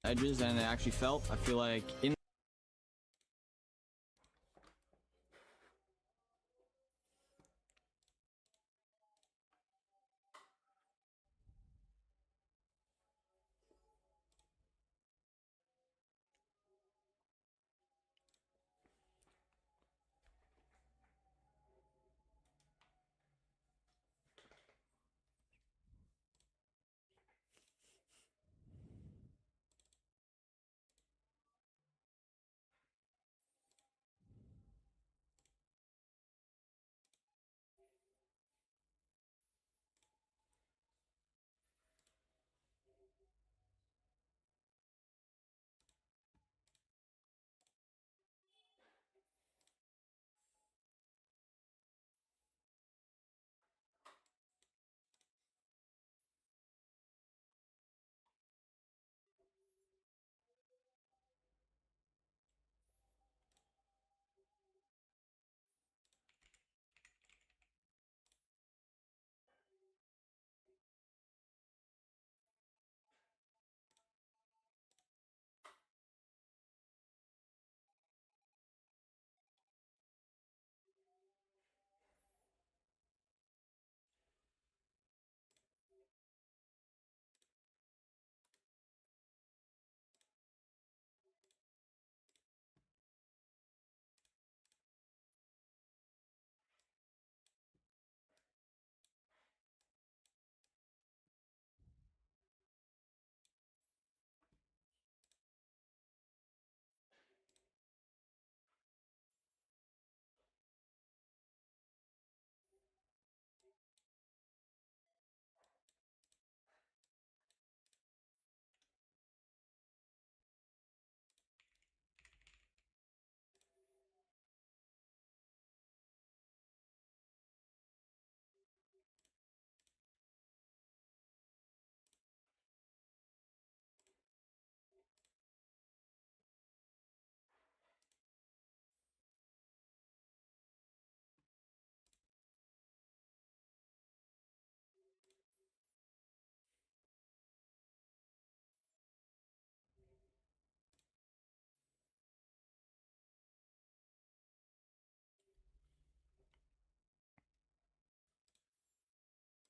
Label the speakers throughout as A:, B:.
A: edges than it actually felt. I feel like in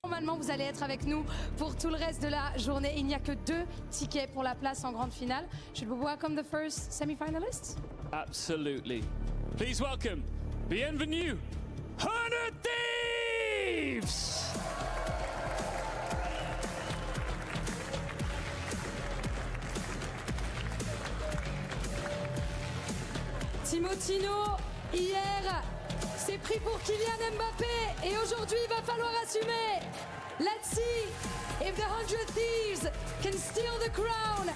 B: Normalement, vous allez être avec nous pour tout le reste de la journée. Il n'y a que 2 tickets pour la place en grande finale. Should we welcome the first semi-finalists?
C: Absolutely. Please welcome, bienvenue, 100 Thieves!
B: Timotino, hier, s'est pris pour Kylian Mbappé et aujourd'hui, il va falloir assumer. Let's see if the 100 Thieves can steal the crown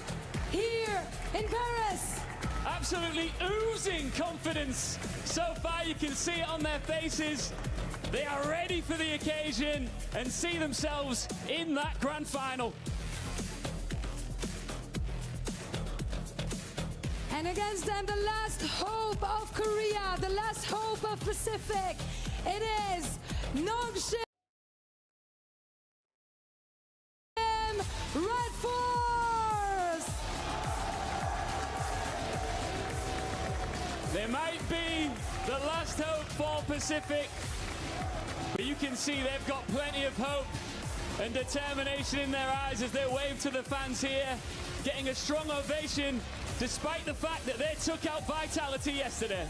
B: here in Paris.
C: Absolutely oozing confidence. So far, you can see it on their faces. They are ready for the occasion and see themselves in that grand final.
B: And against them, the last hope of Korea, the last hope of Pacific. It is Nongshim Red Force.
C: They might be the last hope for Pacific, but you can see they've got plenty of hope and determination in their eyes as they wave to the fans here, getting a strong ovation despite the fact that they took out Vitality yesterday.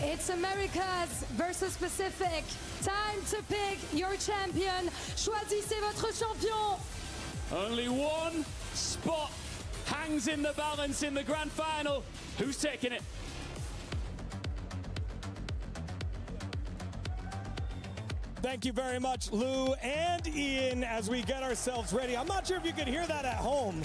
B: It's Americas versus Pacific. Time to pick your champion. Choisissez votre champion.
C: Only one spot hangs in the balance in the grand final. Who's taking it?
D: Thank you very much, Lou and Ian, as we get ourselves ready. I'm not sure if you could hear that at home,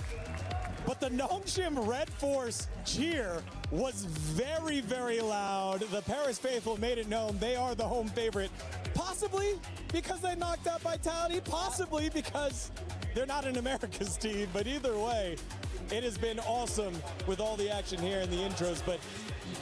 D: but the Nongshim Red Force cheer was very, very loud. The Paris faithful made it known they are the home favorite. Possibly because they knocked out Vitality, possibly because they're not an America's team, but either way, it has been awesome with all the action here in the intros. But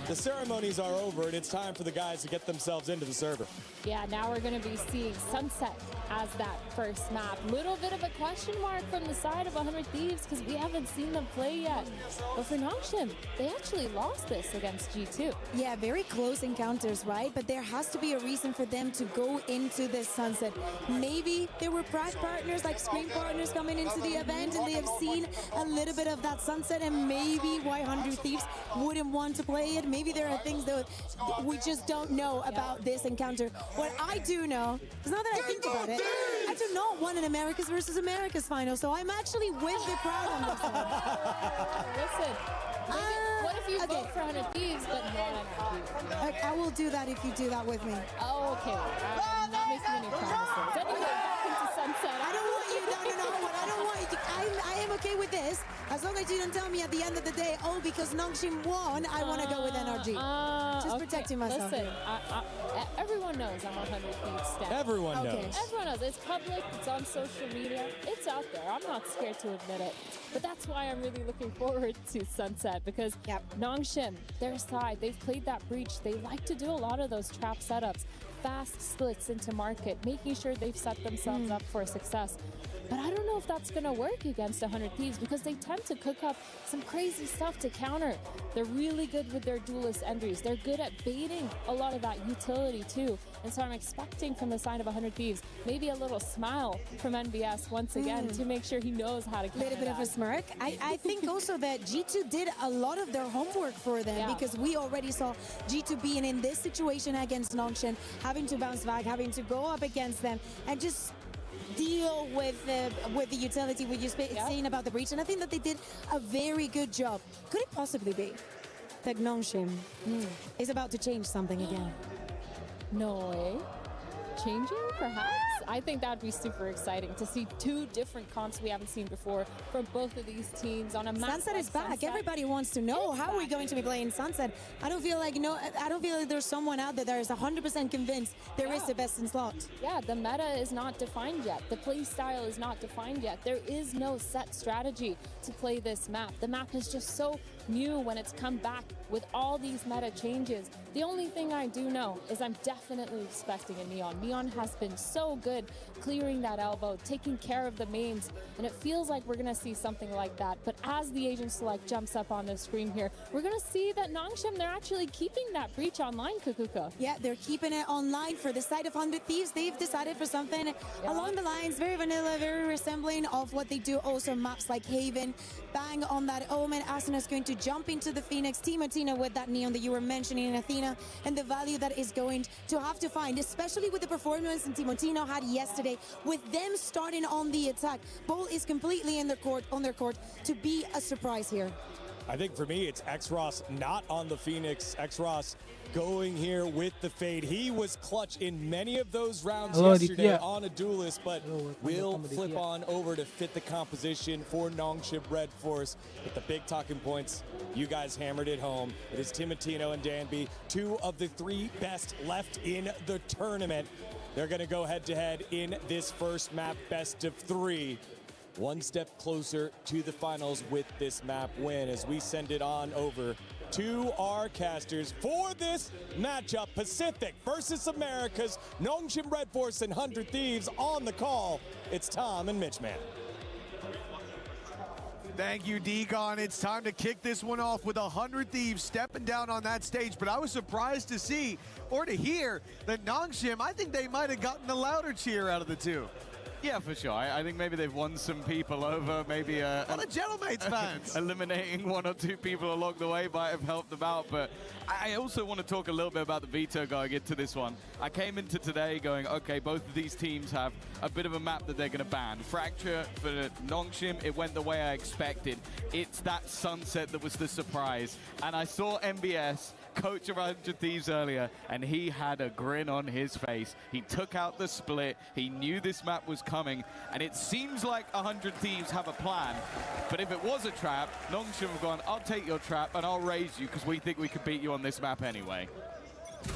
D: the ceremonies are over and it's time for the guys to get themselves into the server.
E: Yeah, now we're going to be seeing Sunset as that first map. Little bit of a question mark from the side of 100 Thieves because we haven't seen them play yet. But for Nongshim, they actually lost this against G2.
B: Yeah, very close encounters, right? But there has to be a reason for them to go into this Sunset. Maybe there were pride partners, like screen partners coming into the event, and they have seen a little bit of that Sunset, and maybe why 100 Thieves wouldn't want to play it. Maybe there are things that we just don't know about this encounter. What I do know, is now that I think about it, I do not want an Americas versus Americas final, so I'm actually with the crowd on this one.
E: Listen, what if you vote for 100 Thieves but not 100 Thieves?
B: I will do that if you do that with me.
E: Oh, okay. I'm not making any promises. Anyway, back into Sunset.
B: I don't want you, no, I don't want you to, I am okay with this, as long as you don't tell me at the end of the day, oh, because Nongshim won, I want to go with NRG. Just protecting myself.
E: Listen, everyone knows I'm 100 Thieves stan.
D: Everyone knows.
E: Everyone knows. It's public, it's on social media, it's out there. I'm not scared to admit it. But that's why I'm really looking forward to Sunset, because Nongshim, their side, they've played that breach. They like to do a lot of those trap setups, fast splits into market, making sure they've set themselves up for success. But I don't know if that's going to work against 100 Thieves because they tend to cook up some crazy stuff to counter. They're really good with their duelist entries. They're good at baiting a lot of that utility too. And so I'm expecting from the side of 100 Thieves, maybe a little smile from NBS once again to make sure he knows how to counter.
B: A little bit of a smirk. I think also that G2 did a lot of their homework for them because we already saw G2 being in this situation against Nongshim, having to bounce back, having to go up against them and just deal with the utility we just saying about the breach, and I think that they did a very good job. Could it possibly be that Nongshim is about to change something again?
E: No way. Changing, perhaps? I think that would be super exciting to see two different comps we haven't seen before from both of these teams on a map.
B: Sunset is back.
E: Sunset.
B: Everybody wants to know how are we going to be playing Sunset. I don't feel like there's someone out there that is 100% convinced there is the best in slot.
E: Yeah, the meta is not defined yet. The play style is not defined yet. There is no set strategy to play this map. The map is just so new when it's come back with all these meta changes. The only thing I do know is I'm definitely expecting a Neon. Neon has been so good clearing that elbow, taking care of the mains, and it feels like we're gonna see something like that. But as the Agent Select jumps up on the screen here, we're gonna see that Nongshim, they're actually keeping that breach online, Kukuka.
B: Yeah, they're keeping it online. For the side of 100 Thieves, they've decided for something along the lines, very vanilla, very resembling of what they do also maps like Haven. Bang on that Omen. Asuna is going to jump into the Phoenix. Tina with that Neon that you were mentioning in Athena, and the value that is going to have to find, especially with the performance that Timotino had yesterday, with them starting on the attack. Ball is completely in their court, to be a surprise here.
D: I think for me, it's X-Ross not on the Phoenix. X-Ross going here with the fade. He was clutch in many of those rounds yesterday on a duelist, but will flip on over to fit the composition for Nongshim Red Force. With the big talking points, you guys hammered it home. It is Timotino and Danby, two of the three best left in the tournament. They're going to go head-to-head in this first map, best of three. One step closer to the finals with this map win as we send it on over to our casters for this matchup. Pacific versus Americas, Nongshim Red Force and 100 Thieves on the call. It's Tom and Mitchman.
F: Thank you, Deacon. It's time to kick this one off with 100 Thieves stepping down on that stage, but I was surprised to see or to hear that Nongshim, I think they might have gotten the louder cheer out of the two.
G: Yeah, for sure. I think maybe they've won some people over. Maybe
F: the Gentleman's fans.
G: Eliminating one or two people along the way might have helped them out. But I also want to talk a little bit about the veto going into this one. I came into today going, okay, both of these teams have a bit of a map that they're going to ban. Fracture for Nongshim, it went the way I expected. It's that Sunset that was the surprise. And I saw MBS coach of 100 Thieves earlier, and he had a grin on his face. He took out the split. He knew this map was coming, and it seems like 100 Thieves have a plan. But if it was a trap, Nongshim have gone, I'll take your trap and I'll raise you because we think we could beat you on this map anyway.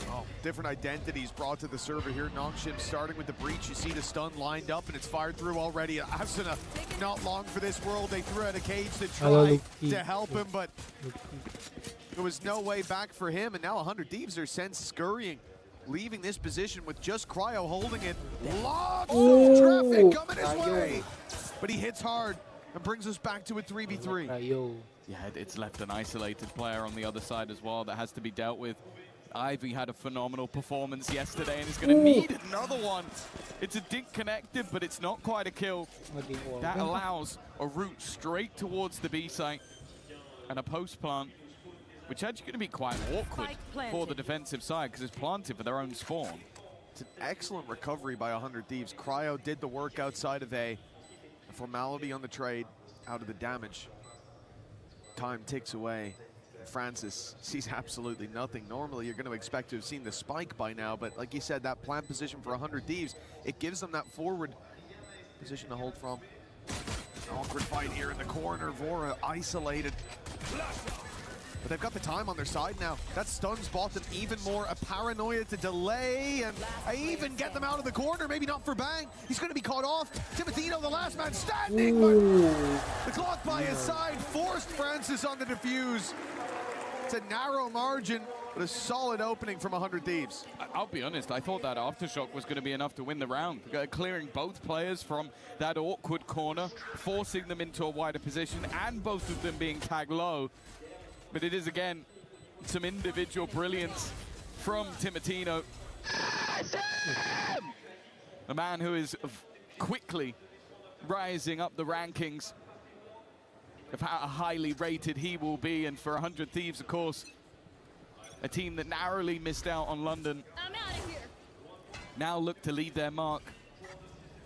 F: Oh, different identities brought to the server here. Nongshim starting with the breach. You see the stun lined up and it's fired through already. Asuna not long for this world. They threw out a cage to try to help him, but There was no way back for him, and now 100 Thieves are sent scurrying, leaving this position with just Cryo holding it. Lots of traffic coming his way, but he hits hard and brings us back to a 3v3.
G: Yeah, it's left an isolated player on the other side as well that has to be dealt with. Ivy had a phenomenal performance yesterday and is going to need another one. It's a dink connected, but it's not quite a kill. That allows a route straight towards the B site and a post plant, which is actually going to be quite awkward for the defensive side because it's planted for their own spawn.
F: It's an excellent recovery by 100 Thieves. Cryo did the work outside of A. A formality on the trade out of the damage. Time ticks away. Francis sees absolutely nothing. Normally, you're going to expect to have seen the spike by now, but like you said, that plant position for 100 Thieves, it gives them that forward position to hold from. An awkward fight here in the corner. Vora isolated. But they've got the time on their side now. That stuns bottom even more. A paranoia to delay, and I even get them out of the corner. Maybe not for Bang. He's going to be caught off. Timotino, the last man standing, but the clock by his side forced Francis on the defuse. It's a narrow margin, but a solid opening from 100 Thieves.
G: I'll be honest, I thought that aftershock was going to be enough to win the round. Clearing both players from that awkward corner, forcing them into a wider position, and both of them being tagged low. But it is, again, some individual brilliance from Timotino. A man who is quickly rising up the rankings of how highly rated he will be. And for 100 Thieves, of course, a team that narrowly missed out on London.
B: I'm out of here.
G: Now look to leave their mark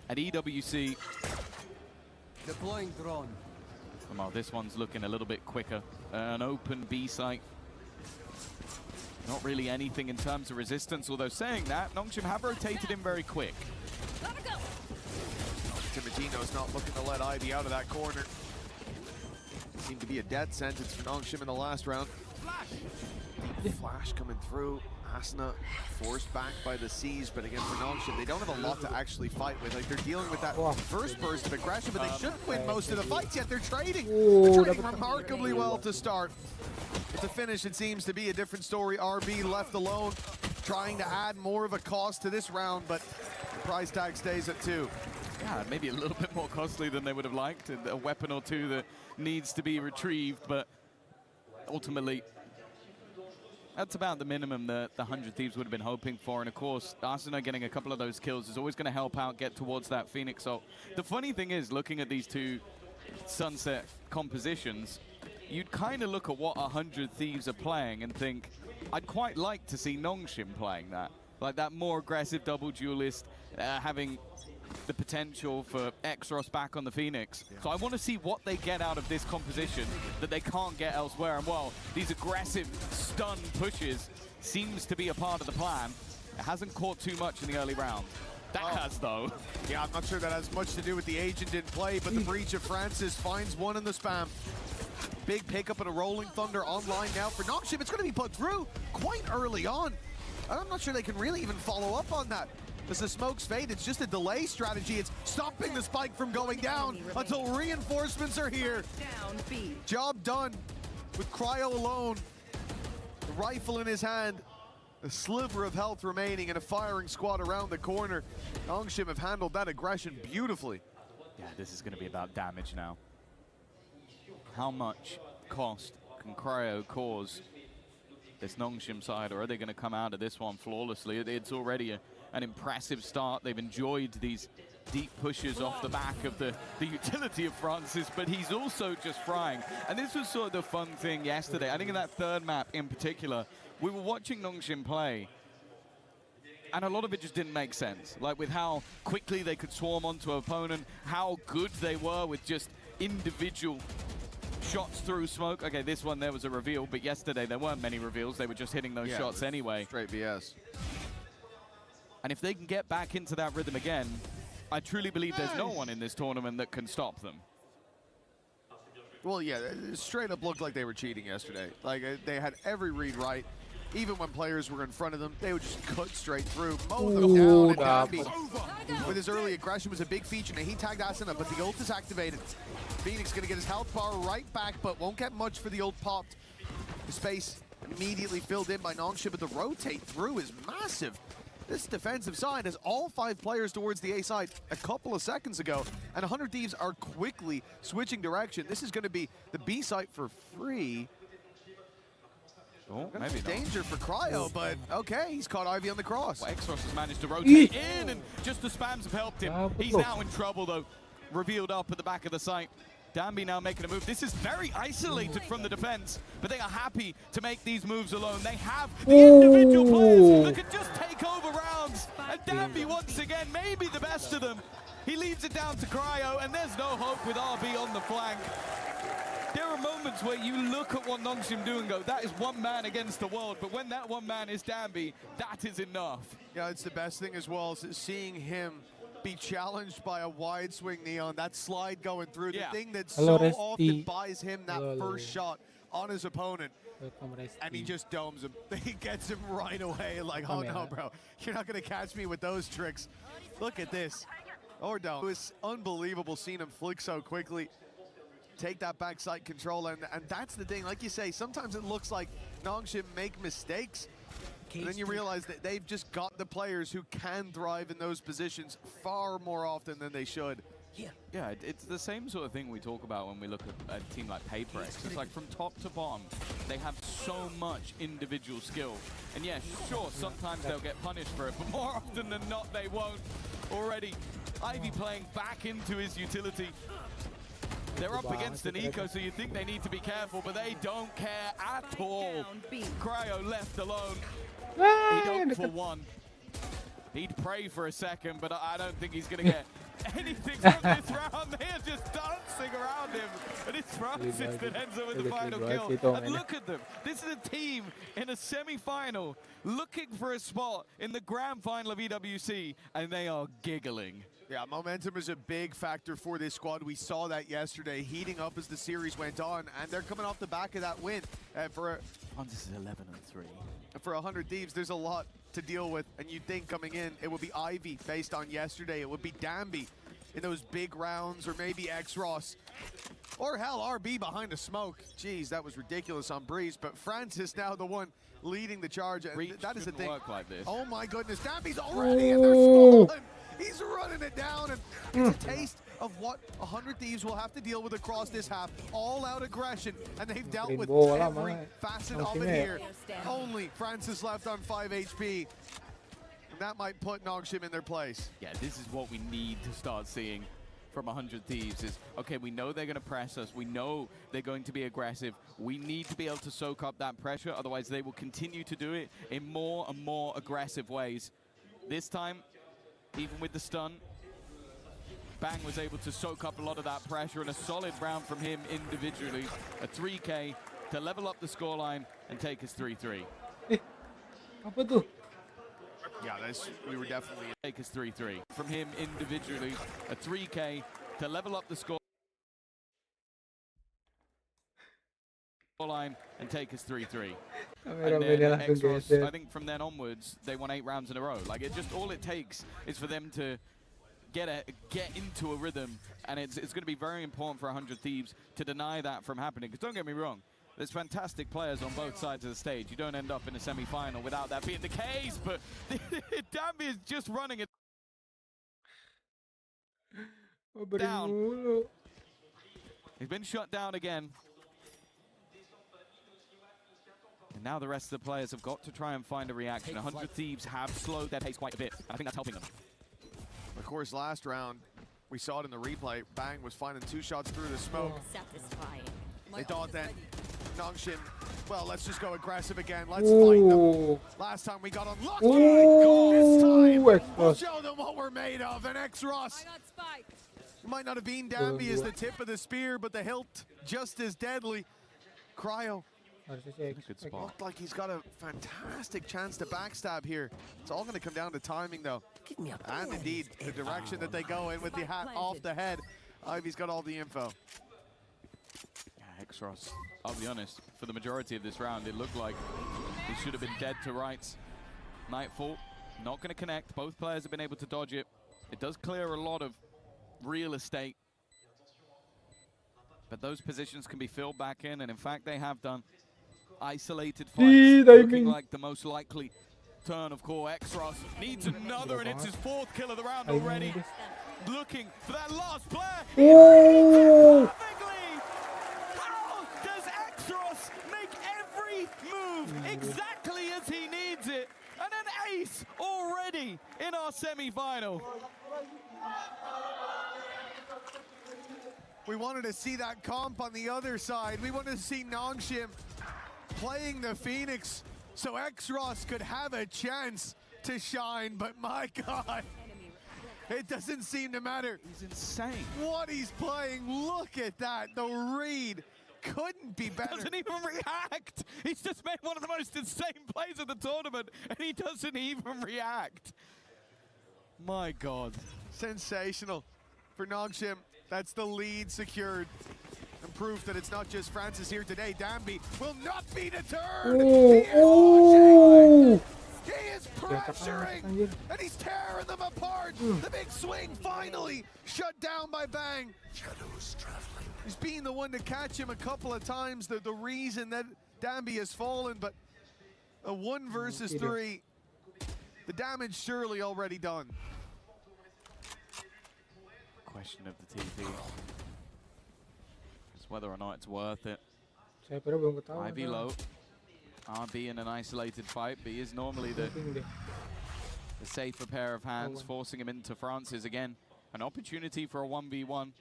G: at EWC.
H: Deploying drone.
G: Well, this one's looking a little bit quicker. An open B site. Not really anything in terms of resistance, although saying that, Nongshim have rotated in very quick.
F: Timotino's not looking to let Ivy out of that corner. Seemed to be a death sentence for Nongshim in the last round. Deep flash coming through. Asuna forced back by the Seas, but again for Nongshim, they don't have a lot to actually fight with. Like, they're dealing with that first burst of aggression, but they shouldn't win most of the fights yet. They're trading. They're trading remarkably well to start. But to finish, it seems to be a different story. RB left alone, trying to add more of a cost to this round, but the price tag stays at 2.
G: Yeah, maybe a little bit more costly than they would have liked, and a weapon or two that needs to be retrieved, but ultimately, that's about the minimum that the 100 Thieves would have been hoping for. And of course, Asuna getting a couple of those kills is always going to help out get towards that Phoenix ult. The funny thing is, looking at these two Sunset compositions, you'd kind of look at what 100 Thieves are playing and think, I'd quite like to see Nongshim playing that. Like that more aggressive double duelist, having the potential for Exros back on the Phoenix. So I want to see what they get out of this composition that they can't get elsewhere. And well, these aggressive stun pushes seems to be a part of the plan. It hasn't caught too much in the early round. That has, though.
F: Yeah, I'm not sure that has much to do with the agent in play, but the breach of Francis finds one in the spam. Big pickup and a Rolling Thunder online now for Nongshim. It's going to be put through quite early on. I'm not sure they can really even follow up on that. As the smokes fade, it's just a delay strategy. It's stopping the spike from going down until reinforcements are here. Job done with Cryo alone. The rifle in his hand, a sliver of health remaining, and a firing squad around the corner. Nongshim have handled that aggression beautifully.
G: Yeah, this is going to be about damage now. How much cost can Cryo cause this Nongshim side, or are they going to come out of this one flawlessly? It's already an impressive start. They've enjoyed these deep pushes off the back of the utility of Francis, but he's also just frying. And this was sort of the fun thing yesterday. I think in that third map in particular, we were watching Nongshim play, and a lot of it just didn't make sense. Like with how quickly they could swarm onto an opponent, how good they were with just individual shots through smoke. Okay, this one there was a reveal, but yesterday there weren't many reveals. They were just hitting those shots anyway.
F: Straight VS.
G: And if they can get back into that rhythm again, I truly believe there's no one in this tournament that can stop them.
F: Well, yeah, it straight up looked like they were cheating yesterday. Like, they had every read right. Even when players were in front of them, they would just cut straight through, mow them down, and Gabby, with his early aggression, was a big feature. Now, he tagged Asuna, but the ult is activated. Phoenix going to get his health bar right back, but won't get much for the ult popped. The space immediately filled in by Nongshim, but the rotate through is massive. This defensive side has all 5 players towards the A side a couple of seconds ago, and 100 Thieves are quickly switching direction. This is going to be the B site for free.
G: Oh, maybe not.
F: Danger for Cryo, but okay, he's caught Ivy on the cross.
G: Well, Exros has managed to rotate in, and just the spams have helped him. He's now in trouble, though. Revealed up at the back of the site. Danby now making a move. This is very isolated from the defense, but they are happy to make these moves alone. They have the individual players that can just take over rounds. And Danby, once again, maybe the best of them. He leaves it down to Cryo, and there's no hope with RB on the flank. There are moments where you look at what Nongshim do and go, that is one man against the world, but when that one man is Danby, that is enough.
F: Yeah, it's the best thing as well, is seeing him be challenged by a wide swing Neon, that slide going through, the thing that so often buys him that first shot on his opponent. And he just domes him. He gets him right away, like, oh no, bro, you're not gonna catch me with those tricks. Look at this. Or don't. It was unbelievable seeing him flick so quickly. Take that backside control, and that's the thing, like you say, sometimes it looks like Nongshim make mistakes, and then you realize that they've just got the players who can thrive in those positions far more often than they should.
G: Yeah, it's the same sort of thing we talk about when we look at a team like Paperex. It's like from top to bottom, they have so much individual skill. And yeah, sure, sometimes they'll get punished for it, but more often than not, they won't. Already, Ivy playing back into his utility. They're up against an eco, so you think they need to be careful, but they don't care at all. Cryo left alone. He'd hope for one. He'd pray for a second, but I don't think he's going to get anything from this round. They're just dancing around him, and it's Francis that ends up with the final kill. And look at them. This is a team in a semi-final looking for a spot in the grand final of EWC, and they are giggling.
F: Yeah, momentum is a big factor for this squad. We saw that yesterday, heating up as the series went on, and they're coming off the back of that win.
G: This is 11-3.
F: For 100 Thieves, there's a lot to deal with, and you'd think coming in, it would be Ivy based on yesterday. It would be Danby in those big rounds, or maybe X-Ross. Or hell, RB behind the smoke. Jeez, that was ridiculous on Breeze, but Francis now the one leading the charge. And that is the thing.
G: Work like this.
F: Oh my goodness, Danby's already in there stalling. He's running it down, and it's a taste of what 100 Thieves will have to deal with across this half. All-out aggression, and they've dealt with every facet of it here. Only Francis left on 5 HP, and that might put Nongshim in their place.
G: Yeah, this is what we need to start seeing from 100 Thieves is, okay, we know they're going to press us. We know they're going to be aggressive. We need to be able to soak up that pressure, otherwise they will continue to do it in more and more aggressive ways. This time, even with the stun, Bang was able to soak up a lot of that pressure, and a solid round from him individually. A 3K to level up the scoreline and take us 3-3.
I: Apa tuh?
F: Yeah, we were definitely...
G: Take us 3-3. From him individually, a 3K to level up the scoreline and take us 3-3. And then X-Ross, I think from then onwards, they won 8 rounds in a row. Like, it just, all it takes is for them to get into a rhythm, and it's going to be very important for 100 Thieves to deny that from happening. Because don't get me wrong, there's fantastic players on both sides of the stage. You don't end up in a semi-final without that being the case, but Danby is just running it down. He's been shut down again. And now the rest of the players have got to try and find a reaction. 100 Thieves have slowed their pace quite a bit, and I think that's helping them.
F: Of course, last round, we saw it in the replay. Bang was finding 2 shots through the smoke.
B: Satisfying.
F: They thought that Nongshim, well, let's just go aggressive again. Let's fight them. Last time we got unlucky. This time, we'll show them what we're made of. And X-Ross might not have been Danby as the tip of the spear, but the hilt just as deadly. Cryo.
G: Good spot.
F: Looked like he's got a fantastic chance to backstab here. It's all going to come down to timing, though. And indeed, the direction that they go in with the hat off the head. Ivy's got all the info.
G: Yeah, X-Ross, I'll be honest, for the majority of this round, it looked like he should have been dead to rights. Nightfall, not going to connect. Both players have been able to dodge it. It does clear a lot of real estate. But those positions can be filled back in, and in fact, they have done. isolated
I: Ih,
G: fights,
I: daí
G: looking
I: vem.
G: like the most likely turn of core. X-Ross needs another, and it's his 4th kill of the round
I: Aí vem
G: already.
I: eles.
G: Looking for that last player.
I: Oh!
G: Perfectly! How does X-Ross make every move exactly as he needs it? And an ace already in our semi-final.
F: We wanted to see that comp on the other side. We wanted to see Nongshim playing the Phoenix so X-Ross could have a chance to shine, but my God, it doesn't seem to matter
G: He's insane.
F: what he's playing. Look at that, the read couldn't be better.
G: Doesn't even react. He's just made one of the most insane plays of the tournament, and he doesn't even react. My God.
F: Sensational for Nongshim. That's the lead secured. And proof that it's not just Francis here today. Danby will not be deterred. He is pushing. He is pressuring. And he's tearing them apart. The big swing finally shut down by Bang. He's been the one to catch him a couple of times. The reason that Danby has fallen, but a 1 versus 3. The damage surely already done.
G: Question of the TP. Just whether or not it's worth it.
I: Saya pernah belum ketahuan.
G: Ivy low. RB in an isolated fight, but he is normally the safer pair of hands, forcing him into Francis again. An opportunity for a 1v1.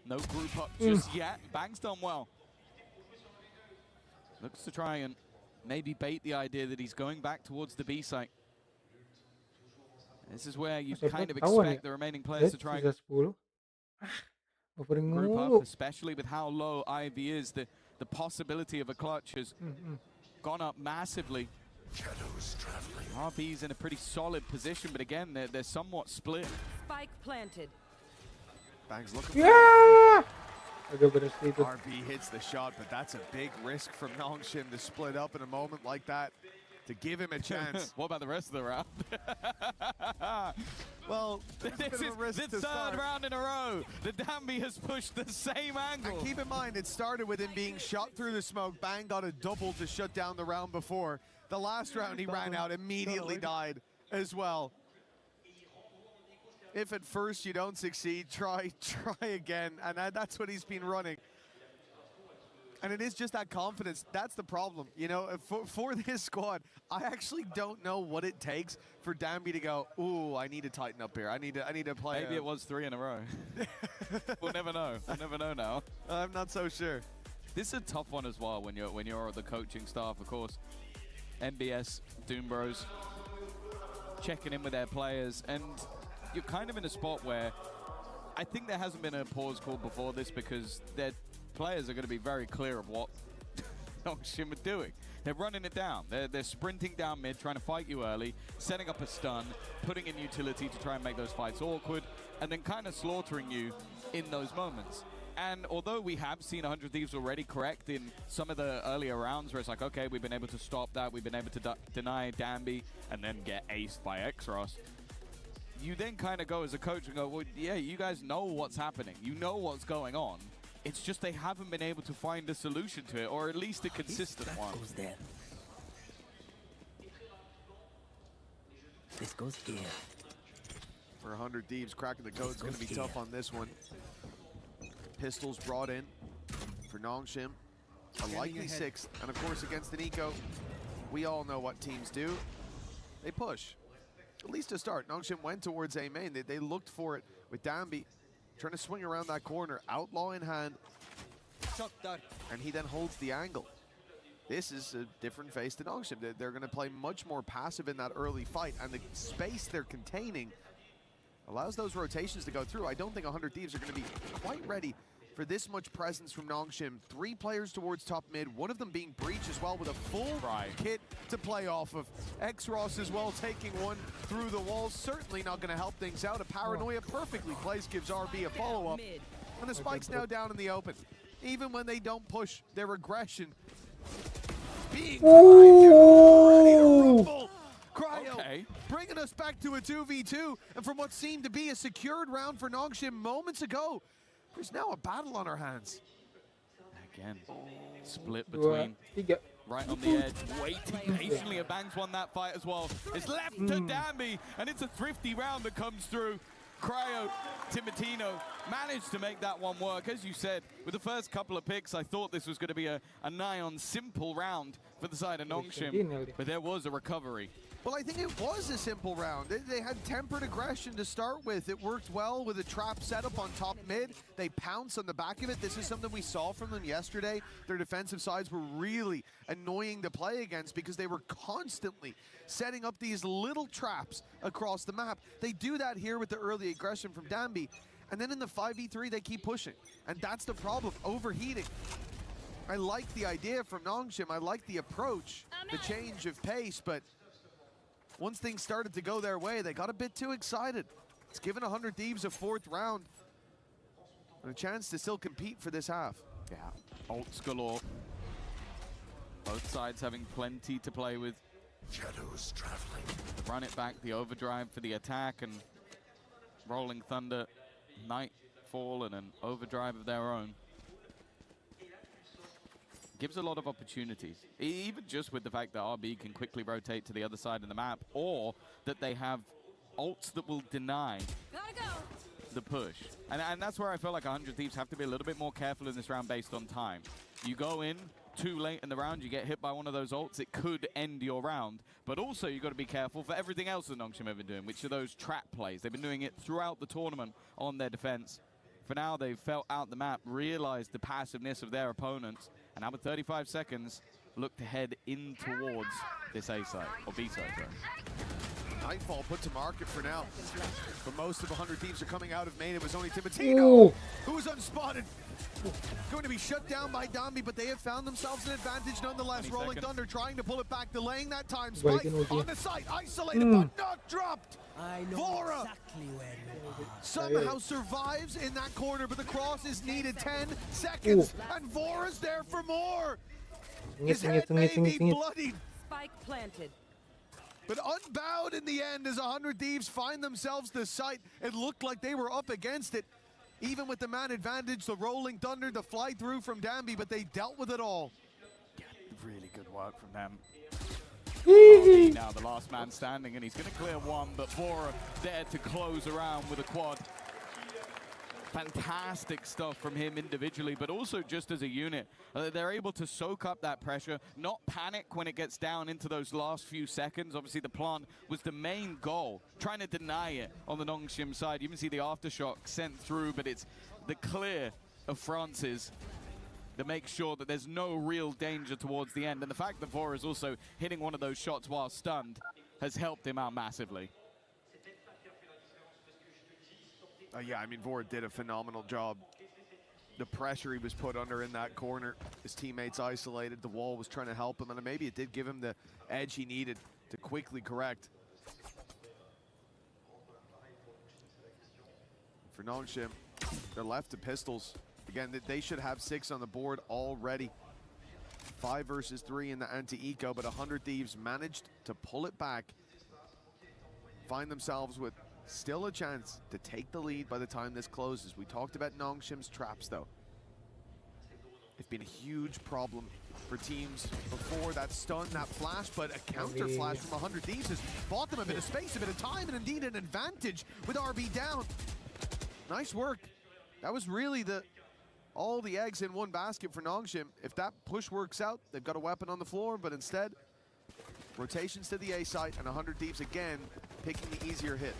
G: No group up just yet. Bang's done well. Looks to try and maybe bait the idea that he's going back towards the B site. This is where you kind of expect the remaining players to try and group up, especially with how low Ivy is. The possibility of a clutch has gone up massively. RB's in a pretty solid position, but again, they're somewhat split.
J: Spike planted.
F: Bang's looking
I: Ya! Agak bersih itu.
F: RB hits the shot, but that's a big risk from Nongshim to split up in a moment like that, to give him a chance.
G: What about the rest of the round?
F: Well,
G: this is the 3rd round in a row. The Danby has pushed the same angle.
F: And keep in mind, it started with him being shot through the smoke. Bang got a double to shut down the round before. The last round he ran out, immediately died as well. If at first you don't succeed, try again. And that's what he's been running. And it is just that confidence. That's the problem. You know, for this squad, I actually don't know what it takes for Danby to go, ooh, I need to tighten up here. I need to play.
G: Maybe it was 3 in a row. We'll never know. We'll never know now.
F: I'm not so sure.
G: This is a tough one as well when you're the coaching staff, of course. NBS, Doom Bros, checking in with their players, and you're kind of in a spot where I think there hasn't been a pause call before this, because their players are going to be very clear of what Nongshim are doing. They're running it down. They're sprinting down mid, trying to fight you early, setting up a stun, putting in utility to try and make those fights awkward, and then kind of slaughtering you in those moments. And although we have seen 100 Thieves already correct in some of the earlier rounds where it's like, okay, we've been able to stop that, we've been able to deny Danby and then get aced by X-Ross, you then kind of go as a coach and go, well, yeah, you guys know what's happening. You know what's going on. It's just they haven't been able to find a solution to it, or at least a consistent one.
H: Goes there. This goes here.
F: For 100 Thieves, cracking the code is going to be tough on this one. Pistols brought in for Nongshim. A likely 6th. And of course, against the Nico, we all know what teams do. They push. At least to start. Nongshim went towards A main. They looked for it with Danby trying to swing around that corner, outlaw in hand. And he then holds the angle. This is a different face to Nongshim. They're going to play much more passive in that early fight, and the space they're containing allows those rotations to go through. I don't think 100 Thieves are going to be quite ready for this much presence from Nongshim. 3 players towards top mid, one of them being Breach as well, with a full kit to play off of. X-Ross as well, taking one through the walls. Certainly not going to help things out. A Paranoia perfectly placed gives RB a follow-up. And the Spike's now down in the open. Even when they don't push, their aggression being ready to rumble. Cryo bringing us back to a 2v2, and from what seemed to be a secured round for Nongshim moments ago, there's now a battle on our hands.
G: Again, split between right on the edge, waiting patiently. Bangs won that fight as well. It's left to Danby, and it's a thrifty round that comes through. Cryo, Timotino managed to make that one work. As you said, with the first couple of picks, I thought this was going to be a nigh-on simple round for the side of Nongshim, but there was a recovery.
F: Well, I think it was a simple round. They had tempered aggression to start with. It worked well with a trap setup on top mid. They pounce on the back of it. This is something we saw from them yesterday. Their defensive sides were really annoying to play against because they were constantly setting up these little traps across the map. They do that here with the early aggression from Danby. And then in the 5v3, they keep pushing. And that's the problem, overheating. I like the idea from Nongshim. I like the approach, the change of pace, but once things started to go their way, they got a bit too excited. It's given 100 Thieves a fourth round and a chance to still compete for this half.
G: Yeah, ults galore. Both sides having plenty to play with.
J: Shadows traveling.
G: Run it back, the overdrive for the attack, and Rolling Thunder, Nightfall, and an overdrive of their own. Gives a lot of opportunities, even just with the fact that RB can quickly rotate to the other side of the map, or that they have ults that will deny the push. And that's where I feel like 100 Thieves have to be a little bit more careful in this round based on time. You go in too late in the round, you get hit by one of those ults, it could end your round. But also you've got to be careful for everything else that Nongshim have been doing, which are those trap plays. They've been doing it throughout the tournament on their defense. For now, they've felt out the map, realized the passiveness of their opponents, and now with 35 seconds, look to head in towards this A side, or B side, sorry.
F: Nightfall put to market for now. But most of 100 Thieves are coming out of main. It was only Timotino who was unspotted. Going to be shut down by Danby, but they have found themselves an advantage nonetheless. Rolling Thunder trying to pull it back, delaying that time. Spike on the site, isolated, but not dropped.
H: I know
F: Vora
H: exactly where you are.
F: somehow survives in that corner, but the cross is needed. 10 seconds, and Vora's there for more. His head may be bloodied.
K: Spike planted.
F: But unbowed in the end as 100 Thieves find themselves the site. It looked like they were up against it. Even with the man advantage, the Rolling Thunder, the fly through from Danby, but they dealt with it all.
G: Yeah, really good work from them. RB now the last man standing, and he's going to clear one, but Vora there to close around with a quad. Fantastic stuff from him individually, but also just as a unit. They're able to soak up that pressure, not panic when it gets down into those last few seconds. Obviously, the plant was the main goal, trying to deny it on the Nongshim side. You can see the aftershock sent through, but it's the clear of Francis that makes sure that there's no real danger towards the end. And the fact that Vora is also hitting one of those shots while stunned has helped him out massively.
F: Yeah, I mean, Vora did a phenomenal job. The pressure he was put under in that corner, his teammates isolated, the wall was trying to help him, and maybe it did give him the edge he needed to quickly correct. For Nongshim, they're left to pistols. Again, they should have 6 on the board already. 5 versus 3 in the anti-eco, but 100 Thieves managed to pull it back, find themselves with still a chance to take the lead by the time this closes. We talked about Nongshim's traps, though. It's been a huge problem for teams before. That stun, that flash, but a counter flash from 100 Thieves has bought them a bit of space, a bit of time, and indeed an advantage with RB down. Nice work. That was really all the eggs in one basket for Nongshim. If that push works out, they've got a weapon on the floor, but instead, rotations to the A site, and 100 Thieves again picking the easier hit.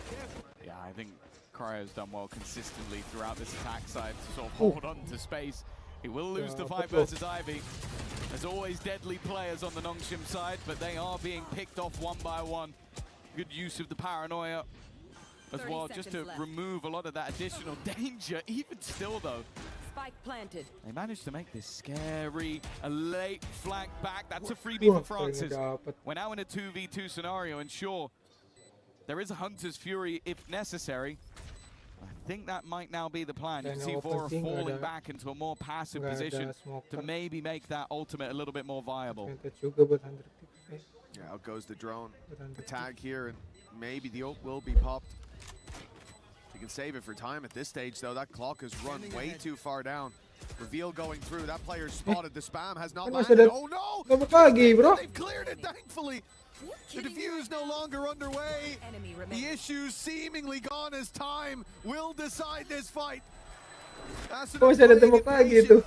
G: Yeah, I think Cryo's done well consistently throughout this attack side to sort of hold on to space. He will lose the fight versus Ivy. There's always deadly players on the Nongshim side, but they are being picked off one by one. Good use of the paranoia as well, just to remove a lot of that additional danger. Even still, though,
K: Spike planted.
G: they managed to make this scary, a late flank back. That's a freebie for Francis. We're now in a 2v2 scenario, and sure, there is a Hunter's Fury if necessary. I think that might now be the plan. You can see Vora falling back into a more passive position to maybe make that ultimate a little bit more viable.
F: Yeah, out goes the drone. The tag here, and maybe the ult will be popped. You can save it for time at this stage, though. That clock has run way too far down. Reveal going through. That player spotted. The spam has not
I: Ano
F: landed.
I: sila-
F: Oh no!
I: Lumapagi, bro.
F: They've cleared it, thankfully. The defuse no longer underway.
K: Enemy
F: The
K: remaining.
F: issues seemingly gone as time will decide this fight. That's
I: Kung sila lumapagi ito.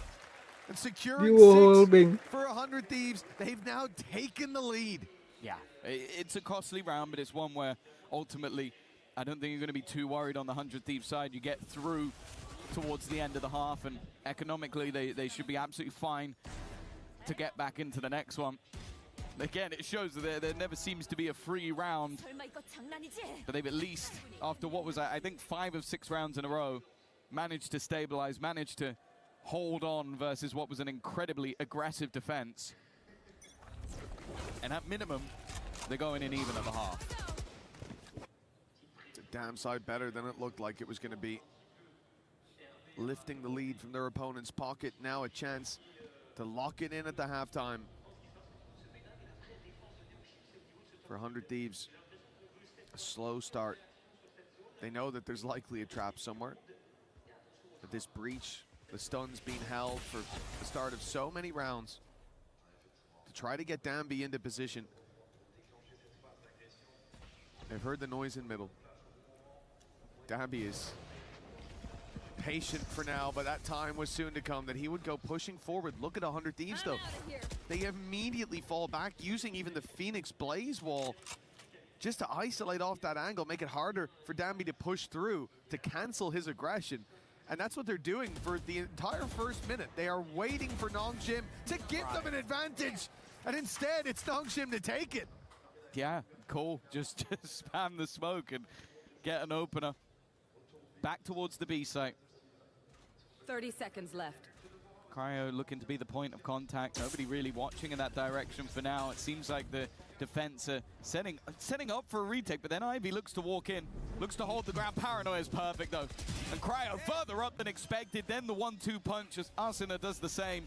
F: and securing
I: Devolving.
F: 6 for 100 Thieves. They've now taken the lead.
G: Yeah, it's a costly round, but it's one where ultimately I don't think you're going to be too worried on the 100 Thieves side. You get through towards the end of the half, and economically they should be absolutely fine to get back into the next one. Again, it shows that there never seems to be a free round, but they've at least, after what was, I think, 5 of 6 rounds in a row, managed to stabilize, managed to hold on versus what was an incredibly aggressive defense. And at minimum, they're going in even at the half.
F: It's a damn side better than it looked like it was going to be. Lifting the lead from their opponent's pocket, now a chance to lock it in at the halftime. For 100 Thieves, a slow start. They know that there's likely a trap somewhere. But this breach, the stun's being held for the start of so many rounds to try to get Danby into position. They've heard the noise in middle. Danby is patient for now, but that time was soon to come that he would go pushing forward. Look at 100 Thieves though. They immediately fall back, using even the Phoenix Blaze wall just to isolate off that angle, make it harder for Danby to push through, to cancel his aggression. And that's what they're doing for the entire first minute. They are waiting for Nongshim to give them an advantage. And instead, it's Nongshim to take it.
G: Yeah, cool. Just spam the smoke and get an opener. Back towards the B site.
K: 30 seconds left.
G: Cryo looking to be the point of contact. Nobody really watching in that direction for now. It seems like the defense are setting up for a retake, but then Ivy looks to walk in, looks to hold the ground. Paranoia is perfect though. And Cryo further up than expected. Then the 1-2 punch as Asuna does the same.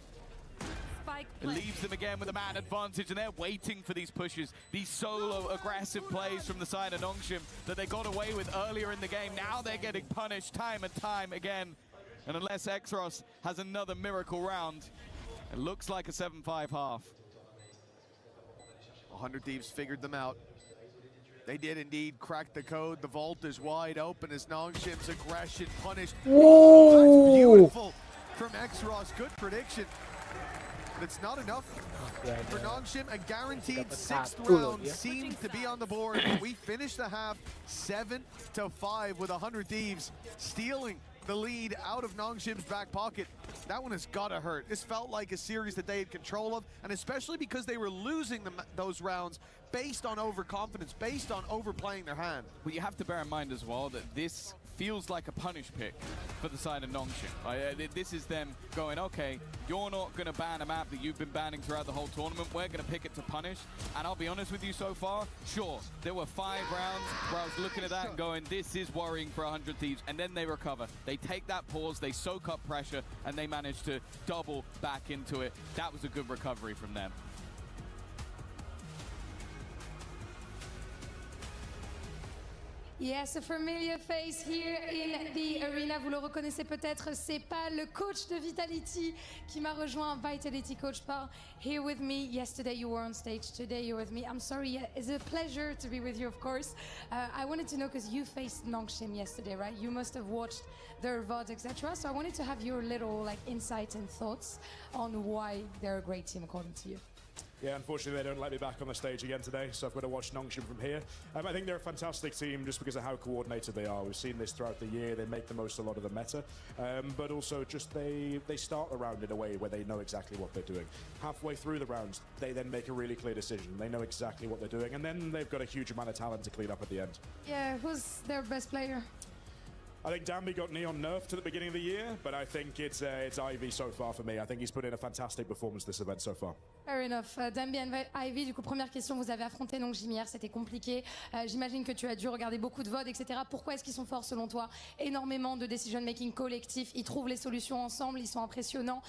K: Spike
G: It leaves them again with a man advantage, and they're waiting for these pushes, these solo aggressive plays from the side of Nongshim that they got away with earlier in the game. Now they're getting punished time and time again. And unless Exros has another miracle round, it looks like a 7-5 half.
F: 100 Thieves figured them out. They did indeed crack the code. The vault is wide open as Nongshim's aggression punished.
I: Whoa.
F: That's beautiful from Exros. Good prediction. But it's not enough for Nongshim. A guaranteed 6th round seems to be on the board. We finished the half 7-5 with 100 Thieves stealing the lead out of Nongshim's back pocket. That one has gotta hurt. This felt like a series that they had control of, and especially because they were losing those rounds based on overconfidence, based on overplaying their hand.
G: Well, you have to bear in mind as well that this feels like a punish pick for the side of Nongshim. This is them going, okay, you're not going to ban a map that you've been banning throughout the whole tournament. We're going to pick it to punish. And I'll be honest with you so far, sure, there were 5 rounds where I was looking at that and going, this is worrying for 100 Thieves. And then they recover. They take that pause, they soak up pressure, and they manage to double back into it. That was a good recovery from them.
B: Yes, a familiar face here in the arena. Vous le reconnaissez peut-être, c'est pas le coach de Vitality qui m'a rejoint, Vitality coach Paul, here with me. Yesterday you were on stage, today you're with me. I'm sorry, it's a pleasure to be with you, of course. I wanted to know, because you faced Nongshim yesterday, right? You must have watched their VODs, etc. So I wanted to have your little insights and thoughts on why they're a great team according to you.
L: Yeah, unfortunately they don't let me back on the stage again today, so I've got to watch Nongshim from here. I think they're a fantastic team just because of how coordinated they are. We've seen this throughout the year. They make the most of a lot of the meta, but also just they start the round in a way where they know exactly what they're doing. Halfway through the rounds, they then make a really clear decision. They know exactly what they're doing, and then they've got a huge amount of talent to clean up at the end.
B: Yeah, who's their best player?
L: I think Danby got Neon nerfed at the beginning of the year, but I think it's Ivy so far for me. I think he's put in a fantastic performance this event so far.
B: Fair enough. Danby and Ivy, du coup, première question, vous avez affronté Nongshim hier, c'était compliqué. J'imagine que tu as dû regarder beaucoup de VOD, etc. Pourquoi est-ce qu'ils sont forts selon toi? Énormément de decision-making collectif, ils trouvent les solutions ensemble, ils sont impressionnants,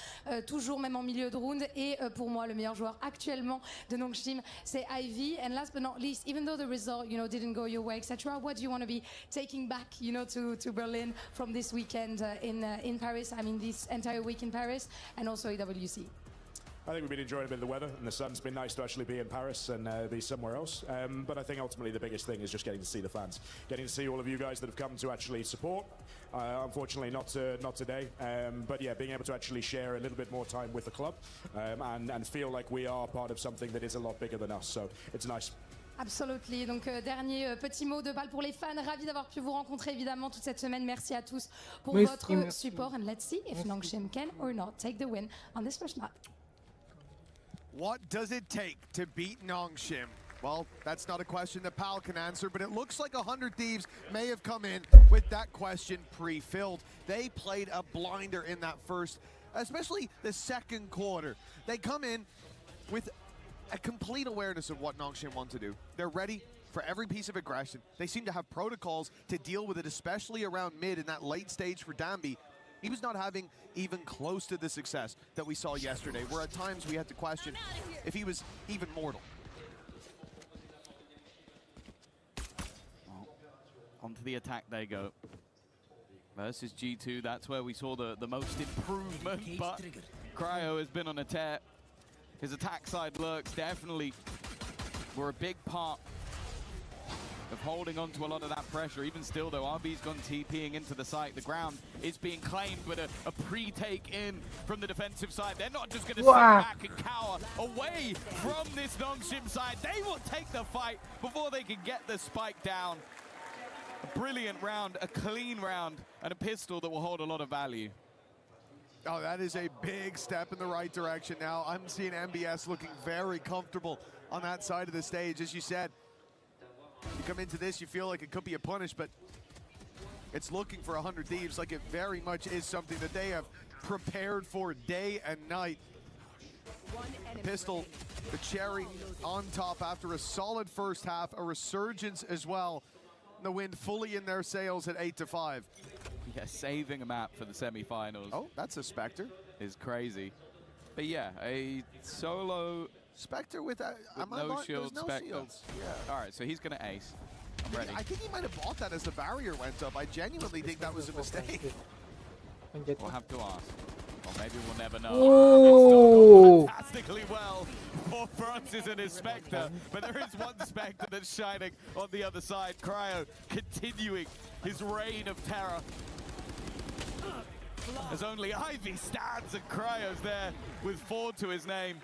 B: toujours même en milieu de round. Et pour moi, le meilleur joueur actuellement de Nongshim, c'est Ivy. And last but not least, even though the result, didn't go your way, etc., what do you want to be taking back, to Berlin from this weekend in Paris. I mean, this entire week in Paris, and also EWC.
L: I think we've been enjoying a bit of the weather, and the sun's been nice to actually be in Paris and be somewhere else. But I think ultimately the biggest thing is just getting to see the fans, getting to see all of you guys that have come to actually support. Unfortunately, not today. But yeah, being able to actually share a little bit more time with the club and feel like we are part of something that is a lot bigger than us. So it's nice.
B: Absolument. Donc, dernier petit mot de balle pour les fans. Ravi d'avoir pu vous rencontrer évidemment toute cette semaine. Merci à tous pour votre support. And let's see if Nongshim can or not take the win on this first map.
F: What does it take to beat Nongshim? Well, that's not a question that Pal can answer, but it looks like 100 Thieves may have come in with that question pre-filled. They played a blinder in that first, especially the second quarter. They come in with a complete awareness of what Nongshim want to do. They're ready for every piece of aggression. They seem to have protocols to deal with it, especially around mid in that late stage for Danby. He was not having even close to the success that we saw yesterday, where at times we had to question if he was even mortal.
G: Well, onto the attack they go. Versus G2, that's where we saw the most improvement, but Cryo has been on a tear. His attack side lurks definitely were a big part of holding on to a lot of that pressure. Even still though, RB's gone TPing into the site. The ground is being claimed with a pre-take in from the defensive side. They're not just going to sit back and cower away from this Nongshim side. They will take the fight before they can get the spike down. A brilliant round, a clean round, and a pistol that will hold a lot of value.
F: Oh, that is a big step in the right direction now. I'm seeing MBS looking very comfortable on that side of the stage. As you said, you come into this, you feel like it could be a punish, but it's looking for 100 Thieves like it very much is something that they have prepared for day and night. Pistol, the cherry on top after a solid first half, a resurgence as well. The wind fully in their sails at 8-5.
G: Yeah, saving a map for the semifinals.
F: Oh, that's a Spectre.
G: Is crazy. But yeah, a solo
F: Spectre with
G: no shield,
F: no
G: Spectre.
F: shields. Yeah.
G: All right, so he's gonna ace. I'm ready.
F: I think he might have bought that as the barrier went up. I genuinely think that was a mistake.
G: We'll have to ask. Or maybe we'll never know.
I: Oh.
G: Fantastically well for Francis and his Spectre, but there is one Spectre that's shining on the other side. Cryo continuing his reign of terror. As only Ivy stands and Cryo's there with 4 to his name.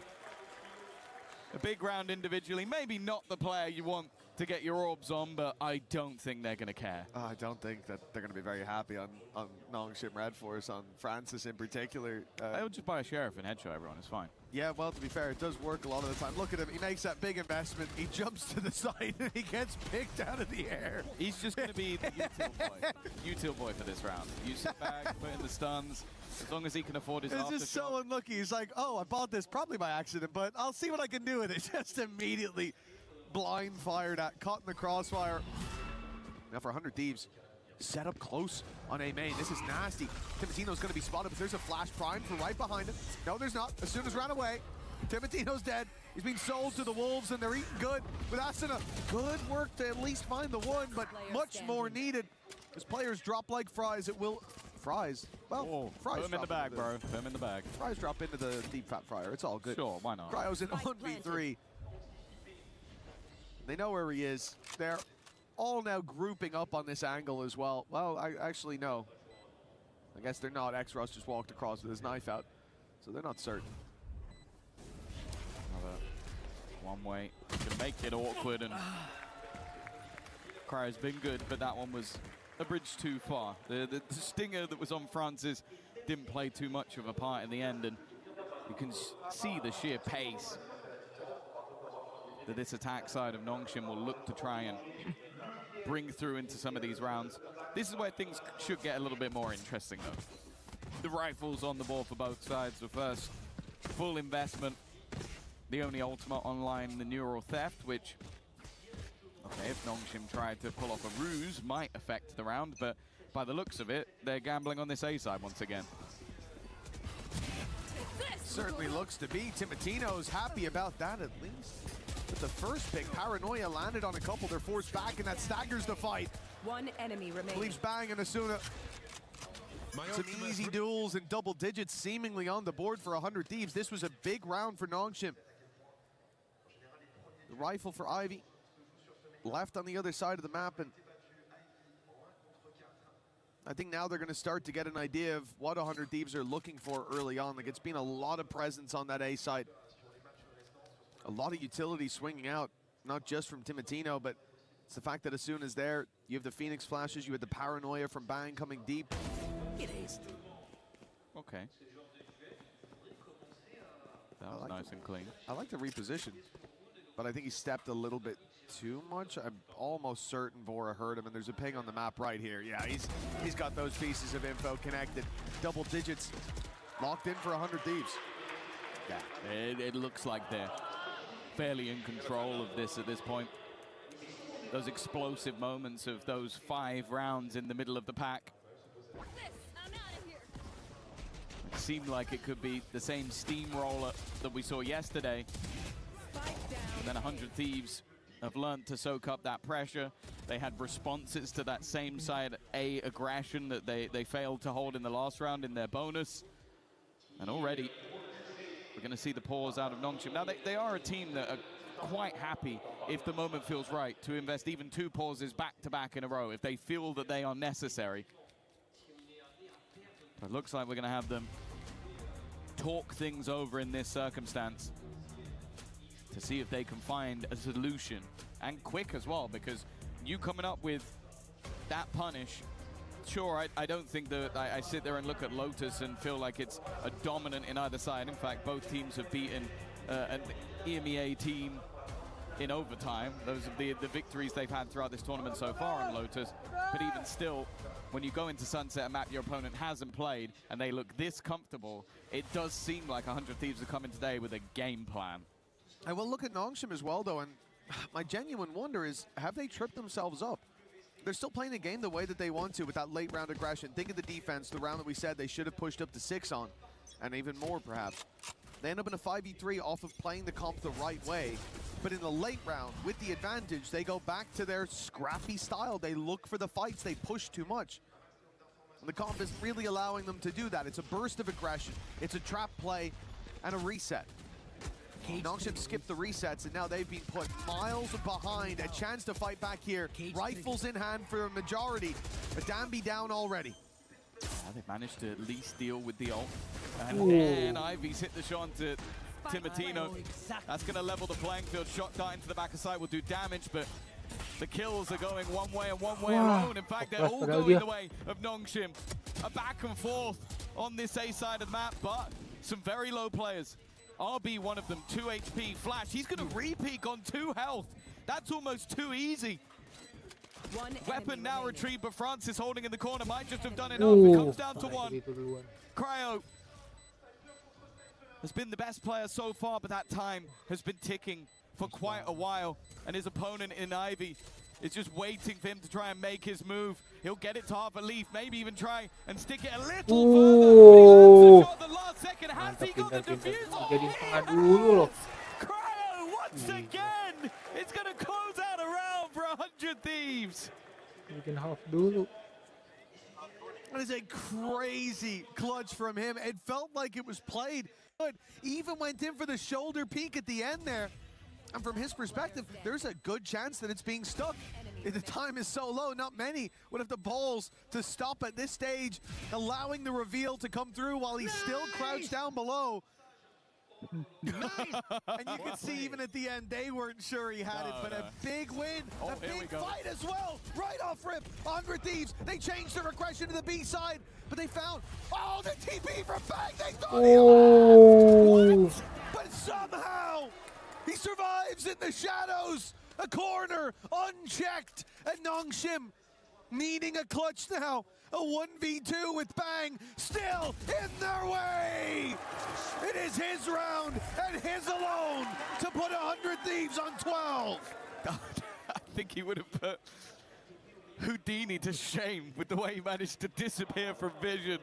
G: A big round individually, maybe not the player you want to get your orbs on, but I don't think they're going to care.
F: I don't think that they're going to be very happy on Nongshim Red Force, on Francis in particular.
G: They'll just buy a Sheriff and headshot everyone, it's fine.
F: Yeah, well, to be fair, it does work a lot of the time. Look at him, he makes that big investment, he jumps to the side, and he gets picked out of the air.
G: He's just going to be the util boy. Util boy for this round. You sit back, put in the stuns, as long as he can afford his aftershock.
F: It's just so unlucky. He's like, oh, I bought this probably by accident, but I'll see what I can do with it. Just immediately blind fired at, caught in the crossfire. Now for 100 Thieves, set up close on A main. This is nasty. Timotino's going to be spotted, but there's a flash prime from right behind him. No, there's not. As soon as ran away, Timotino's dead. He's being sold to the Wolves, and they're eating good. With Asuna, good work to at least find the one, but much more needed. As players drop like fries, it will... Fries? Well, fries
G: put him in the bag, bro. Put him in the bag.
F: Fries drop into the deep fat fryer. It's all good.
G: Sure, why not?
F: Cryo's in 1v3. They know where he is. They're all now grouping up on this angle as well. Well, actually, no. I guess they're not. X-Rush just walked across with his knife out, so they're not certain.
G: Another one way. Can make it awkward, and Cryo's been good, but that one was a bridge too far. The stinger that was on Francis didn't play too much of a part in the end, and you can see the sheer pace that this attack side of Nongshim will look to try and bring through into some of these rounds. This is where things should get a little bit more interesting, though. The rifles on the board for both sides. The first full investment, the only ultimate online, the neural theft, which, okay, if Nongshim tried to pull off a ruse, might affect the round, but by the looks of it, they're gambling on this A side once again.
F: Certainly looks to be. Timotino's happy about that, at least. But the first pick, Paranoia landed on a couple. They're forced back, and that staggers the fight.
K: One enemy remaining.
F: Believes Bang and Asuna. Some easy duels and double digits seemingly on the board for 100 Thieves. This was a big round for Nongshim. The rifle for Ivy. Left on the other side of the map, and I think now they're going to start to get an idea of what 100 Thieves are looking for early on. Like, it's been a lot of presence on that A side. A lot of utility swinging out, not just from Timatino, but it's the fact that Asuna's there. You have the Phoenix flashes, you had the paranoia from Bang coming deep.
G: Okay. That was nice and clean.
F: I like the reposition, but I think he stepped a little bit too much. I'm almost certain Vora heard him, and there's a ping on the map right here. Yeah, he's got those pieces of info connected. Double digits locked in for 100 Thieves.
G: Yeah, it looks like they're fairly in control of this at this point. Those explosive moments of those 5 rounds in the middle of the pack. It seemed like it could be the same steamroller that we saw yesterday. And then 100 Thieves have learned to soak up that pressure. They had responses to that same side A aggression that they failed to hold in the last round in their bonus. And already we're going to see the pause out of Nongshim. Now they are a team that are quite happy, if the moment feels right, to invest even 2 pauses back to back in a row if they feel that they are necessary. But it looks like we're going to have them talk things over in this circumstance to see if they can find a solution, and quick as well, because you coming up with that punish, sure, I don't think that I sit there and look at Lotus and feel like it's a dominant in either side. In fact, both teams have beaten an EMEA team in overtime. Those are the victories they've had throughout this tournament so far on Lotus. But even still, when you go into Sunset, a map your opponent hasn't played, and they look this comfortable, it does seem like 100 Thieves are coming today with a game plan.
F: I will look at Nongshim as well, though, and my genuine wonder is, have they tripped themselves up? They're still playing the game the way that they want to with that late round aggression. Think of the defense, the round that we said they should have pushed up to 6 on, and even more perhaps. They end up in a 5v3 off of playing the comp the right way, but in the late round, with the advantage, they go back to their scrappy style. They look for the fights, they push too much. And the comp isn't really allowing them to do that. It's a burst of aggression, it's a trap play, and a reset. Nongshim skipped the resets, and now they've been put miles behind. A chance to fight back here. Rifles in hand for a majority, but Danby down already.
G: Yeah, they've managed to at least deal with the ult. And then Ivy's hit the shot to Timatino. That's going to level the playing field. Shot dart into the back of sight will do damage, but the kills are going one way and one way alone. In fact, they're all going the way of Nongshim. A back and forth on this A side of the map, but some very low players. RB, one of them, 2 HP. Flash, he's going to re-peek on 2 health. That's almost too easy. Weapon now retrieved, but Francis holding in the corner might just have done enough. It comes down to 1. Cryo has been the best player so far, but that time has been ticking for quite a while. And his opponent in Ivy is just waiting for him to try and make his move. He'll get it to half a leaf, maybe even try and stick it a little further. Shot the last second. Has he got the defuse? Cryo once again! It's going to close out a round for 100 Thieves.
F: That is a crazy clutch from him. It felt like it was played good. Even went in for the shoulder peek at the end there. And from his perspective, there's a good chance that it's being stuck. The time is so low, not many would have the balls to stop at this stage, allowing the reveal to come through while he's still crouched down below. And you can see even at the end, they weren't sure he had it, but a big win, a big fight as well, right off rip. 100 Thieves, they changed their aggression to the B side, but they found, the TP from Bang, they thought he what? But somehow, he survives in the shadows, a corner, unchecked, and Nongshim needing a clutch now. A 1v2 with Bang still in their way. It is his round and his alone to put 100 Thieves on 12.
G: I think he would have put Houdini to shame with the way he managed to disappear from vision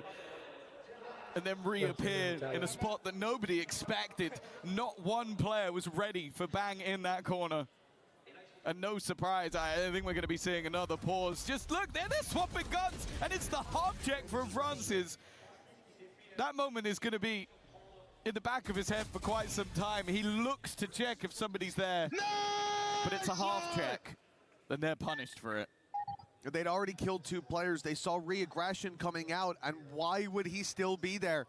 G: and then reappear in a spot that nobody expected. Not one player was ready for Bang in that corner. And no surprise, I think we're going to be seeing another pause. Just look, they're swapping guns, and it's the half check from Francis. That moment is going to be in the back of his head for quite some time. He looks to check if somebody's there, but it's a half check. Then they're punished for it.
F: They'd already killed 2 players. They saw re-aggression coming out, and why would he still be there?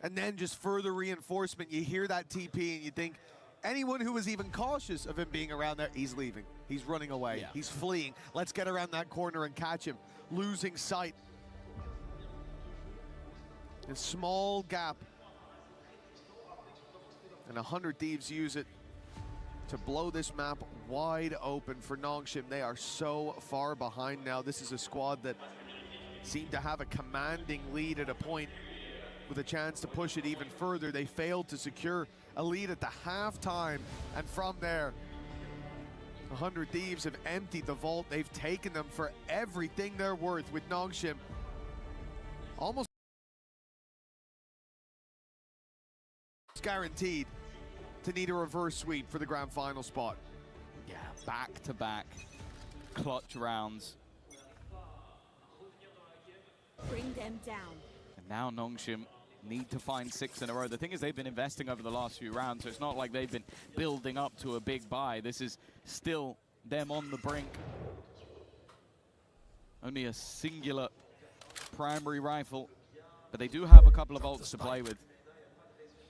F: And then just further reinforcement. You hear that TP and you think, anyone who was even cautious of him being around there, he's leaving. He's running away. Yeah. He's fleeing. Let's get around that corner and catch him. Losing sight. A small gap. And 100 Thieves use it to blow this map wide open for Nongshim. They are so far behind now. This is a squad that seemed to have a commanding lead at a point with a chance to push it even further. They failed to secure a lead at the halftime, and from there, 100 Thieves have emptied the vault. They've taken them for everything they're worth, with Nongshim almost guaranteed to need a reverse sweep for the grand final spot.
G: Yeah, back-to-back clutch rounds.
K: Bring them down.
G: And now Nongshim need to find 6 in a row. The thing is, they've been investing over the last few rounds, so it's not like they've been building up to a big buy. This is still them on the brink. Only a singular primary rifle, but they do have a couple of ults to play with.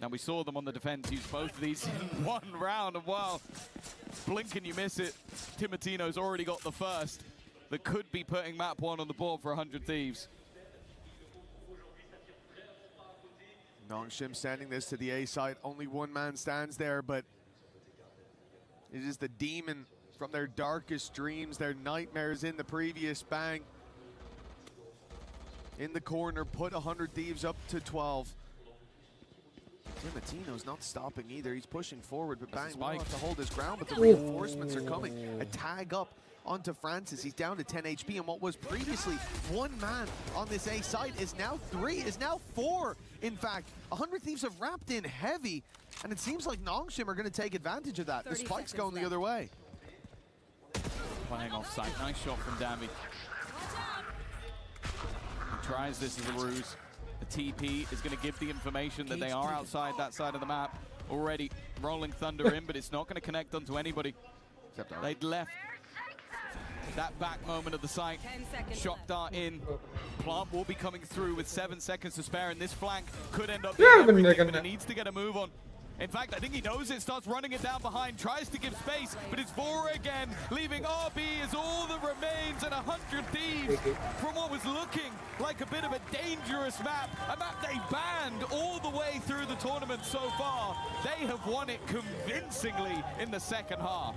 G: Now, we saw them on the defense use both of these in 1 round, and wow, blink and you miss it. Timatino's already got the first that could be putting map 1 on the board for 100 Thieves.
F: Nongshim sending this to the A site. Only 1 man stands there, but it is the demon from their darkest dreams, their nightmares in the previous bang. In the corner, put 100 Thieves up to 12. Timatino's not stopping either. He's pushing forward, but Bang will have to hold his ground, but the reinforcements are coming. A tag up onto Francis. He's down to 10 HP, and what was previously 1 man on this A site is now 3, is now 4. In fact, 100 Thieves have wrapped in heavy, and it seems like Nongshim are going to take advantage of that. The spike's going the other way.
G: Playing off site. Nice shot from Dambi. He tries this as a ruse. The TP is going to give the information that they are outside that side of the map already. Rolling Thunder in, but it's not going to connect onto anybody. They'd left that back moment of the site. Shock dart in. Plant will be coming through with 7 seconds to spare, and this flank could end up being everything, but he needs to get a move on. In fact, I think he knows it, starts running it down behind, tries to give space, but it's Vora again, leaving RB as all that remains, and 100 Thieves from what was looking like a bit of a dangerous map, a map they banned all the way through the tournament so far. They have won it convincingly in the second half.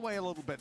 F: way a little bit.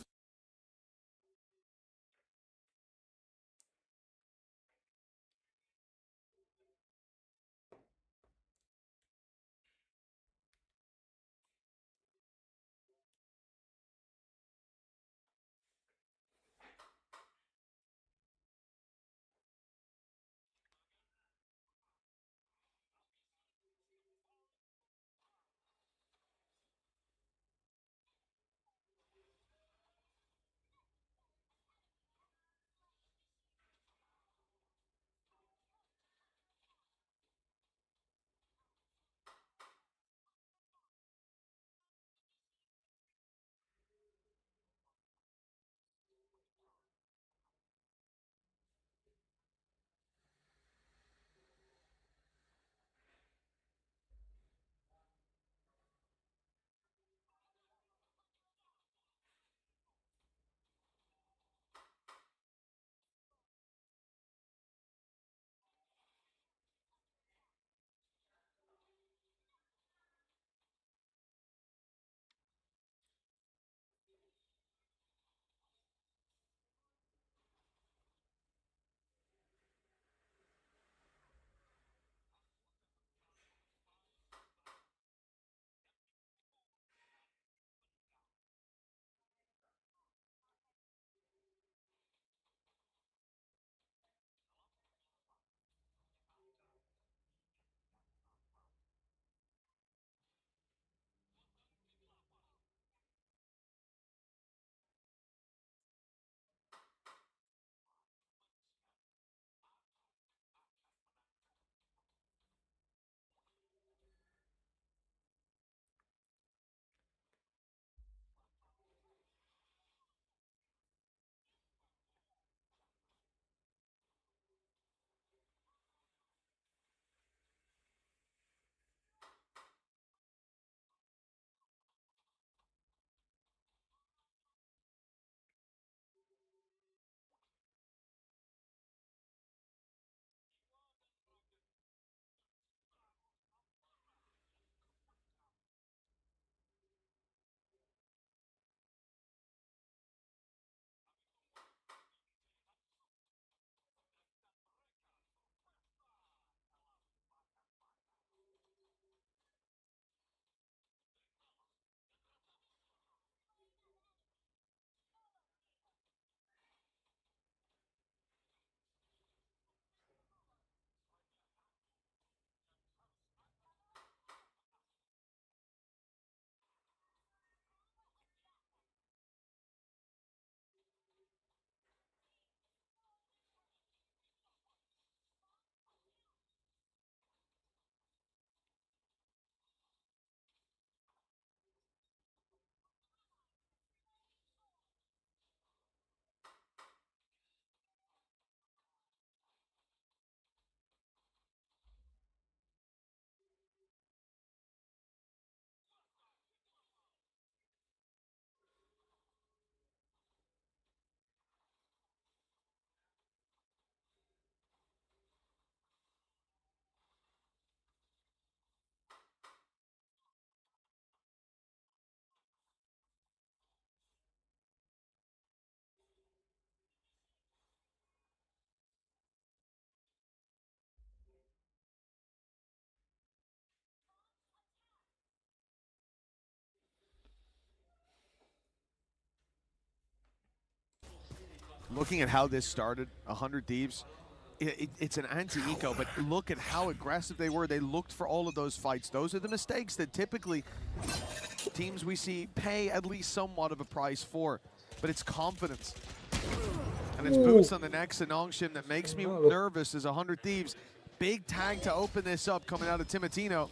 F: Looking at how this started, 100 Thieves, it's an anti-eco, but look at how aggressive they were. They looked for all of those fights. Those are the mistakes that typically teams we see pay at least somewhat of a price for, but it's confidence. And it's boots on the necks of Nongshim that makes me nervous as 100 Thieves. Big tag to open this up coming out of Timatino.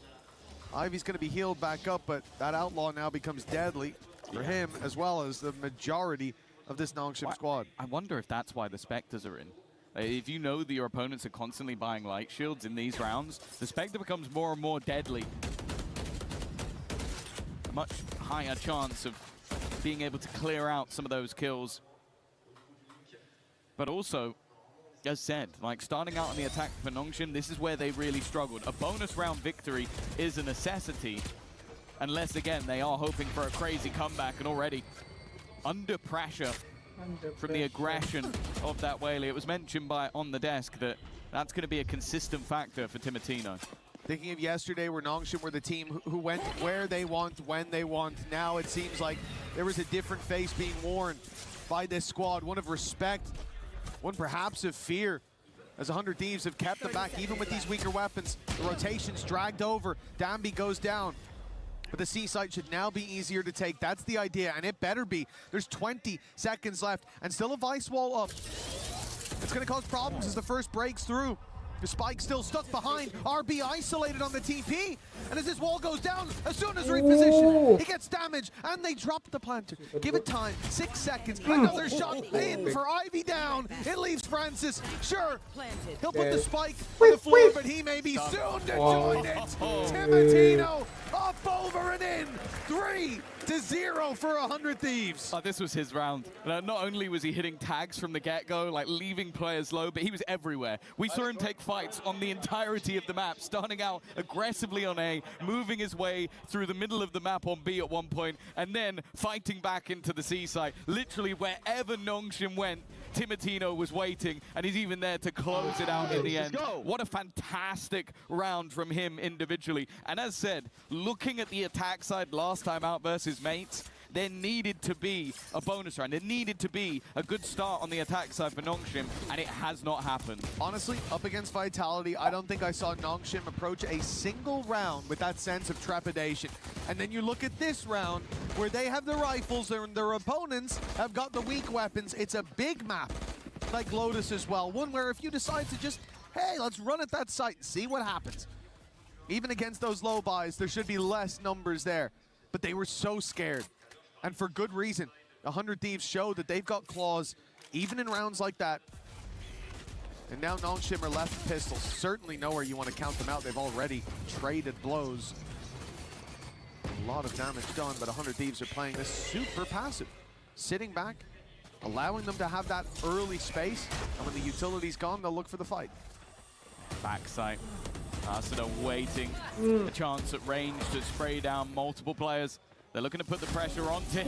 F: Ivy's going to be healed back up, but that Outlaw now becomes deadly for him as well as the majority of this Nongshim squad.
G: I wonder if that's why the Spectres are in. If you know that your opponents are constantly buying light shields in these rounds, the Spectre becomes more and more deadly. A much higher chance of being able to clear out some of those kills. But also, as said, like starting out on the attack for Nongshim, this is where they really struggled. A bonus round victory is a necessity, unless again they are hoping for a crazy comeback, and already under pressure from the aggression of that Whaley. It was mentioned by on the desk that that's going to be a consistent factor for Timatino.
F: Thinking of yesterday where Nongshim were the team who went where they want, when they want. Now it seems like there was a different face being worn by this squad. One of respect, one perhaps of fear, as 100 Thieves have kept them back even with these weaker weapons. The rotation's dragged over. Danby goes down. But the C site should now be easier to take. That's the idea, and it better be. There's 20 seconds left, and still a Vice wall up. It's gonna cause problems as the first breaks through. The Spike still stuck behind. RB isolated on the TP. And as this wall goes down, as soon as reposition, he gets damaged. And they drop the planter. Give it time. 6 seconds. Another shot in for Ivy down. It leaves Francis. Sure, he'll put the Spike on the floor, but he may be soon to join it. Timatino up, over, and in. 3-0 for 100 Thieves.
G: This was his round. Not only was he hitting tags from the get-go, like leaving players low, but he was everywhere. We saw him take fights on the entirety of the map, starting out aggressively on A, moving his way through the middle of the map on B at one point, and then fighting back into the C site. Literally wherever Nongshim went, Timatino was waiting, and he's even there to close it out in the end. What a fantastic round from him individually. And as said, looking at the attack side last time out versus mates, there needed to be a bonus round. There needed to be a good start on the attack side for Nongshim, and it has not happened.
F: Honestly, up against Vitality, I don't think I saw Nongshim approach a single round with that sense of trepidation. And then you look at this round, where they have the rifles and their opponents have got the weak weapons. It's a big map, like Lotus as well. One where if you decide to just, hey, let's run at that site and see what happens. Even against those low buys, there should be less numbers there. But they were so scared. And for good reason. 100 Thieves showed that they've got claws, even in rounds like that. And now Nongshim are left with pistols. Certainly nowhere you want to count them out. They've already traded blows. A lot of damage done, but 100 Thieves are playing this super passive. Sitting back, allowing them to have that early space. And when the utility's gone, they'll look for the fight.
G: Backside. Arsenal waiting a chance at range to spray down multiple players. They're looking to put the pressure onto him.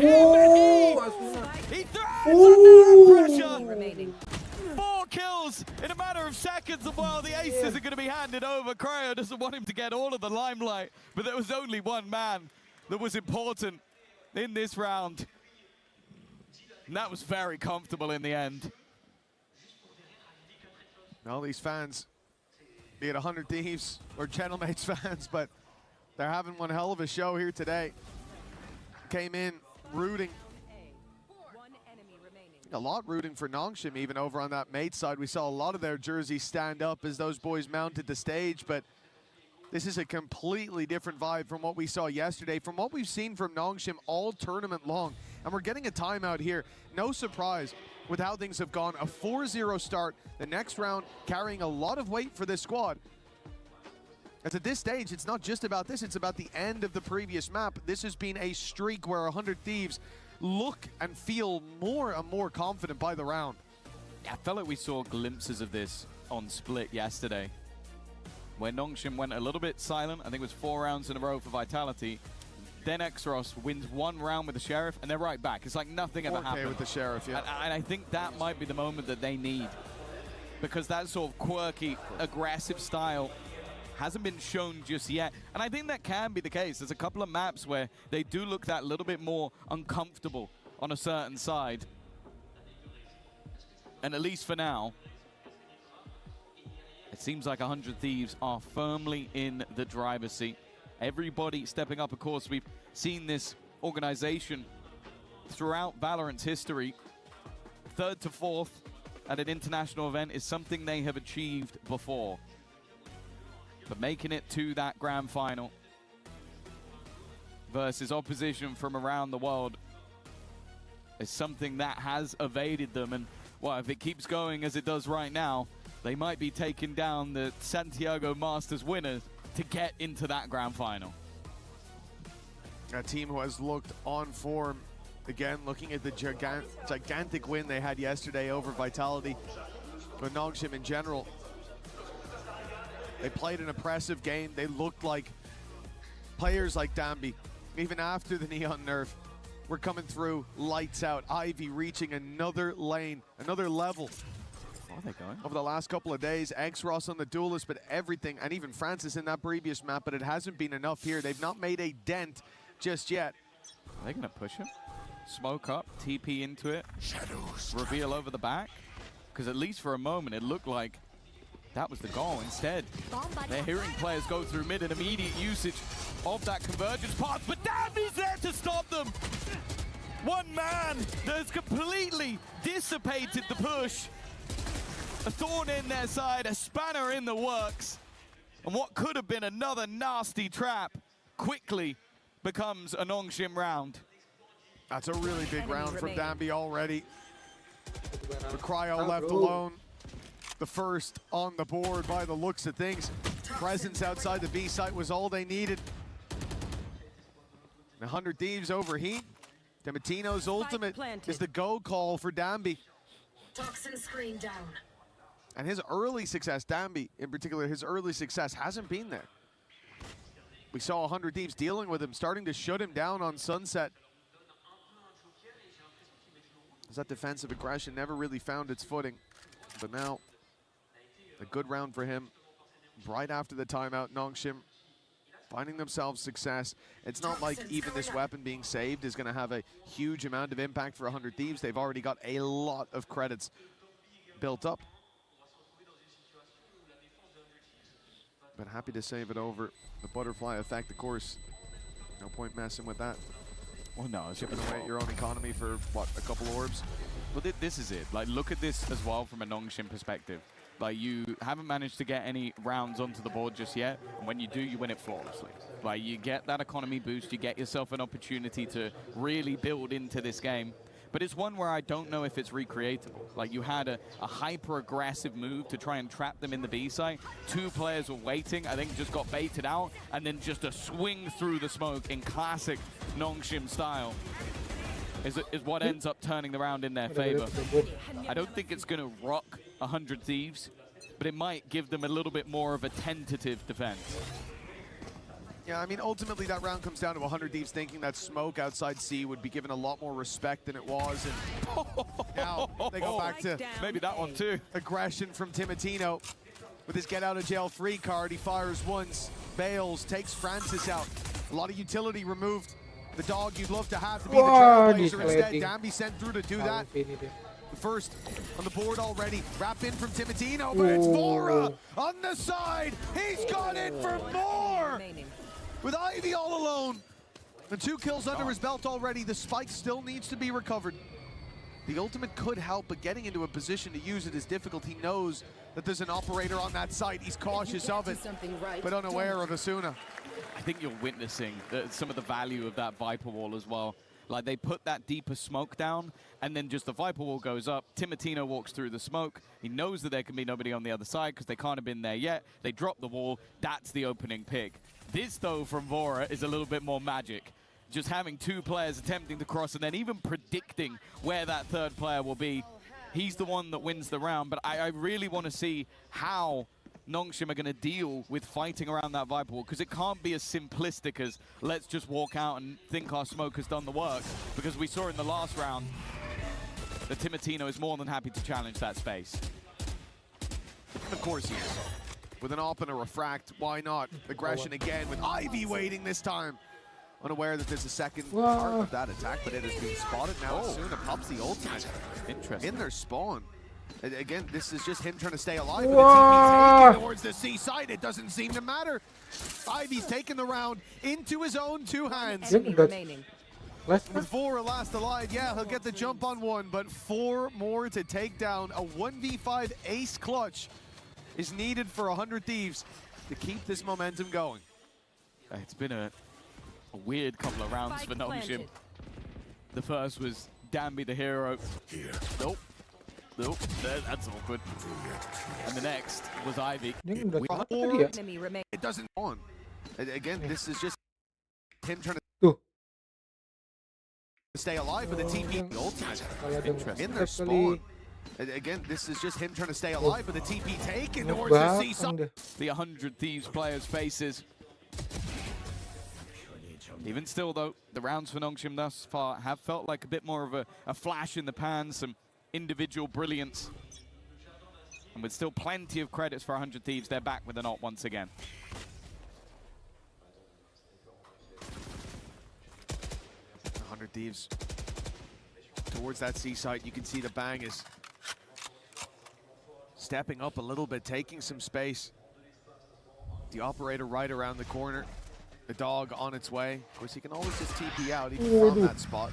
G: He thrives under that pressure. 4 kills in a matter of seconds, and while the aces are going to be handed over, Cryo doesn't want him to get all of the limelight, but there was only one man that was important in this round. And that was very comfortable in the end.
F: All these fans, be it 100 Thieves or Gentlemates fans, but they're having one hell of a show here today. Came in rooting. A lot rooting for Nongshim even over on that mate side. We saw a lot of their jerseys stand up as those boys mounted the stage, but this is a completely different vibe from what we saw yesterday, from what we've seen from Nongshim all tournament long. And we're getting a timeout here. No surprise with how things have gone. A 4-0 start. The next round carrying a lot of weight for this squad. As at this stage, it's not just about this, it's about the end of the previous map. This has been a streak where 100 Thieves look and feel more and more confident by the round.
G: I felt like we saw glimpses of this on Split yesterday, where Nongshim went a little bit silent. I think it was 4 rounds in a row for Vitality. Then Exros wins 1 round with the Sheriff, and they're right back. It's like nothing ever happened.
F: With the Sheriff, yeah.
G: And I think that might be the moment that they need, because that sort of quirky, aggressive style hasn't been shown just yet. And I think that can be the case. There's a couple of maps where they do look that little bit more uncomfortable on a certain side. And at least for now, it seems like 100 Thieves are firmly in the driver's seat. Everybody stepping up. Of course, we've seen this organization throughout Valorant's history. 3rd to 4th at an international event is something they have achieved before. But making it to that grand final versus opposition from around the world is something that has evaded them. And, well, if it keeps going as it does right now, they might be taking down the Santiago Masters winners to get into that grand final.
F: A team who has looked on form. Again, looking at the gigantic win they had yesterday over Vitality. But Nongshim in general, they played an impressive game. They looked like players like Danby, even after the Neon nerf. were coming through lights out. Ivy reaching another lane, another level.
G: Where are they going?
F: Over the last couple of days, X-Ross on the Duelist, but everything, and even Francis in that previous map, but it hasn't been enough here. They've not made a dent just yet.
G: Are they going to push him? Smoke up, TP into it,
J: Shadows.
G: reveal over the back? Because at least for a moment, it looked like that was the goal. Instead, they're hearing players go through mid and immediate usage of that convergence path, but Danby's there to stop them! One man that has completely dissipated the push. A thorn in their side, a spanner in the works, and what could have been another nasty trap quickly becomes a Nongshim round.
F: That's a really big round from Danby already. But Cryo left alone. The first on the board by the looks of things. Presence outside the B site was all they needed. 100 Thieves overheat. Dematino's ultimate is the go call for Danby.
B: Toxin screen down.
F: And his early success, Danby in particular, his early success hasn't been there. We saw 100 Thieves dealing with him, starting to shut him down on Sunset. As that defensive aggression never really found its footing. But now, a good round for him. Right after the timeout, Nongshim finding themselves success. It's not like even this weapon being saved is going to have a huge amount of impact for 100 Thieves. They've already got a lot of credits built up. But happy to save it over the butterfly effect, of course. No point messing with that.
G: Well, no, it's
F: Chipping away at your own economy for, what, a couple orbs?
G: Well, this is it. Like, look at this as well from a Nongshim perspective. Like, you haven't managed to get any rounds onto the board just yet, and when you do, you win it flawlessly. Like, you get that economy boost, you get yourself an opportunity to really build into this game. But it's one where I don't know if it's recreatable. Like, you had a hyper-aggressive move to try and trap them in the B site. Two players were waiting, I think just got baited out, and then just a swing through the smoke in classic Nongshim style is what ends up turning the round in their favor. I don't think it's going to rock 100 Thieves, but it might give them a little bit more of a tentative defense.
F: Yeah, I mean, ultimately that round comes down to 100 Thieves thinking that smoke outside C would be given a lot more respect than it was. And now they go back to
G: maybe that one too.
F: Aggression from Timatino with his get out of jail free card. He fires once, bails, takes Francis out. A lot of utility removed. The dog you'd love to have to be the trailblazer instead. Danby sent through to do that. The first on the board already. Wrap in from Timatino, but it's Vora on the side. He's gone in for more. With Ivy all alone. The 2 kills under his belt already. The spike still needs to be recovered. The ultimate could help, but getting into a position to use it is difficult. He knows that there's an operator on that site. He's cautious of it, but unaware of Asuna.
G: I think you're witnessing some of the value of that Viper wall as well. Like, they put that deeper smoke down, and then just the Viper wall goes up. Timatino walks through the smoke. He knows that there can be nobody on the other side because they can't have been there yet. They drop the wall. That's the opening pick. This, though, from Vora is a little bit more magic. Just having 2 players attempting to cross and then even predicting where that third player will be. He's the one that wins the round, but I really want to see how Nongshim are going to deal with fighting around that Viper wall, because it can't be as simplistic as let's just walk out and think our smoke has done the work, because we saw in the last round that Timatino is more than happy to challenge that space.
F: Of course he is. With an AWP and a refract, why not? Aggression again with Ivy waiting this time. Unaware that there's a second part of that attack, but it has been spotted now. Asuna pops the ultimate.
G: Interesting.
F: In their spawn. Again, this is just him trying to stay alive. With the TP taken towards the C side, it doesn't seem to matter. Ivy's taking the round into his own 2 hands. With Vora last alive, yeah, he'll get the jump on 1, but 4 more to take down. A 1v5 ace clutch is needed for 100 Thieves to keep this momentum going.
G: It's been a weird couple of rounds for Nongshim. The first was Danby the hero. Nope. Nope, that's awkward. And the next was Ivy.
F: It doesn't go on. Again, this is just him trying to stay alive with a TP ultimate. In their spawn. Again, this is just him trying to stay alive with a TP taken towards the C side.
G: The 100 Thieves players' faces Even still, though, the rounds for Nongshim thus far have felt like a bit more of a flash in the pan, some individual brilliance. And with still plenty of credits for 100 Thieves, they're back with an ult once again.
F: 100 Thieves towards that C site. You can see the Bang is stepping up a little bit, taking some space. The operator right around the corner. The dog on its way. Of course, he can always just TP out even from that spot.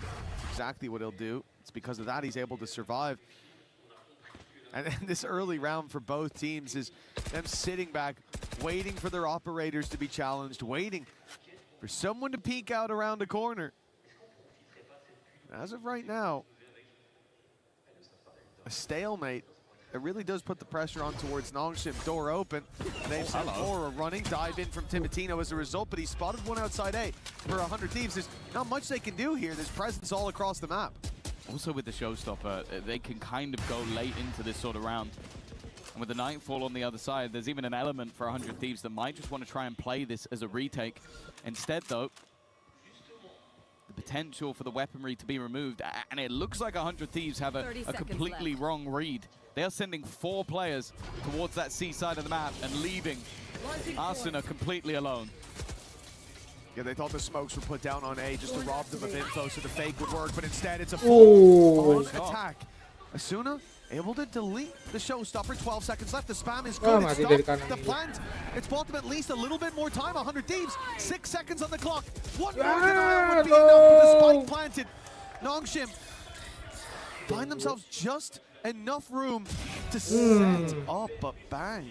F: Exactly what he'll do. It's because of that he's able to survive. And this early round for both teams is them sitting back, waiting for their operators to be challenged, waiting for someone to peek out around the corner. As of right now, a stalemate. It really does put the pressure on towards Nongshim. Door open. They've sent Vora running. Dive in from Timatino as a result, but he spotted one outside A. For 100 Thieves, there's not much they can do here. There's presence all across the map.
G: Also with the showstopper, they can kind of go late into this sort of round. And with the Nightfall on the other side, there's even an element for 100 Thieves that might just want to try and play this as a retake. Instead, though, the potential for the weaponry to be removed, and it looks like 100 Thieves have a completely wrong read. They are sending 4 players towards that C side of the map and leaving Arsena completely alone.
F: Yeah, they thought the smokes were put down on A just to rob them of info so the fake would work, but instead it's a full-on attack. Asuna able to delete the showstopper. 12 seconds left. The spam is good. It's stopped. The plant. It's bought them at least a little bit more time. 100 Thieves. 6 seconds on the clock. One more denial would be enough with the spike planted. Nongshim find themselves just enough room to set up a Bang.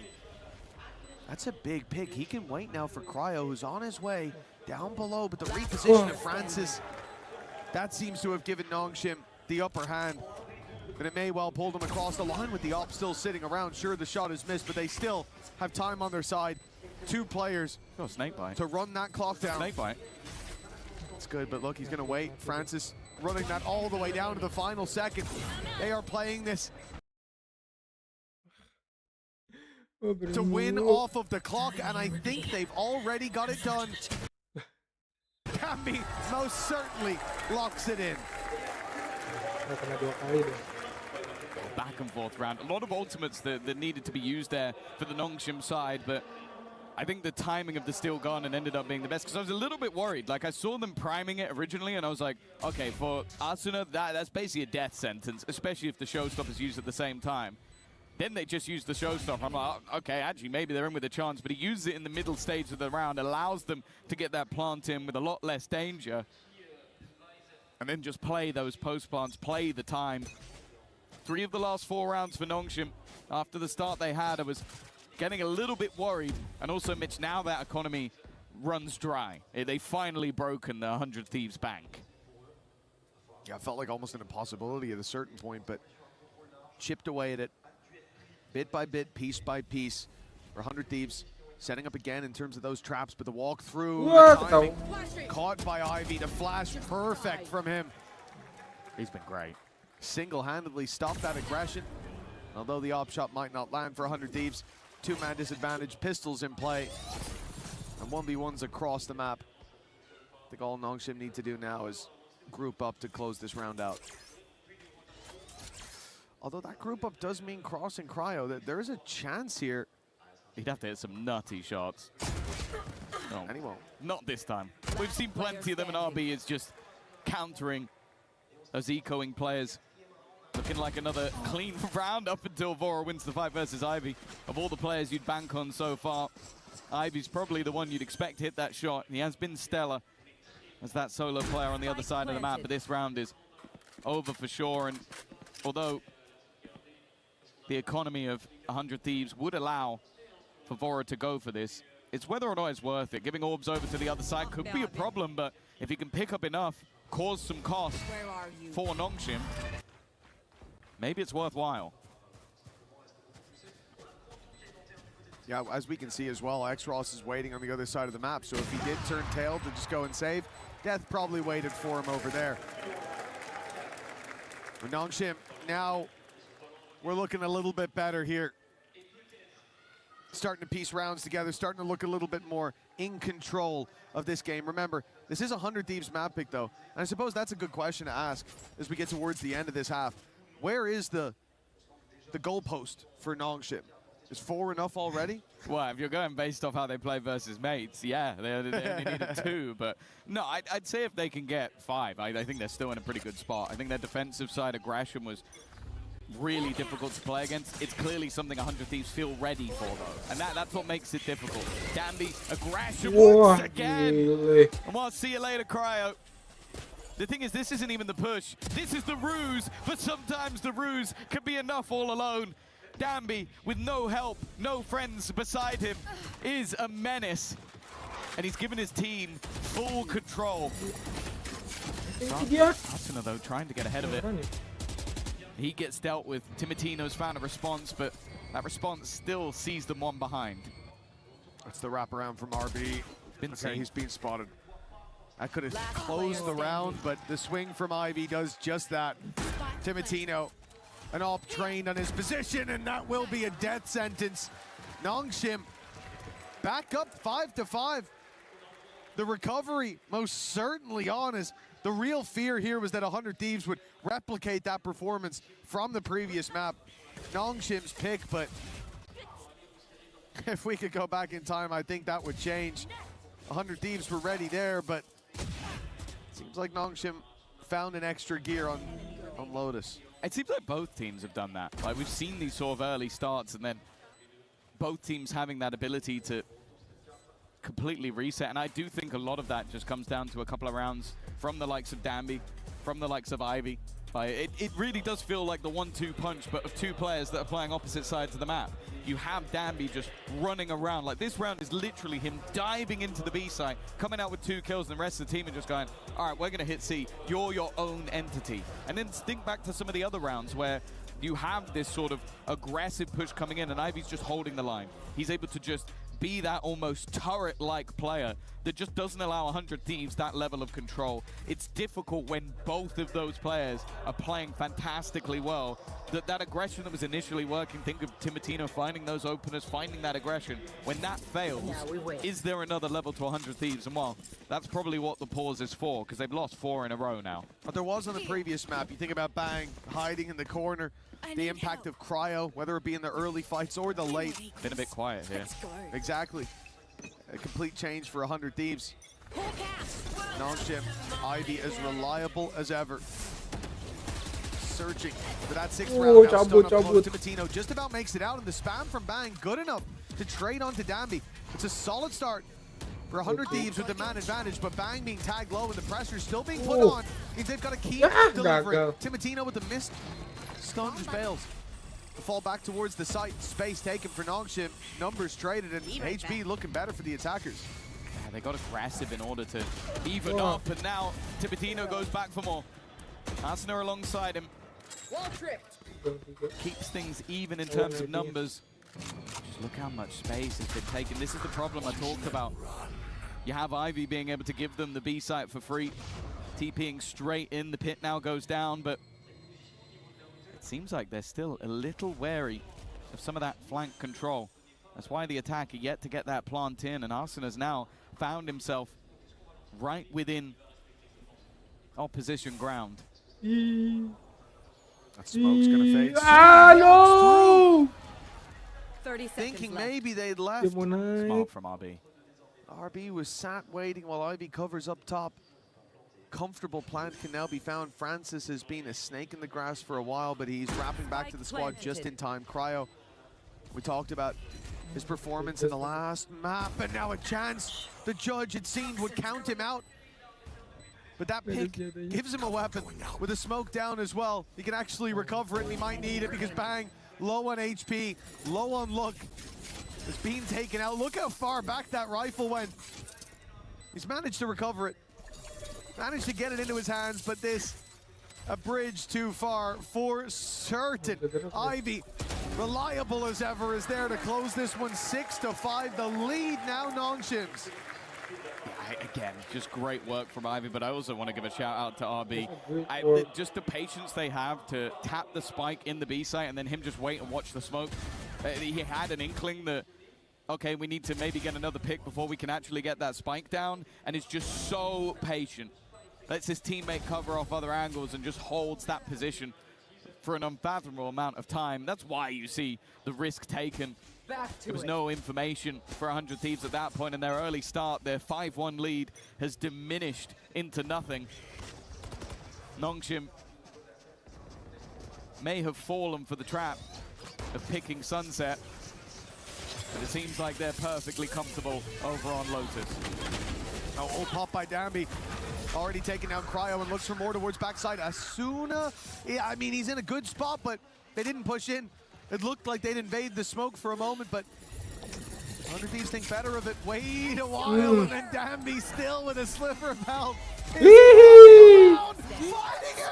F: That's a big pick. He can wait now for Cryo, who's on his way down below, but the reposition of Francis, that seems to have given Nongshim the upper hand. But it may well pull them across the line with the op still sitting around. Sure, the shot is missed, but they still have time on their side. 2 players to run that clock down.
G: Snake bite.
F: It's good, but look, he's gonna wait. Francis running that all the way down to the final second. They are playing this to win off of the clock, and I think they've already got it done. Cambi most certainly locks it in.
G: Back and forth round. A lot of ultimates that needed to be used there for the Nongshim side, but I think the timing of the Steel Garden ended up being the best, because I was a little bit worried. Like, I saw them priming it originally, and I was like, okay, for Arsena, that's basically a death sentence, especially if the showstopper is used at the same time. Then they just use the showstopper. I'm like, oh, okay, actually, maybe they're in with a chance, but he uses it in the middle stage of the round, allows them to get that plant in with a lot less danger, and then just play those post plants, play the time. 3 of the last 4 rounds for Nongshim. After the start they had, I was getting a little bit worried. And also, Mitch, now that economy runs dry. They finally broken the 100 Thieves bank.
F: Yeah, it felt like almost an impossibility at a certain point, but chipped away at it. Bit by bit, piece by piece. For 100 Thieves, setting up again in terms of those traps, but the walk through, the timing, caught by Ivy, the flash perfect from him.
G: He's been great.
F: Single-handedly stopped that aggression. Although the op shot might not land for 100 Thieves, 2-man disadvantage, pistols in play, and 1v1s across the map. I think all Nongshim need to do now is group up to close this round out. Although that group up does mean crossing Cryo, that there is a chance here.
G: He'd have to hit some nutty shots. No,
F: and he won't.
G: Not this time. We've seen plenty of them, and RB is just countering those ecoing players. Looking like another clean round up until Vora wins the fight versus Ivy. Of all the players you'd bank on so far, Ivy's probably the one you'd expect to hit that shot. He has been stellar as that solo player on the other side of the map, but this round is over for sure. And although the economy of 100 Thieves would allow for Vora to go for this, it's whether or not it's worth it. Giving orbs over to the other side could be a problem, but if he can pick up enough, cause some cost for Nongshim, maybe it's worthwhile.
F: Yeah, as we can see as well, X-Ross is waiting on the other side of the map, so if he did turn tail to just go and save, Death probably waited for him over there. But Nongshim, now we're looking a little bit better here. starting to piece rounds together, starting to look a little bit more in control of this game. Remember, this is a 100 Thieves map pick, though. And I suppose that's a good question to ask as we get towards the end of this half. Where is the goalpost for Nongshim? Is 4 enough already?
G: Well, if you're going based off how they play versus mates, yeah, they only needed 2. But no, I'd say if they can get 5, I think they're still in a pretty good spot. I think their defensive side aggression was really difficult to play against. It's clearly something 100 Thieves feel ready for, though. And that's what makes it difficult. Danby, aggression once again. And well, see you later, Cryo. The thing is, this isn't even the push. This is the ruse, but sometimes the ruse can be enough all alone. Danby, with no help, no friends beside him, is a menace. And he's given his team full control. Asuna, though, trying to get ahead of it. He gets dealt with. Timatino's found a response, but that response still sees them one behind.
F: That's the wraparound from RB.
G: Okay,
F: he's been spotted. I could have closed the round, but the swing from Ivy does just that. Timatino, an AWP trained on his position, and that will be a death sentence. Nongshim back up 5-5. The recovery most certainly on, as the real fear here was that 100 Thieves would replicate that performance from the previous map. Nongshim's pick, but if we could go back in time, I think that would change. 100 Thieves were ready there, but seems like Nongshim found an extra gear on Lotus.
G: It seems like both teams have done that. Like, we've seen these sort of early starts and then both teams having that ability to completely reset. And I do think a lot of that just comes down to a couple of rounds from the likes of Danby, from the likes of Ivy. It really does feel like the 1-2 punch, but of 2 players that are playing opposite sides of the map. You have Danby just running around. Like, this round is literally him diving into the B side, coming out with 2 kills, and the rest of the team are just going, all right, we're going to hit C. You're your own entity. And then think back to some of the other rounds where you have this sort of aggressive push coming in, and Ivy's just holding the line. He's able to just be that almost turret-like player that just doesn't allow 100 Thieves that level of control. It's difficult when both of those players are playing fantastically well. That aggression that was initially working, think of Timatino finding those openers, finding that aggression. When that fails, is there another level to 100 Thieves? And well, that's probably what the pause is for, because they've lost 4 in a row now.
F: But there was on the previous map, you think about Bang hiding in the corner, the impact of Cryo, whether it be in the early fights or the late.
G: Been a bit quiet here.
F: Exactly. A complete change for 100 Thieves. Nongshim, Ivy as reliable as ever. Searching for that 6th round. Now stun up close to Timatino. Just about makes it out, and the spam from Bang good enough to trade onto Danby. It's a solid start for 100 Thieves with the man advantage, but Bang being tagged low and the pressure still being put on. Means they've got to keep delivering. Timatino with the missed stun just bails. The fall back towards the site. Space taken for Nongshim. Numbers traded, and HB looking better for the attackers.
G: Yeah, they got aggressive in order to even up, and now Timatino goes back for more. Asuna alongside him. Keeps things even in terms of numbers. Just look how much space has been taken. This is the problem I talked about. You have Ivy being able to give them the B site for free. TPing straight in. The pit now goes down, but it seems like they're still a little wary of some of that flank control. That's why the attack are yet to get that plant in, and Asuna's now found himself right within opposition ground.
F: That smoke's gonna fade.
I: Ah, no!
K: 30 seconds
F: Thinking
K: left.
F: maybe they'd left.
G: Smart from RB.
F: RB was sat waiting while Ivy covers up top. Comfortable plant can now be found. Francis has been a snake in the grass for a while, but he's wrapping back to the squad just in time. Cryo, we talked about his performance in the last map, and now a chance the judge, it seemed, would count him out. But that pick gives him a weapon with a smoke down as well. He can actually recover it, and he might need it because Bang, low on HP, low on look, is being taken out. Look how far back that rifle went. He's managed to recover it. Managed to get it into his hands, but this, a bridge too far for certain. Ivy, reliable as ever, is there to close this one 6-5. The lead now Nongshim's.
G: Again, just great work from Ivy, but I also want to give a shout out to RB. Just the patience they have to tap the spike in the B site and then him just wait and watch the smoke. He had an inkling that okay, we need to maybe get another pick before we can actually get that spike down, and is just so patient. Lets his teammate cover off other angles and just holds that position for an unfathomable amount of time. That's why you see the risk taken. There was no information for 100 Thieves at that point in their early start. Their 5-1 lead has diminished into nothing. Nongshim may have fallen for the trap of picking Sunset, but it seems like they're perfectly comfortable over on Lotus.
F: Oh, old pop by Danby. Already taking down Cryo and looks for more towards backside. Asuna, yeah, I mean, he's in a good spot, but they didn't push in. It looked like they'd invade the smoke for a moment, but 100 Thieves think better of it. Wait a while, and then Danby still with a sliver of health. Fighting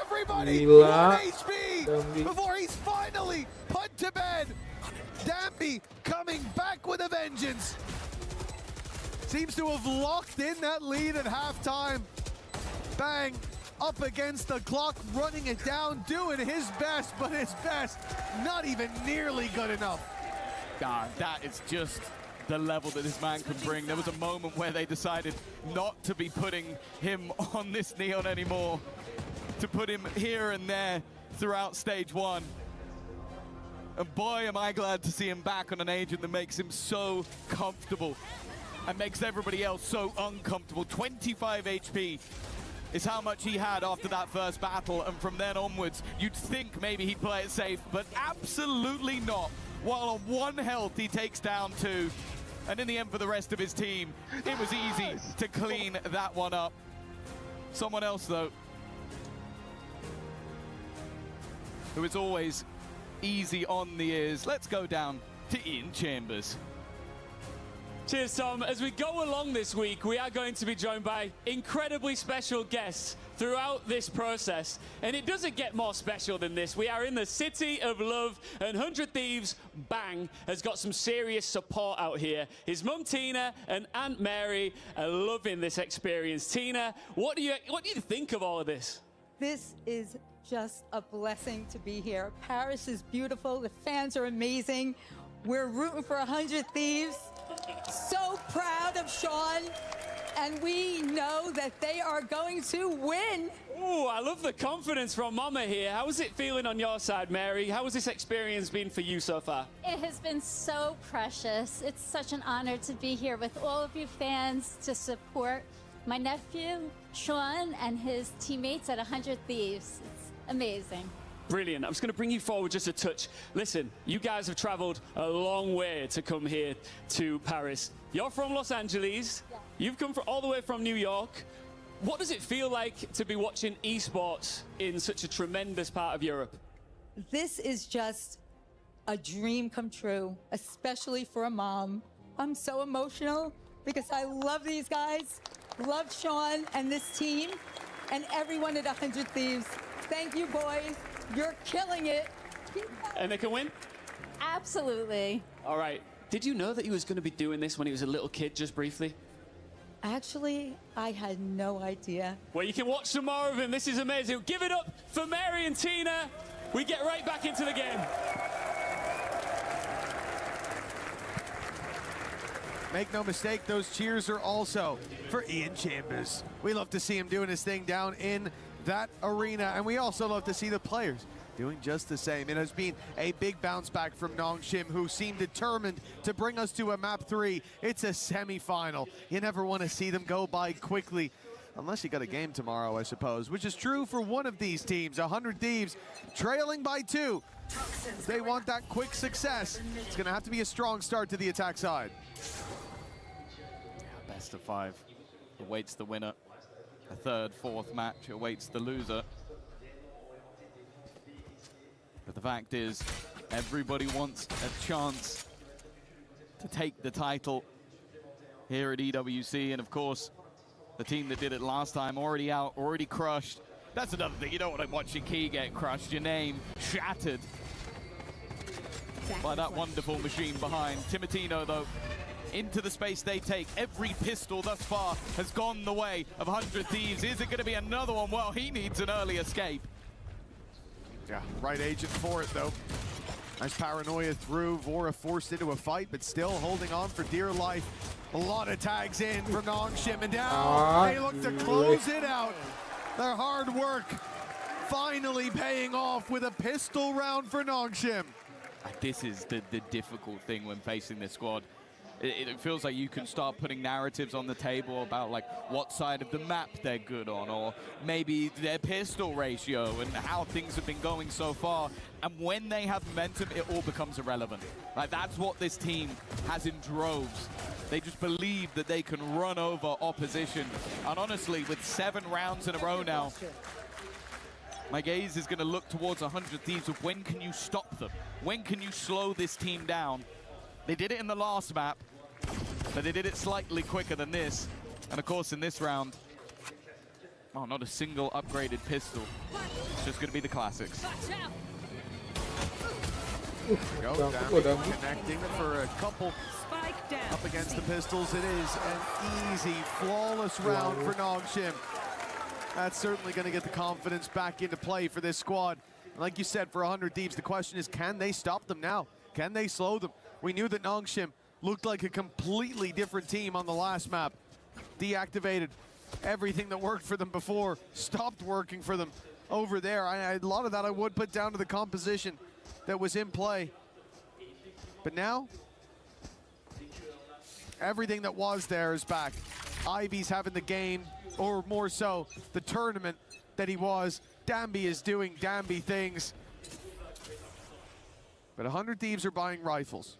F: everybody! 1 HP before he's finally put to bed. Danby coming back with a vengeance. Seems to have locked in that lead at halftime. Bang, up against the clock, running it down, doing his best, but his best not even nearly good enough.
G: God, that is just the level that this man can bring. There was a moment where they decided not to be putting him on this Neon anymore, to put him here and there throughout stage 1. And boy, am I glad to see him back on an agent that makes him so comfortable and makes everybody else so uncomfortable. 25 HP is how much he had after that first battle, and from then onwards, you'd think maybe he'd play it safe, but absolutely not. While on 1 health, he takes down 2. And in the end, for the rest of his team, it was easy to clean that one up. Someone else, though, who is always easy on the ears. Let's go down to Ian Chambers.
C: Cheers, Tom. As we go along this week, we are going to be joined by incredibly special guests throughout this process. And it doesn't get more special than this. We are in the city of love, and 100 Thieves, Bang, has got some serious support out here. His mum, Tina, and Aunt Mary are loving this experience. Tina, what do you think of all of this?
M: This is just a blessing to be here. Paris is beautiful. The fans are amazing. We're rooting for 100 Thieves. So proud of Sean, and we know that they are going to win.
C: Ooh, I love the confidence from Mama here. How is it feeling on your side, Mary? How has this experience been for you so far?
N: It has been so precious. It's such an honor to be here with all of you fans to support my nephew, Sean, and his teammates at 100 Thieves. It's amazing.
C: Brilliant. I'm just going to bring you forward just a touch. Listen, you guys have traveled a long way to come here to Paris. You're from Los Angeles. Yeah. You've come all the way from New York. What does it feel like to be watching esports in such a tremendous part of Europe?
M: This is just a dream come true, especially for a mom. I'm so emotional because I love these guys, love Sean and this team, and everyone at 100 Thieves. Thank you, boys. You're killing it.
C: And they can win?
N: Absolutely.
C: All right. Did you know that he was going to be doing this when he was a little kid, just briefly?
M: Actually, I had no idea.
C: Well, you can watch some more of him. This is amazing. Give it up for Mary and Tina. We get right back into the game.
F: Make no mistake, those cheers are also for Ian Chambers. We love to see him doing his thing down in that arena, and we also love to see the players doing just the same. It has been a big bounce back from Nongshim, who seemed determined to bring us to a map 3. It's a semi-final. You never want to see them go by quickly, unless you got a game tomorrow, I suppose, which is true for one of these teams. 100 Thieves trailing by 2. They want that quick success. It's going to have to be a strong start to the attack side.
G: Best of 5 awaits the winner. A third, fourth match awaits the loser. But the fact is, everybody wants a chance to take the title here at EWC. And of course, the team that did it last time already out, already crushed. That's another thing. You don't want to watch your key get crushed, your name shattered by that wonderful machine behind. Timotino, though, into the space they take. Every pistol thus far has gone the way of 100 Thieves. Is it going to be another one? Well, he needs an early escape.
F: Yeah, right agent for it, though. Nice paranoia through. Vora forced into a fight, but still holding on for dear life. A lot of tags in from Nongshim, and now they look to close it out. Their hard work finally paying off with a pistol round for Nongshim.
G: This is the difficult thing when facing this squad. It feels like you can start putting narratives on the table about like what side of the map they're good on, or maybe their pistol ratio and how things have been going so far. And when they have momentum, it all becomes irrelevant. Like, that's what this team has in droves. They just believe that they can run over opposition. And honestly, with 7 rounds in a row now, my gaze is going to look towards 100 Thieves of when can you stop them? When can you slow this team down? They did it in the last map, but they did it slightly quicker than this. And of course, in this round, oh, not a single upgraded pistol. It's just going to be the classics.
F: Go down, connecting for a couple up against the pistols. It is an easy, flawless round for Nongshim. That's certainly going to get the confidence back into play for this squad. Like you said, for 100 Thieves, the question is, can they stop them now? Can they slow them? We knew that Nongshim looked like a completely different team on the last map. Deactivated everything that worked for them before, stopped working for them over there. A lot of that I would put down to the composition that was in play. But now, everything that was there is back. Ivy's having the game, or more so, the tournament that he was. Dambi is doing Dambi things. But 100 Thieves are buying rifles.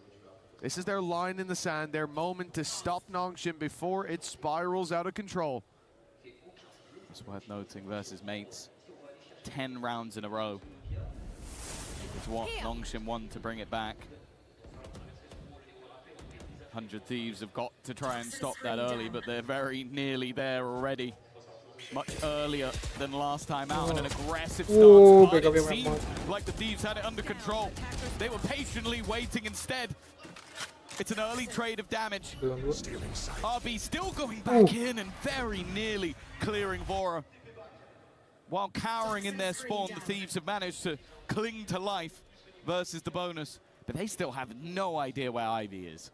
F: This is their line in the sand, their moment to stop Nongshim before it spirals out of control.
G: It's worth noting versus mates, 10 rounds in a row. It's what Nongshim won to bring it back. 100 Thieves have got to try and stop that early, but they're very nearly there already. Much earlier than last time out, and an aggressive start. But it seemed like the Thieves had it under control. They were patiently waiting instead. It's an early trade of damage. RB still going back in and very nearly clearing Vora. While cowering in their spawn, the Thieves have managed to cling to life versus the bonus. But they still have no idea where Ivy is.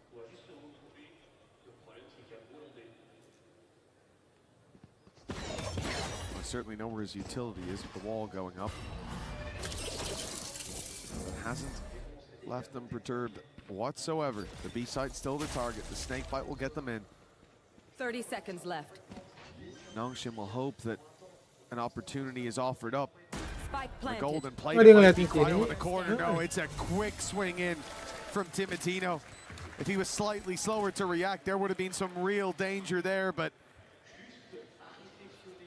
F: I certainly know where his utility is with the wall going up. It hasn't left them perturbed whatsoever. The B site's still the target. The snake bite will get them in.
K: 30 seconds left.
F: Nongshim will hope that an opportunity is offered up.
K: Spike
F: The
K: planted.
F: golden plate might be Cryo in the corner. No, it's a quick swing in from Timatino. If he was slightly slower to react, there would have been some real danger there, but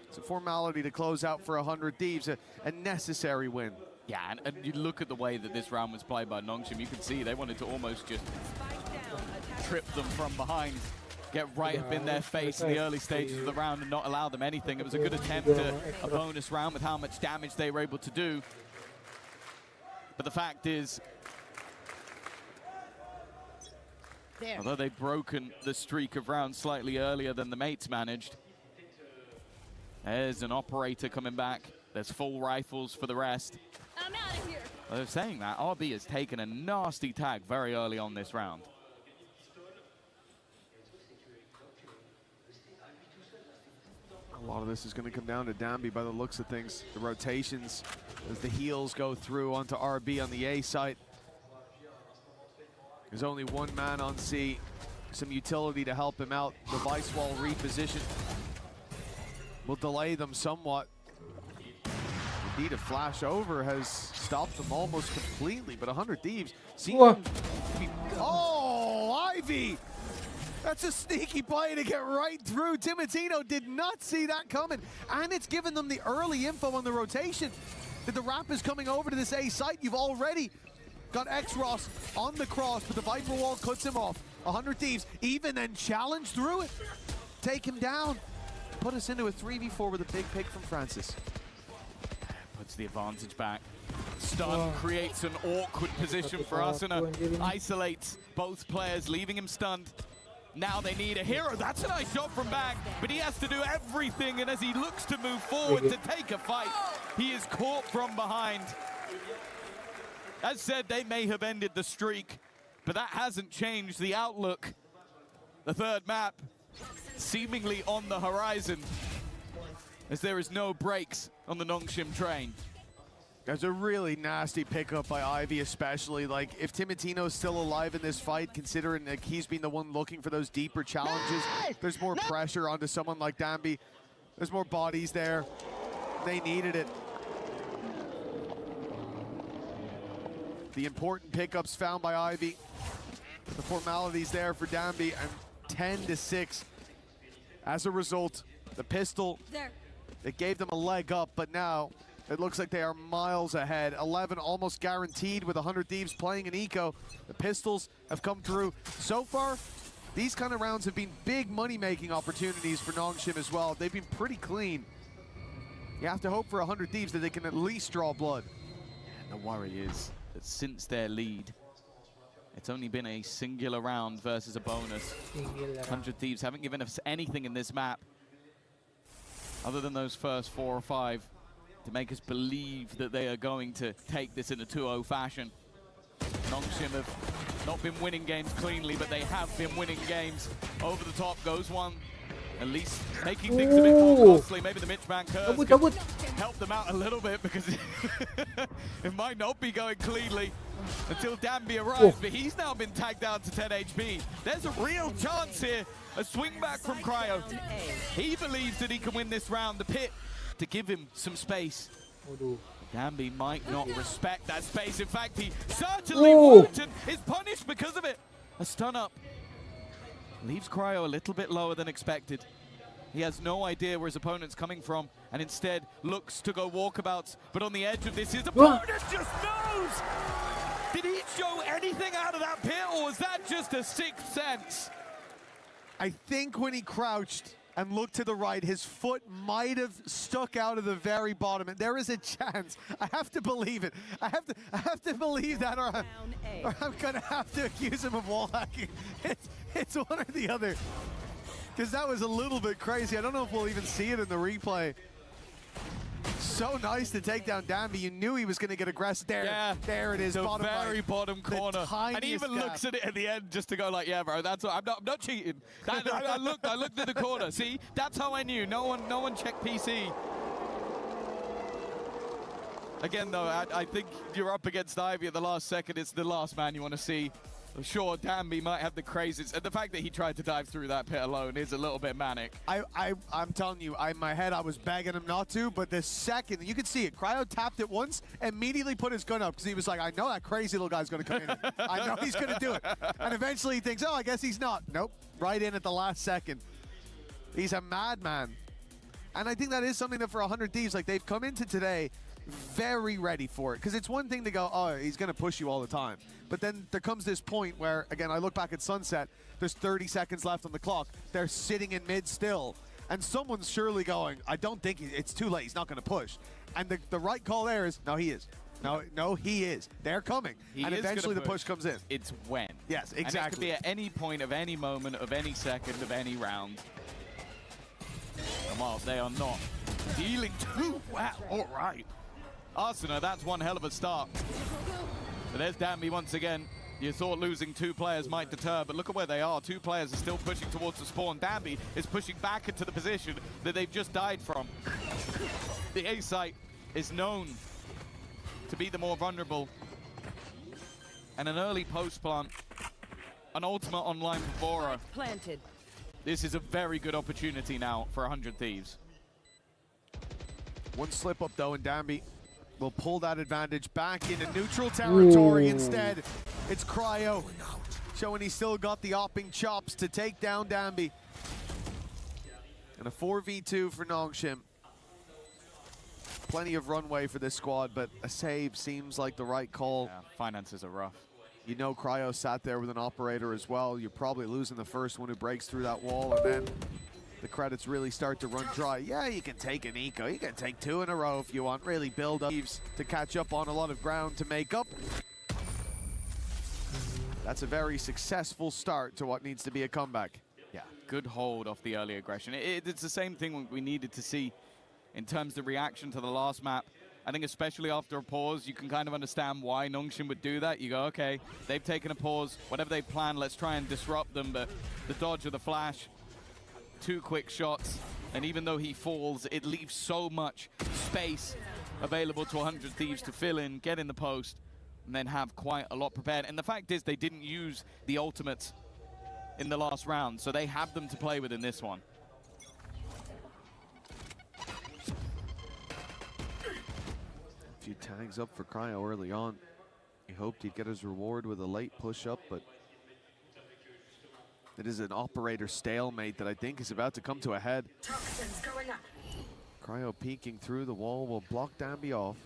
F: it's a formality to close out for 100 Thieves, a necessary win.
G: Yeah, and you look at the way that this round was played by Nongshim, you can see they wanted to almost just trip them from behind, get right up in their face in the early stages of the round and not allow them anything. It was a good attempt at a bonus round with how much damage they were able to do. But the fact is, although they've broken the streak of rounds slightly earlier than the mates managed, there's an operator coming back. There's full rifles for the rest.
K: I'm out of here.
G: They're saying that RB has taken a nasty tag very early on this round.
F: A lot of this is going to come down to Dambi by the looks of things. The rotations as the heals go through onto RB on the A site. There's only one man on C. Some utility to help him out. The vice wall reposition will delay them somewhat. Indeed, a flash over has stopped them almost completely, but 100 Thieves seem to be... Oh, Ivy! That's a sneaky play to get right through. Timatino did not see that coming, and it's given them the early info on the rotation that the Rap is coming over to this A site. You've already got X-Ross on the cross, but the Viper wall cuts him off. 100 Thieves even then challenge through it. Take him down. Put us into a 3v4 with a big pick from Francis.
G: Puts the advantage back. Stun creates an awkward position for Asuna. Isolates both players, leaving him stunned. Now they need a hero. That's a nice shot from Bang, but he has to do everything, and as he looks to move forward to take a fight, he is caught from behind. As said, they may have ended the streak, but that hasn't changed the outlook. The third map seemingly on the horizon, as there is no brakes on the Nongshim train.
F: There's a really nasty pickup by Ivy, especially. Like, if Timotino's still alive in this fight, considering like he's been the one looking for those deeper challenges, there's more pressure onto someone like Danby. There's more bodies there. They needed it. The important pickups found by Ivy. The formalities there for Danby, and 10-6. As a result, the pistol, it gave them a leg up, but now it looks like they are miles ahead. 11 almost guaranteed with 100 Thieves playing in eco. The pistols have come through. So far, these kind of rounds have been big money-making opportunities for Nongshim as well. They've been pretty clean. You have to hope for 100 Thieves that they can at least draw blood.
G: And the worry is that since their lead, it's only been a singular round versus a bonus. 100 Thieves haven't given us anything in this map other than those first 4 or 5 to make us believe that they are going to take this in a 2-0 fashion. Nongshim have not been winning games cleanly, but they have been winning games. Over the top goes one, at least making things a bit more costly. Maybe the Mitchman curse could help them out a little bit, because it might not be going cleanly until Danby arrives, but he's now been tagged down to 10 HP. There's a real chance here. A swing back from Cryo. He believes that he can win this round. The pit to give him some space. Danby might not respect that space. In fact, he certainly won't, and is punished because of it. A stun up leaves Cryo a little bit lower than expected. He has no idea where his opponent's coming from, and instead looks to go walkabouts. But on the edge of this, his opponent just knows! Did he show anything out of that pit, or was that just a sixth sense?
F: I think when he crouched and looked to the right, his foot might have stuck out of the very bottom, and there is a chance. I have to believe it. I have to believe that, or I'm gonna have to accuse him of wall hacking. It's one or the other, because that was a little bit crazy. I don't know if we'll even see it in the replay. So nice to take down Danby. You knew he was going to get aggressive. There it is.
G: The
F: bottom
G: very
F: right.
G: bottom corner. And he even
F: gap.
G: looks at it at the end just to go like, yeah, bro, that's I'm not cheating. I looked at the corner. See, that's how I knew. No one checked PC. Again, though, I think you're up against Ivy at the last second. It's the last man you want to see. Sure, Danby might have the craziest, and the fact that he tried to dive through that pit alone is a little bit manic.
F: I'm telling you, in my head, I was begging him not to, but the second, you could see it, Cryo tapped it once, immediately put his gun up, because he was like, I know that crazy little guy's going to come in. I know he's going to do it. And eventually he thinks, oh, I guess he's not. Nope, right in at the last second. He's a madman. And I think that is something that for 100 Thieves, like, they've come into today very ready for it, because it's one thing to go, oh, he's going to push you all the time, but then there comes this point where, again, I look back at Sunset, there's 30 seconds left on the clock, they're sitting in mid still, and someone's surely going, I don't think it's too late, he's not going to push, and the right call there is, no, he is. No, he is. They're coming, and eventually the push comes in.
G: It's when.
F: Yes, exactly.
G: And it could be at any point of any moment of any second of any round. And while they are not dealing too well, all right. Arsenal, that's one hell of a start. But there's Danby once again. You thought losing 2 players might deter, but look at where they are. 2 players are still pushing towards the spawn. Danby is pushing back into the position that they've just died from. The A site is known to be the more vulnerable. And an early post plant, an ultimate online for Bora.
K: Planted.
G: This is a very good opportunity now for 100 Thieves.
F: One slip up though, and Danby will pull that advantage back into neutral territory. Instead, it's Cryo showing he's still got the opping chops to take down Danby. And a 4v2 for Nongshim. Plenty of runway for this squad, but a save seems like the right call.
G: Yeah, finances are rough.
F: You know Cryo sat there with an operator as well. You're probably losing the first one who breaks through that wall, and then the credits really start to run dry. Yeah, you can take an eco. You can take 2 in a row if you want. Really build up to catch up on a lot of ground to make up. That's a very successful start to what needs to be a comeback.
G: Yeah, good hold off the early aggression. It's the same thing we needed to see in terms of the reaction to the last map. I think especially after a pause, you can kind of understand why Nongshim would do that. You go, okay, they've taken a pause. Whatever they plan, let's try and disrupt them. But the dodge of the flash, 2 quick shots. And even though he falls, it leaves so much space available to 100 Thieves to fill in, get in the post, and then have quite a lot prepared. And the fact is they didn't use the ultimates in the last round, so they have them to play with in this one.
F: A few tags up for Cryo early on. He hoped he'd get his reward with a late push-up, but it is an operator stalemate that I think is about to come to a head. Cryo peeking through the wall will block Danby off.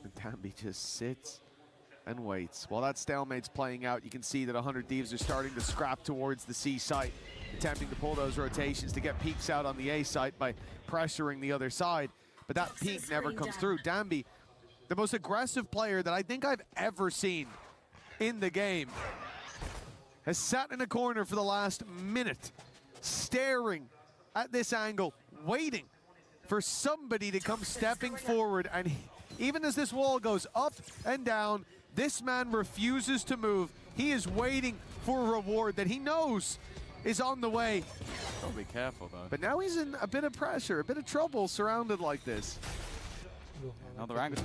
F: And Danby just sits and waits. While that stalemate's playing out, you can see that 100 Thieves are starting to scrap towards the C site, attempting to pull those rotations to get peeks out on the A site by pressuring the other side. But that peek never comes through. Danby, the most aggressive player that I think I've ever seen in the game, has sat in a corner for the last minute, staring at this angle, waiting for somebody to come stepping forward. And even as this wall goes up and down, this man refuses to move. He is waiting for a reward that he knows is on the way.
G: Gotta be careful though.
F: But now he's in a bit of pressure, a bit of trouble surrounded like this.
G: Another angle.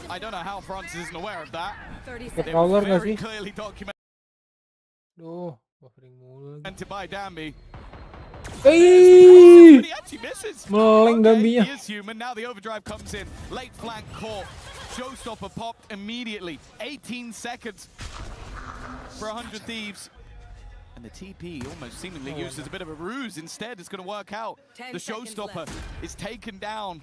G: I don't know how Francis isn't aware of that.
K: 30
G: They
K: seconds.
G: were very clearly documented
I: buffering mulu lagi.
G: by Danby.
I: Hey!
G: He actually misses.
I: Meleng Danby-nya.
G: He is human. Now the overdrive comes in. Late flank caught. Showstopper popped immediately. 18 seconds for 100 Thieves. And the TP almost seemingly used as a bit of a ruse. Instead, it's going to work out.
K: 10
G: The
K: seconds
G: Showstopper
K: left.
G: is taken down.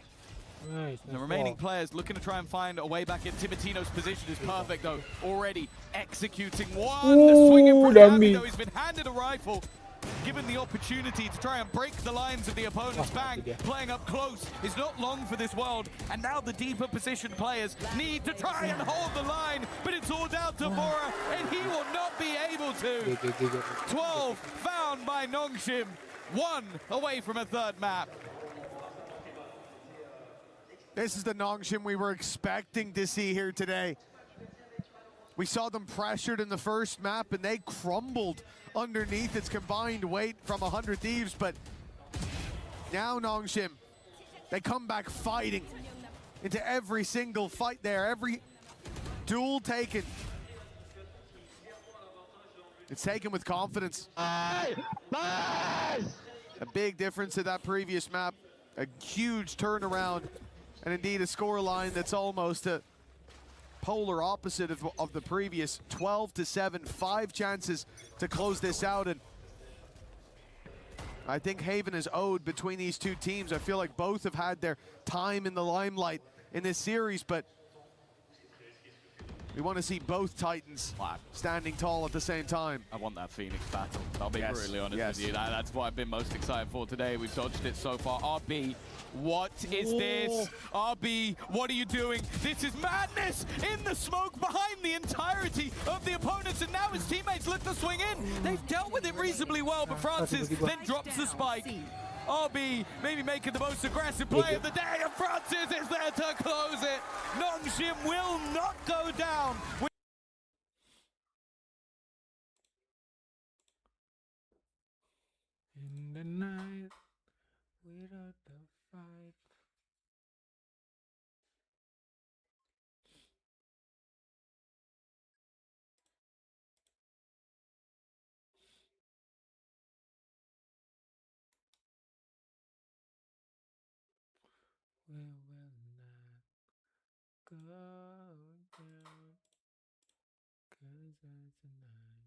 I: Nice,
G: The remaining players looking to try and find a way back in. Timatino's position is perfect, though. Already executing one. The swing in from Danby, though. He's been handed a rifle. Given the opportunity to try and break the lines of the opponent's bang, playing up close is not long for this world. And now the deeper positioned players need to try and hold the line, but it's all down to Bora, and he will not be able to. 12 found by Nongshim, 1 away from a third map.
F: This is the Nongshim we were expecting to see here today. We saw them pressured in the first map and they crumbled underneath its combined weight from 100 Thieves, but now Nongshim, they come back fighting into every single fight there, every duel taken. It's taken with confidence. A big difference to that previous map, a huge turnaround, and indeed a scoreline that's almost a polar opposite of the previous. 12-7, 5 chances to close this out, and I think Haven is owed between these two teams. I feel like both have had their time in the limelight in this series, but we want to see both Titans standing tall at the same time.
G: I want that Phoenix battle. I'll be brutally honest with you. That's what I've been most excited for today. We've dodged it so far. RB, what is this? RB, what are you doing? This is madness in the smoke behind the entirety of the opponents, and now his teammates look to swing in. They've dealt with it reasonably well, but Francis then drops the spike. RB maybe making the most aggressive play of the day, and Francis is there to close it. Nongshim will not go down.
I: In the night, without the fight. We will not go down, 'cause that's a night.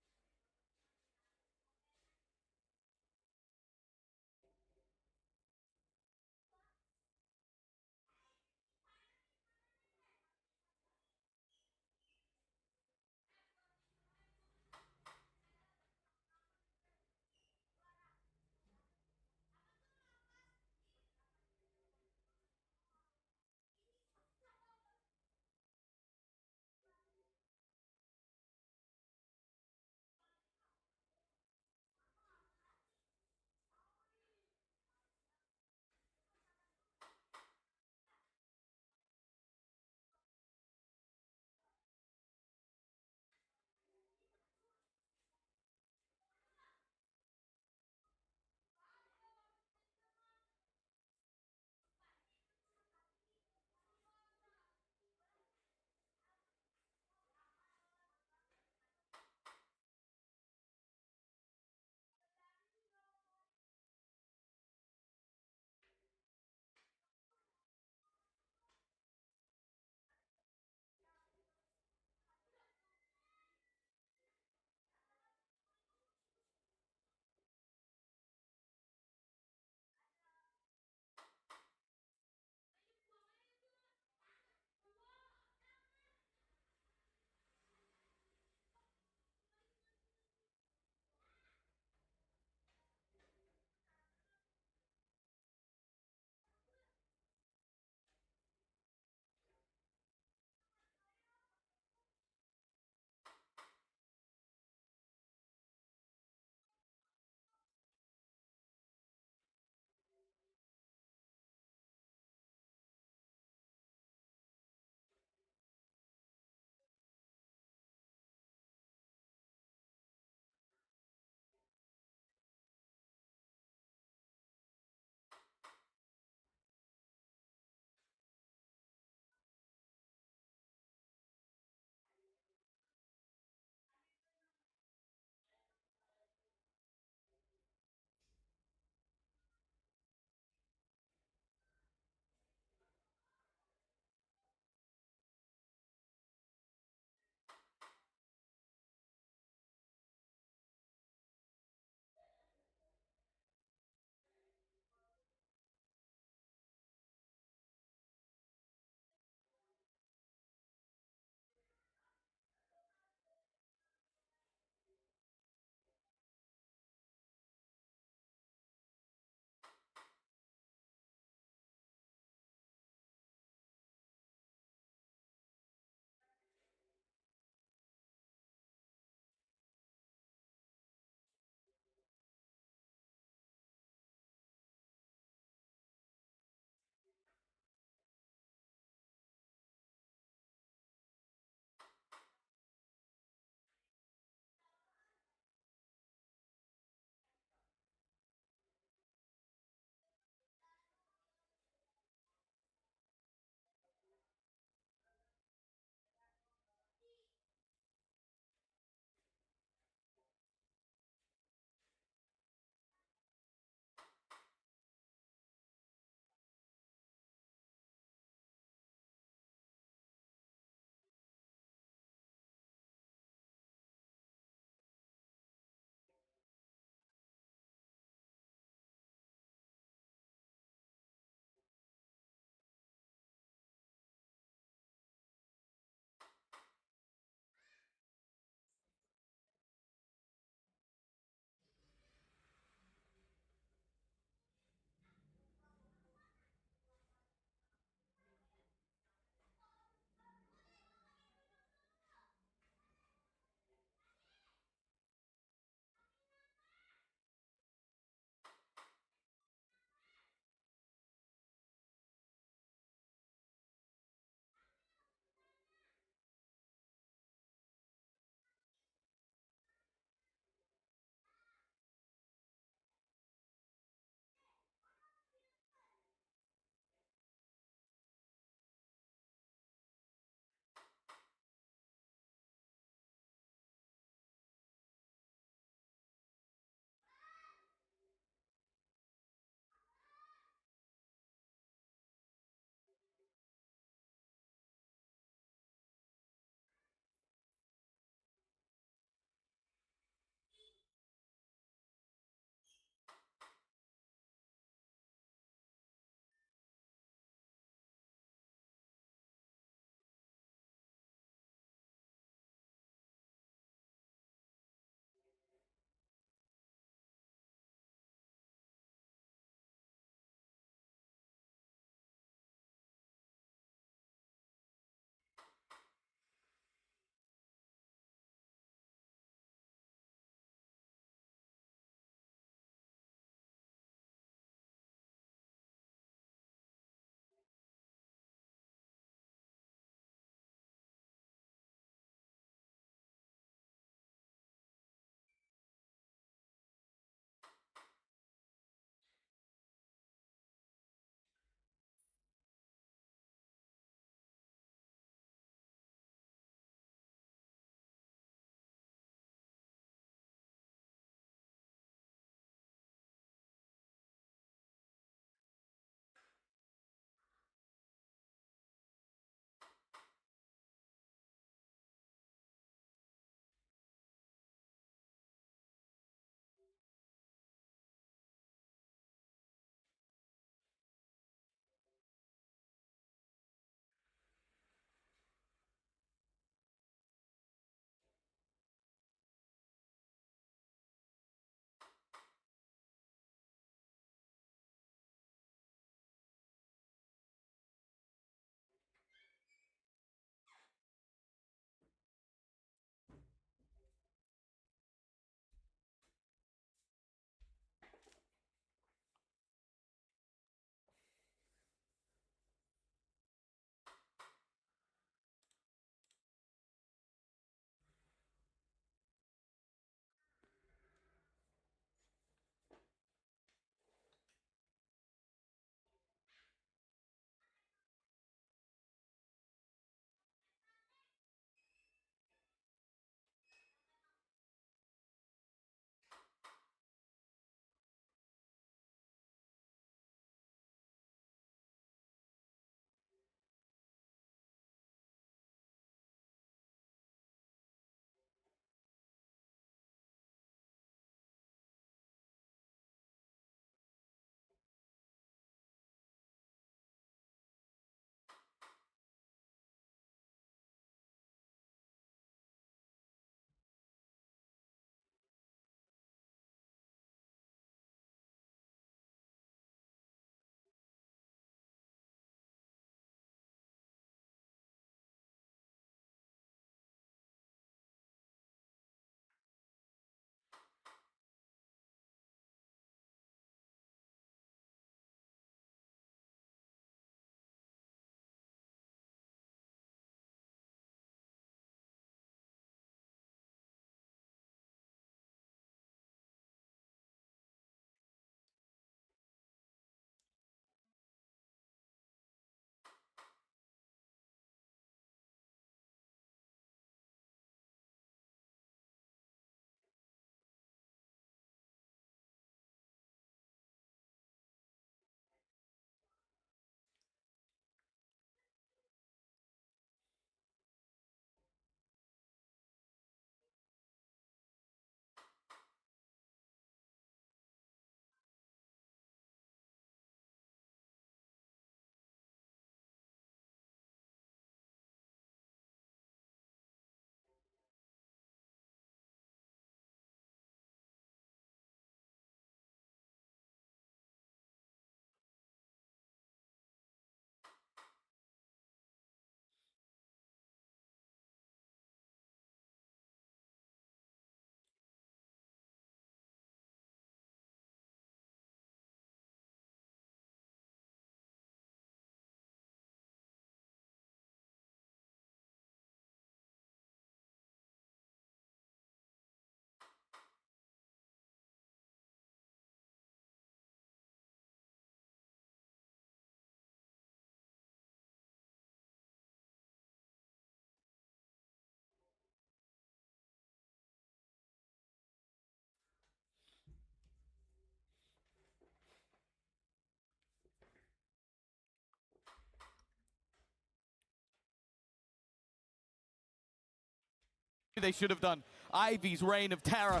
G: they should have done. Ivy's reign of terror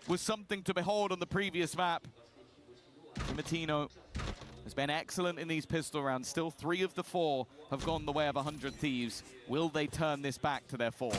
G: was something to behold on the previous map. Timatino has been excellent in these pistol rounds. Still 3 of the 4 have gone the way of 100 Thieves. Will they turn this back to their 4?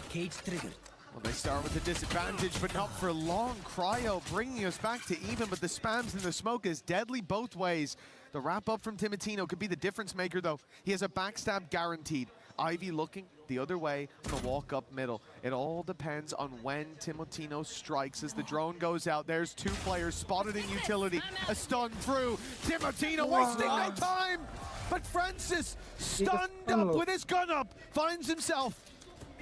H: Cage triggered.
F: Well, they start with a disadvantage, but not for long. Cryo bringing us back to even, but the spams and the smoke is deadly both ways. The wrap-up from Timatino could be the difference maker, though. He has a backstab guaranteed. Ivy looking the other way on the walk up middle. It all depends on when Timatino strikes as the drone goes out. There's 2 players spotted in utility. A stun through. Timatino wasting no time, but Francis stunned up with his gun up, finds himself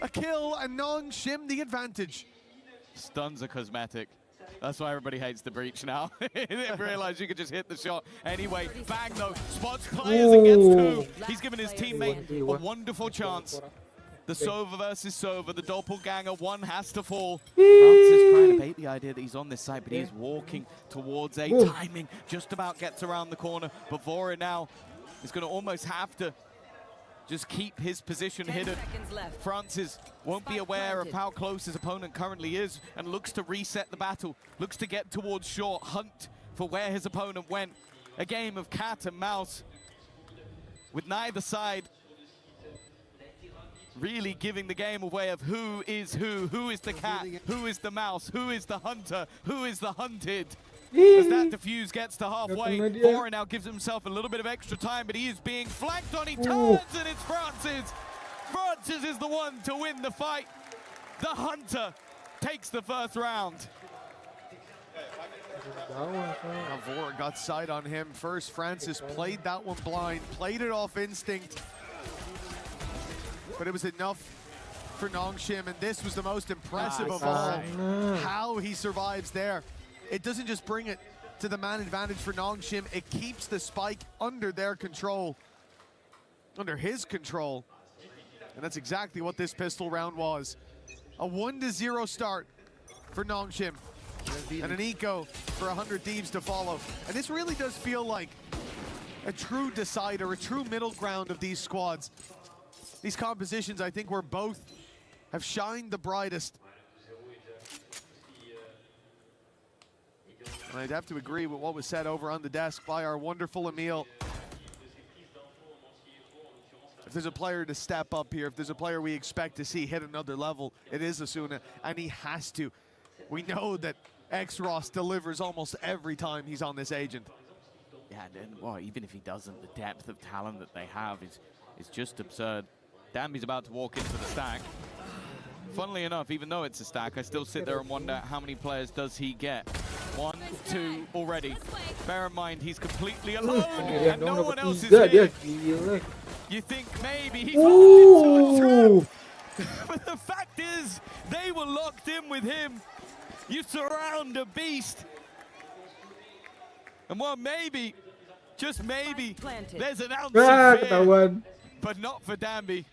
F: a kill, and Nongshim the advantage.
G: Stuns are cosmetic. That's why everybody hates the breach now. They didn't realize you could just hit the shot anyway. Bang though, spots players and gets 2. He's given his teammate a wonderful chance. The Sova versus Sova, the doppelganger, one has to fall. Francis trying to bait the idea that he's on this side, but he is walking towards A. Timing just about gets around the corner. But Vora now is going to almost have to just keep his position hidden. Francis won't be aware of how close his opponent currently is and looks to reset the battle, looks to get towards short, hunt for where his opponent went. A game of cat and mouse with neither side really giving the game away of who is the cat, who is the mouse, who is the hunter, who is the hunted. As that defuse gets to halfway, Vora now gives himself a little bit of extra time, but he is being flanked on. He turns, and it's Francis. Francis is the one to win the fight. The hunter takes the first round.
F: Now Vora got sight on him first. Francis played that one blind, played it off instinct, but it was enough for Nongshim, and this was the most impressive of all. How he survives there. It doesn't just bring it to the man advantage for Nongshim, it keeps the spike under their control, under his control. And that's exactly what this pistol round was. A 1-0 start for Nongshim, and an eco for 100 Thieves to follow. And this really does feel like a true decider, a true middle ground of these squads. These compositions, I think, where both have shined the brightest. And I'd have to agree with what was said over on the desk by our wonderful Emil. If there's a player to step up here, if there's a player we expect to see hit another level, it is Asuna, and he has to. We know that X-Ross delivers almost every time he's on this agent.
G: Yeah, and well, even if he doesn't, the depth of talent that they have is just absurd. Danby's about to walk into the stack. Funnily enough, even though it's a stack, I still sit there and wonder how many players does he get. 1, 2 already. Bear in mind, he's completely alone and no one else is here. You think maybe he's into a trap. But the fact is, they were locked in with him. You surround a beast. And well, maybe, just maybe, there's an ounce of fear, but not for Danby.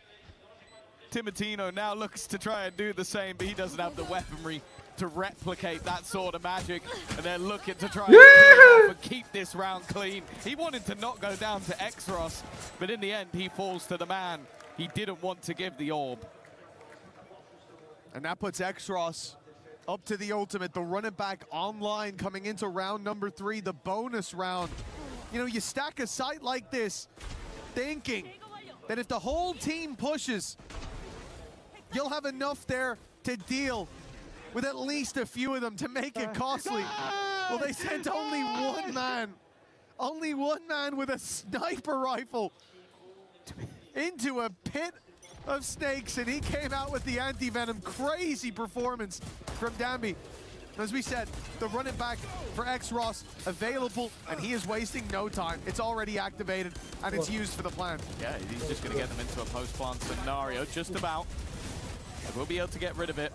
G: Timatino now looks to try and do the same, but he doesn't have the weaponry to replicate that sort of magic, and they're looking to try and keep this round clean. He wanted to not go down to X-Ross, but in the end, he falls to the man he didn't want to give the orb.
F: And that puts X-Ross up to the ultimate. The run it back online coming into round number 3, the bonus round. You know, you stack a site like this, thinking that if the whole team pushes, you'll have enough there to deal with at least a few of them to make it costly. Well, they sent only one man with a sniper rifle into a pit of snakes, and he came out with the anti-venom. Crazy performance from Danby. As we said, the run it back for X-Ross available, and he is wasting no time. It's already activated, and it's used for the plan.
G: Yeah, he's just going to get them into a post-plant scenario, just about. We'll be able to get rid of it.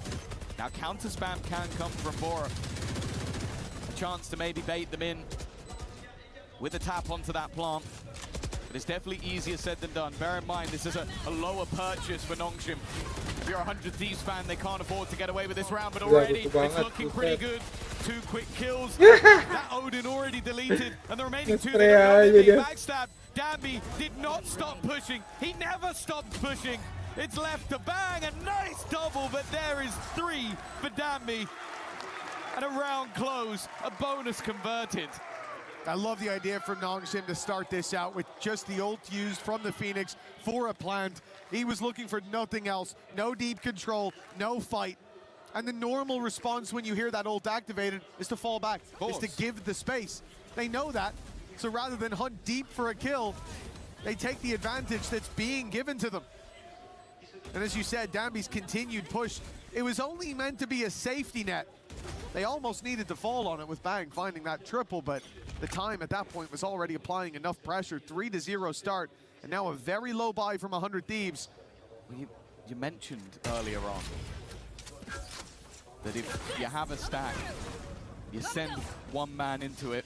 G: Now, counter spam can come from Vora. A chance to maybe bait them in with a tap onto that plant. But it's definitely easier said than done. Bear in mind, this is a lower purchase for Nongshim. If you're a 100 Thieves fan, they can't afford to get away with this round, but already it's looking pretty good. 2 quick kills. That Odin already deleted, and the remaining 2 that are being backstabbed. Danby did not stop pushing. He never stopped pushing. It's left to Bang, a nice double, but there is 3 for Danby. And a round close, a bonus converted.
F: I love the idea from Nongshim to start this out with just the ult used from the Phoenix for a plant. He was looking for nothing else. No deep control, no fight. And the normal response when you hear that ult activated is to fall back, is to give the space. They know that, so rather than hunt deep for a kill, they take the advantage that's being given to them. And as you said, Danby's continued push, it was only meant to be a safety net. They almost needed to fall on it with Bang finding that triple, but the time at that point was already applying enough pressure. 3-0 start, and now a very low buy from 100 Thieves.
G: You mentioned earlier on that if you have a stack, you send one man into it,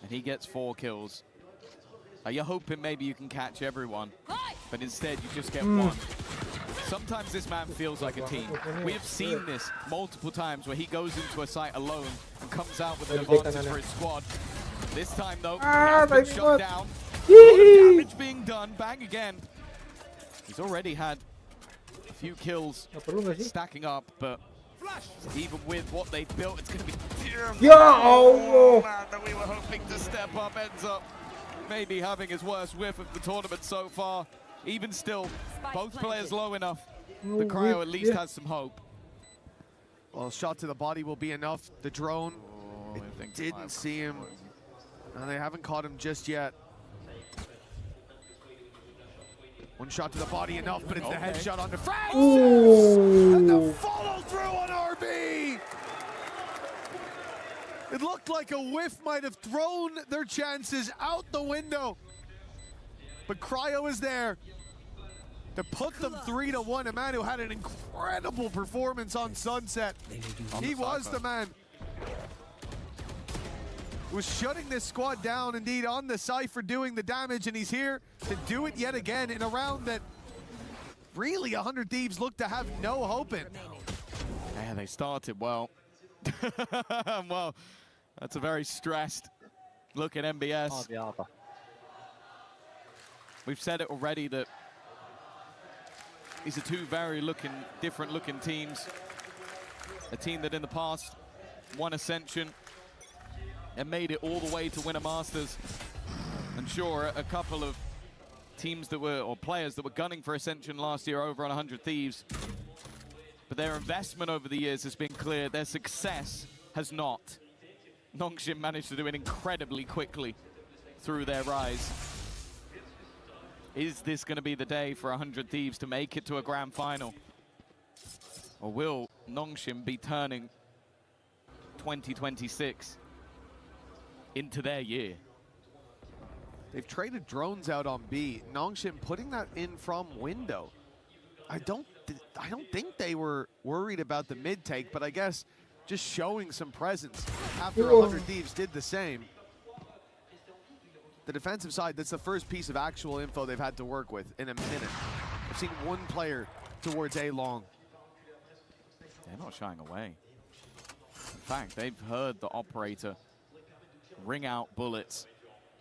G: and he gets 4 kills. You're hoping maybe you can catch everyone, but instead you just get 1. Sometimes this man feels like a team. We have seen this multiple times where he goes into a site alone and comes out with an advantage for his squad. This time though, he has been shut down. A lot of damage being done. Bang again. He's already had a few kills stacking up, but even with what they've built, it's going to be man that we were hoping to step up, ends up maybe having his worst whiff of the tournament so far. Even still, both players low enough. The Cryo at least has some hope.
F: Well, a shot to the body will be enough. The drone, it didn't see him. And they haven't caught him just yet. One shot to the body enough, but it's the headshot on the Francis! And the follow through on RB! It looked like a whiff might have thrown their chances out the window. But Cryo is there to put them 3-1. A man who had an incredible performance on Sunset. He was the man who was shutting this squad down, indeed, on the Cypher, doing the damage, and he's here to do it yet again in a round that really 100 Thieves look to have no hope in.
G: Yeah, they started well. Well, that's a very stressed look at MBS. We've said it already that these are 2 very different looking teams. A team that in the past won Ascension and made it all the way to win a Masters. And sure, a couple of teams that were, or players that were gunning for Ascension last year over on 100 Thieves. But their investment over the years has been clear. Their success has not. Nongshim managed to do it incredibly quickly through their rise. Is this going to be the day for 100 Thieves to make it to a grand final? Or will Nongshim be turning 2026 into their year?
F: They've traded drones out on B. Nongshim putting that in from window. I don't think they were worried about the mid take, but I guess just showing some presence after 100 Thieves did the same. The defensive side, that's the first piece of actual info they've had to work with in a minute. I've seen 1 player towards A long.
G: They're not shying away. In fact, they've heard the operator ring out bullets,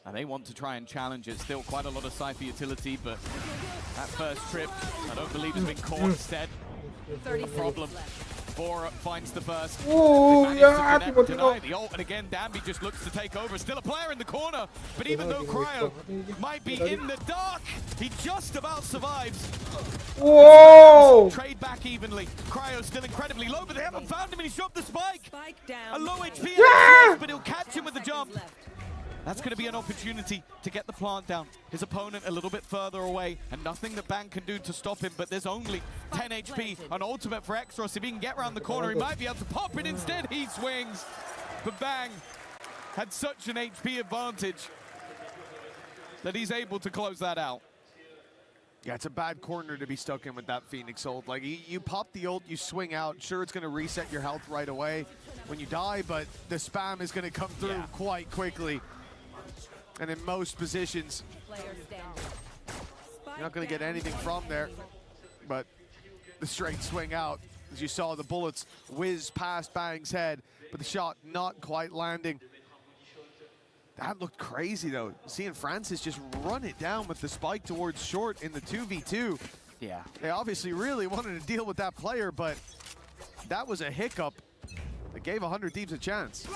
G: and they want to try and challenge it. Still quite a lot of Cypher utility, but that first trip, I don't believe has been caught instead. A problem. Bora finds the first. Deny the ult, and again, Danby just looks to take over. Still a player in the corner, but even though Cryo might be in the dark, he just about survives.
O: Whoa!
G: Trade back evenly. Cryo still incredibly low, but they haven't found him, and he's dropped the spike. A low HP, but he'll catch him with the jump. That's going to be an opportunity to get the plant down. His opponent a little bit further away, and nothing that Bang can do to stop him, but there's only 10 HP, an ultimate for Extros. If he can get around the corner, he might be able to pop it. Instead, he swings. But Bang had such an HP advantage that he's able to close that out.
F: Yeah, it's a bad corner to be stuck in with that Phoenix ult. Like, you pop the ult, you swing out. Sure, it's going to reset your health right away when you die, but the spam is going to come through quite quickly. And in most positions, you're not going to get anything from there. But the straight swing out, as you saw the bullets whiz past Bang's head, but the shot not quite landing. That looked crazy, though. Seeing Francis just run it down with the spike towards short in the 2v2.
G: Yeah.
F: They obviously really wanted to deal with that player, but that was a hiccup that gave 100 Thieves a chance.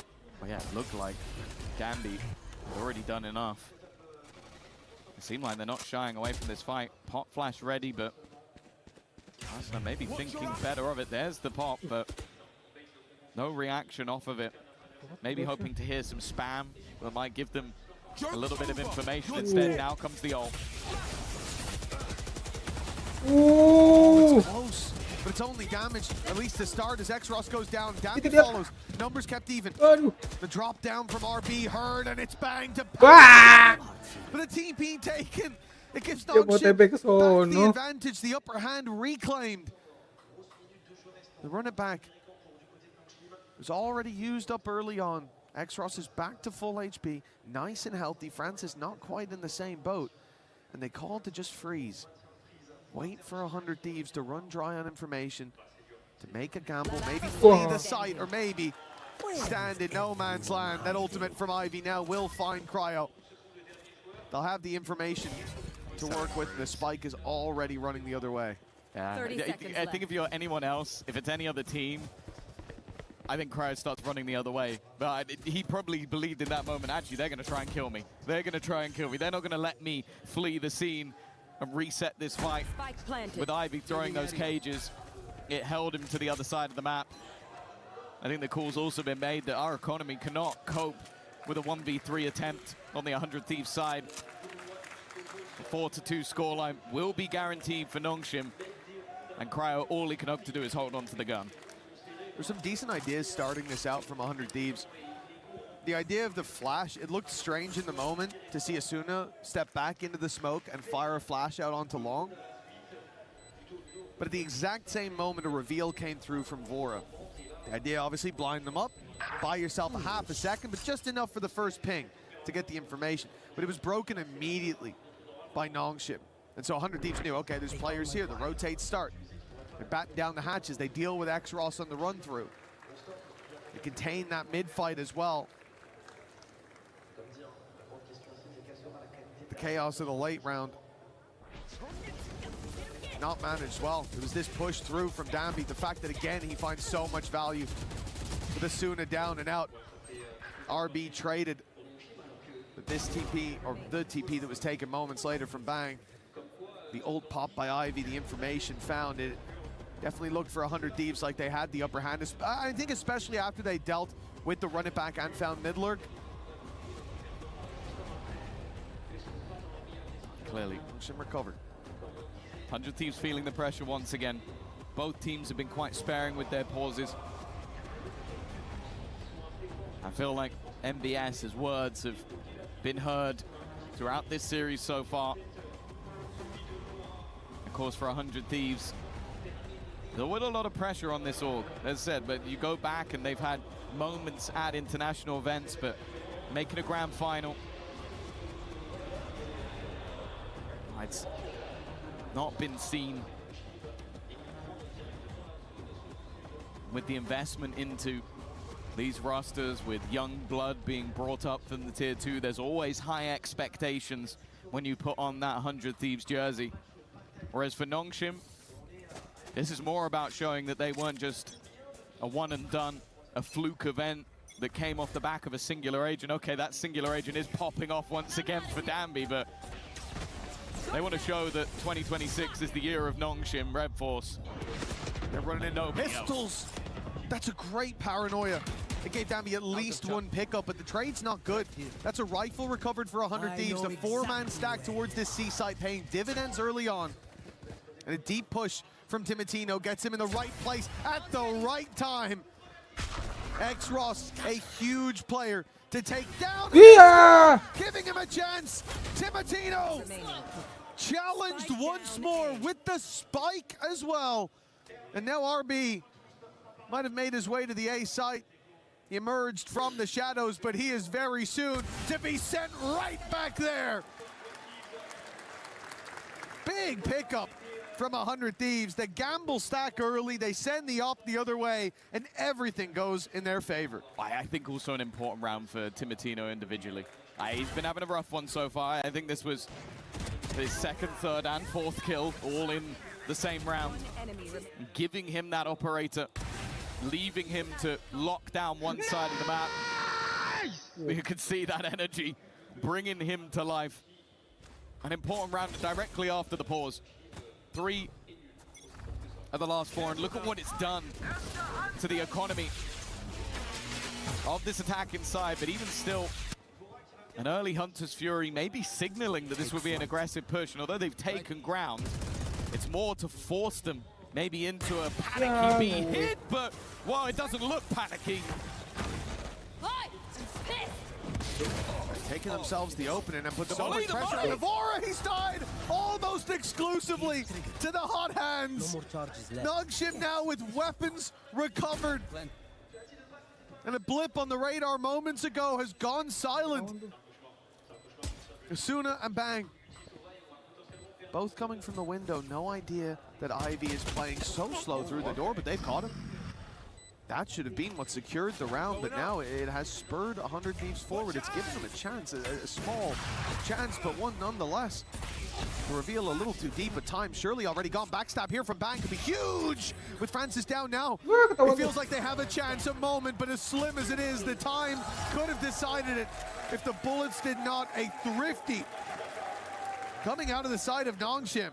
G: Well, yeah, it looked like Danby had already done enough. It seemed like they're not shying away from this fight. Pop flash ready, but Arsenal maybe thinking better of it. There's the pop, but no reaction off of it. Maybe hoping to hear some spam that might give them a little bit of information. Instead, now comes the ult.
F: Oh, it's close, but it's only damage, at least to start, as X-Ross goes down. Danby follows. Numbers kept even. The drop down from RB heard, and it's bang to power. But the TP taken. It gives Nongshim back the advantage, the upper hand reclaimed. They run it back. It was already used up early on. X-Ross is back to full HP, nice and healthy. Francis not quite in the same boat. And they called to just freeze. Wait for 100 Thieves to run dry on information, to make a gamble, maybe flee the site, or maybe stand in no man's land. That ultimate from Ivy now will find Cryo. They'll have the information to work with. The spike is already running the other way.
G: Yeah, I think if you're anyone else, if it's any other team, I think Cryo starts running the other way. But he probably believed in that moment, actually, they're going to try and kill me. They're going to try and kill me. They're not going to let me flee the scene and reset this fight. With Ivy throwing those cages, it held him to the other side of the map. I think the call's also been made that our economy cannot cope with a 1v3 attempt on the 100 Thieves side. The 4-2 scoreline will be guaranteed for Nongshim, and Cryo, all he can hope to do is hold on to the gun.
F: There's some decent ideas starting this out from 100 Thieves. The idea of the flash, it looked strange in the moment to see Asuna step back into the smoke and fire a flash out onto long. But at the exact same moment, a reveal came through from Vora. The idea, obviously, blind them up, buy yourself a half a second, but just enough for the first ping to get the information. But it was broken immediately by Nongshim. And so 100 Thieves knew, okay, there's players here, the rotates start. They're batting down the hatches, they deal with X-Ross on the run through. They contain that mid fight as well. The chaos of the late round not managed well. It was this push through from Danby. The fact that, again, he finds so much value with Asuna down and out. RB traded. But this TP, or the TP that was taken moments later from Bang, the ult pop by Ivy, the information found, it definitely looked for 100 Thieves like they had the upper hand. I think especially after they dealt with the run it back and found mid lurk.
G: Clearly.
F: Nongshim recovered.
G: 100 Thieves feeling the pressure once again. Both teams have been quite sparing with their pauses. I feel like MBS's words have been heard throughout this series so far. Of course, for 100 Thieves, there was a lot of pressure on this org, as said, but you go back and they've had moments at international events, but making a grand final, it's not been seen. With the investment into these rosters, with young blood being brought up from the tier 2, there's always high expectations when you put on that 100 Thieves jersey. Whereas for Nongshim, this is more about showing that they weren't just a one and done, a fluke event that came off the back of a singular agent. Okay, that singular agent is popping off once again for Danby, but they want to show that 2026 is the year of Nongshim Red Force.
F: They're running into pistols. That's a great paranoia. It gave Danby at least one pickup, but the trade's not good. That's a rifle recovered for 100 Thieves. The four-man stack towards this seaside paying dividends early on. And a deep push from Timatino gets him in the right place at the right time. X-Ross, a huge player to take down.
O: Yeah!
F: Giving him a chance. Timatino challenged once more with the spike as well. And now RB might have made his way to the A site. He emerged from the shadows, but he is very soon to be sent right back there. Big pickup from 100 Thieves. They gamble stack early, they send the op the other way, and everything goes in their favor.
G: I think also an important round for Timatino individually. He's been having a rough one so far. I think this was his second, third, and fourth kill, all in the same round. Giving him that operator, leaving him to lock down one side of the map. We could see that energy bringing him to life. An important round directly after the pause. 3 of the last 4, and look at what it's done to the economy of this attack inside, but even still, an early Hunter's Fury maybe signaling that this would be an aggressive push, and although they've taken ground, it's more to force them maybe into a panicky B hit, but, well, it doesn't look panicky.
F: Taking themselves the opening and put so much pressure on Navora. He's died almost exclusively to the hot hands. Nongshim now with weapons recovered. And a blip on the radar moments ago has gone silent. Asuna and Bang, both coming from the window. No idea that Ivy is playing so slow through the door, but they've caught him. That should have been what secured the round, but now it has spurred 100 Thieves forward. It's given them a chance, a small chance, but one nonetheless. To reveal a little too deep, but time surely already gone. Backstab here from Bang could be huge. With Francis down now, it feels like they have a chance, a moment, but as slim as it is, the time could have decided it if the bullets did not. A thrifty coming out of the side of Nongshim.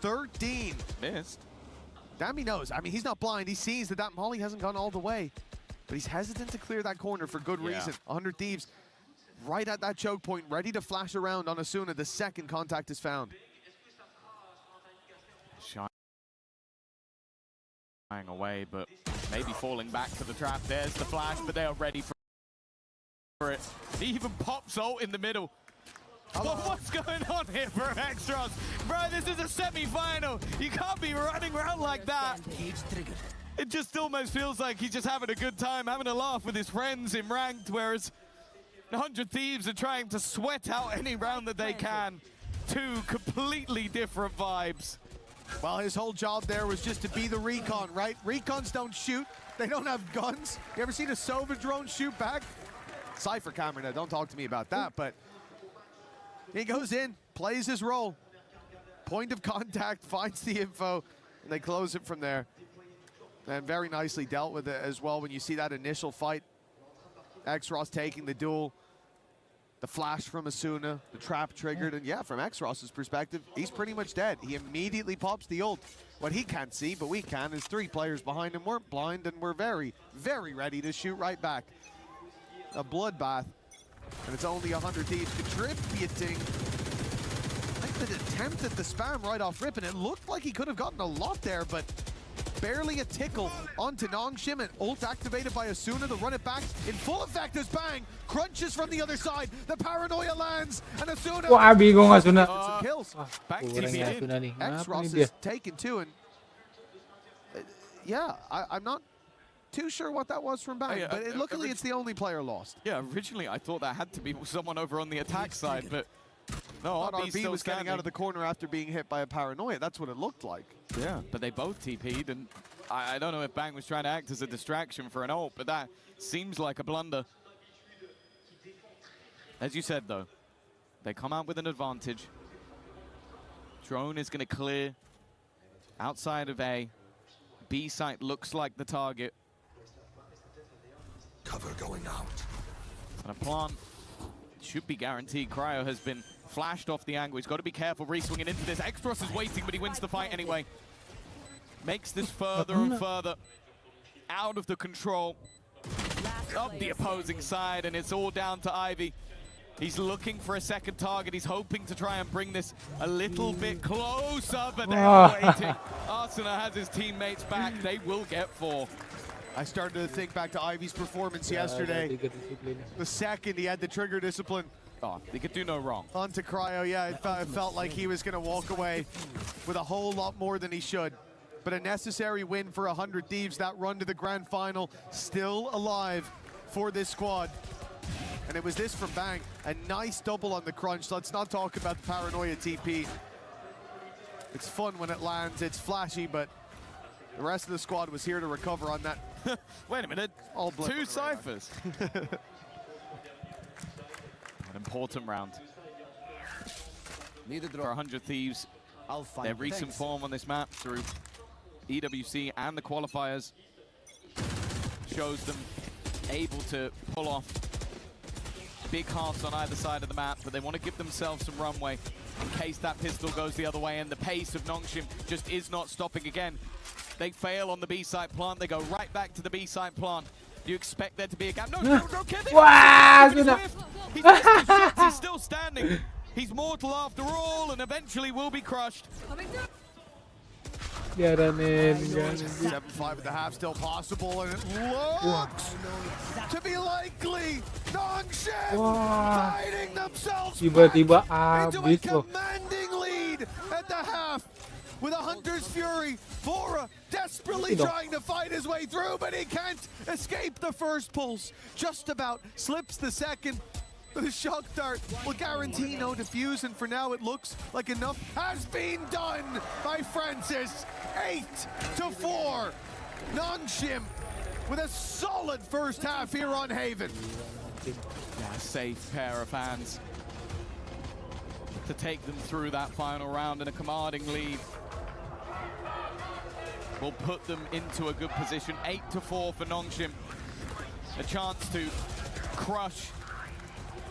F: $13 missed. Dami knows. I mean, he's not blind. He sees that molly hasn't gone all the way. But he's hesitant to clear that corner for good reason. 100 Thieves right at that choke point, ready to flash around on Asuna the second contact is found. Shying away, but maybe falling back to the trap. There's the flash, but they are ready for it. He even pops ult in the middle. What's going on here for Extras? Bro, this is a semi-final. You can't be running around like that.
G: It just almost feels like he's just having a good time, having a laugh with his friends in ranked, whereas 100 Thieves are trying to sweat out any round that they can. Two completely different vibes.
F: Well, his whole job there was just to be the recon, right? Recons don't shoot. They don't have guns. You ever seen a Sova drone shoot back? Cypher camera, now don't talk to me about that, but he goes in, plays his role. Point of contact, finds the info, and they close it from there. And very nicely dealt with it as well when you see that initial fight. X-Ross taking the duel. The flash from Asuna, the trap triggered, and yeah, from X-Ross's perspective, he's pretty much dead. He immediately pops the ult. What he can't see, but we can, is 3 players behind him weren't blind and we're very, very ready to shoot right back. A bloodbath, and it's only 100 Thieves contributing. I think the attempt at the spam right off rip, and it looked like he could have gotten a lot there, but barely a tickle onto Nongshim, and ult activated by Asuna to run it back in full effect as Bang crunches from the other side. The paranoia lands, and Asuna.
O: Wah, bingung Asuna.
F: Some kills.
G: Back
O: Kurang ya Asuna nih.
F: X-Ross
O: Kenapa nih dia?
F: is taken too, and yeah, I'm not too sure what that was from Bang, but luckily it's the only player lost.
G: Yeah, originally I thought that had to be someone over on the attack side, but no,
F: RB was getting out of the corner after being hit by a paranoia. That's what it looked like.
G: Yeah, but they both TP'd, and I don't know if Bang was trying to act as a distraction for an ult, but that seems like a blunder. As you said, though, they come out with an advantage. Drone is going to clear outside of A. B site looks like the target.
J: Cover going out.
G: And a plant should be guaranteed. Cryo has been flashed off the angle. He's got to be careful re-swinging into this. X-Ross is waiting, but he wins the fight anyway. Makes this further and further out of the control of the opposing side, and it's all down to Ivy. He's looking for a second target. He's hoping to try and bring this a little bit closer, but they're waiting. Arsenal has his teammates back. They will get 4.
F: I started to think back to Ivy's performance yesterday. The second he had the trigger discipline.
G: Oh, he could do no wrong.
F: Onto Cryo, yeah, it felt like he was going to walk away with a whole lot more than he should. But a necessary win for 100 Thieves. That run to the grand final still alive for this squad. And it was this from Bang. A nice double on the crunch. Let's not talk about the paranoia TP. It's fun when it lands. It's flashy, but the rest of the squad was here to recover on that.
G: Wait a minute.
F: All
G: 2 ciphers. An important round. For 100 Thieves. Their recent form on this map through EWC and the qualifiers shows them able to pull off big halves on either side of the map, but they want to give themselves some runway in case that pistol goes the other way, and the pace of Nongshim just is not stopping again. They fail on the B-side plant, they go right back to the B-side plant. You expect there to be a gap. No, Kevin!
O: Wah,
G: He's missed his shots, he's still standing. He's mortal after all, and eventually will be crushed.
F: 7-5 at the half still possible, and it looks to be likely. Nongshim fighting themselves
O: Tiba-tiba
F: into a
O: habis loh.
F: commanding lead at the half with a Hunter's Fury. Vora desperately trying to fight his way through, but he can't escape the first pulse. Just about slips the second. The shock dart will guarantee no defuse, and for now it looks like enough has been done by Francis. 8-4. Nongshim with a solid first half here on Haven.
G: Yeah, safe pair of hands to take them through that final round, and a commanding lead will put them into a good position. 8-4 for Nongshim. A chance to crush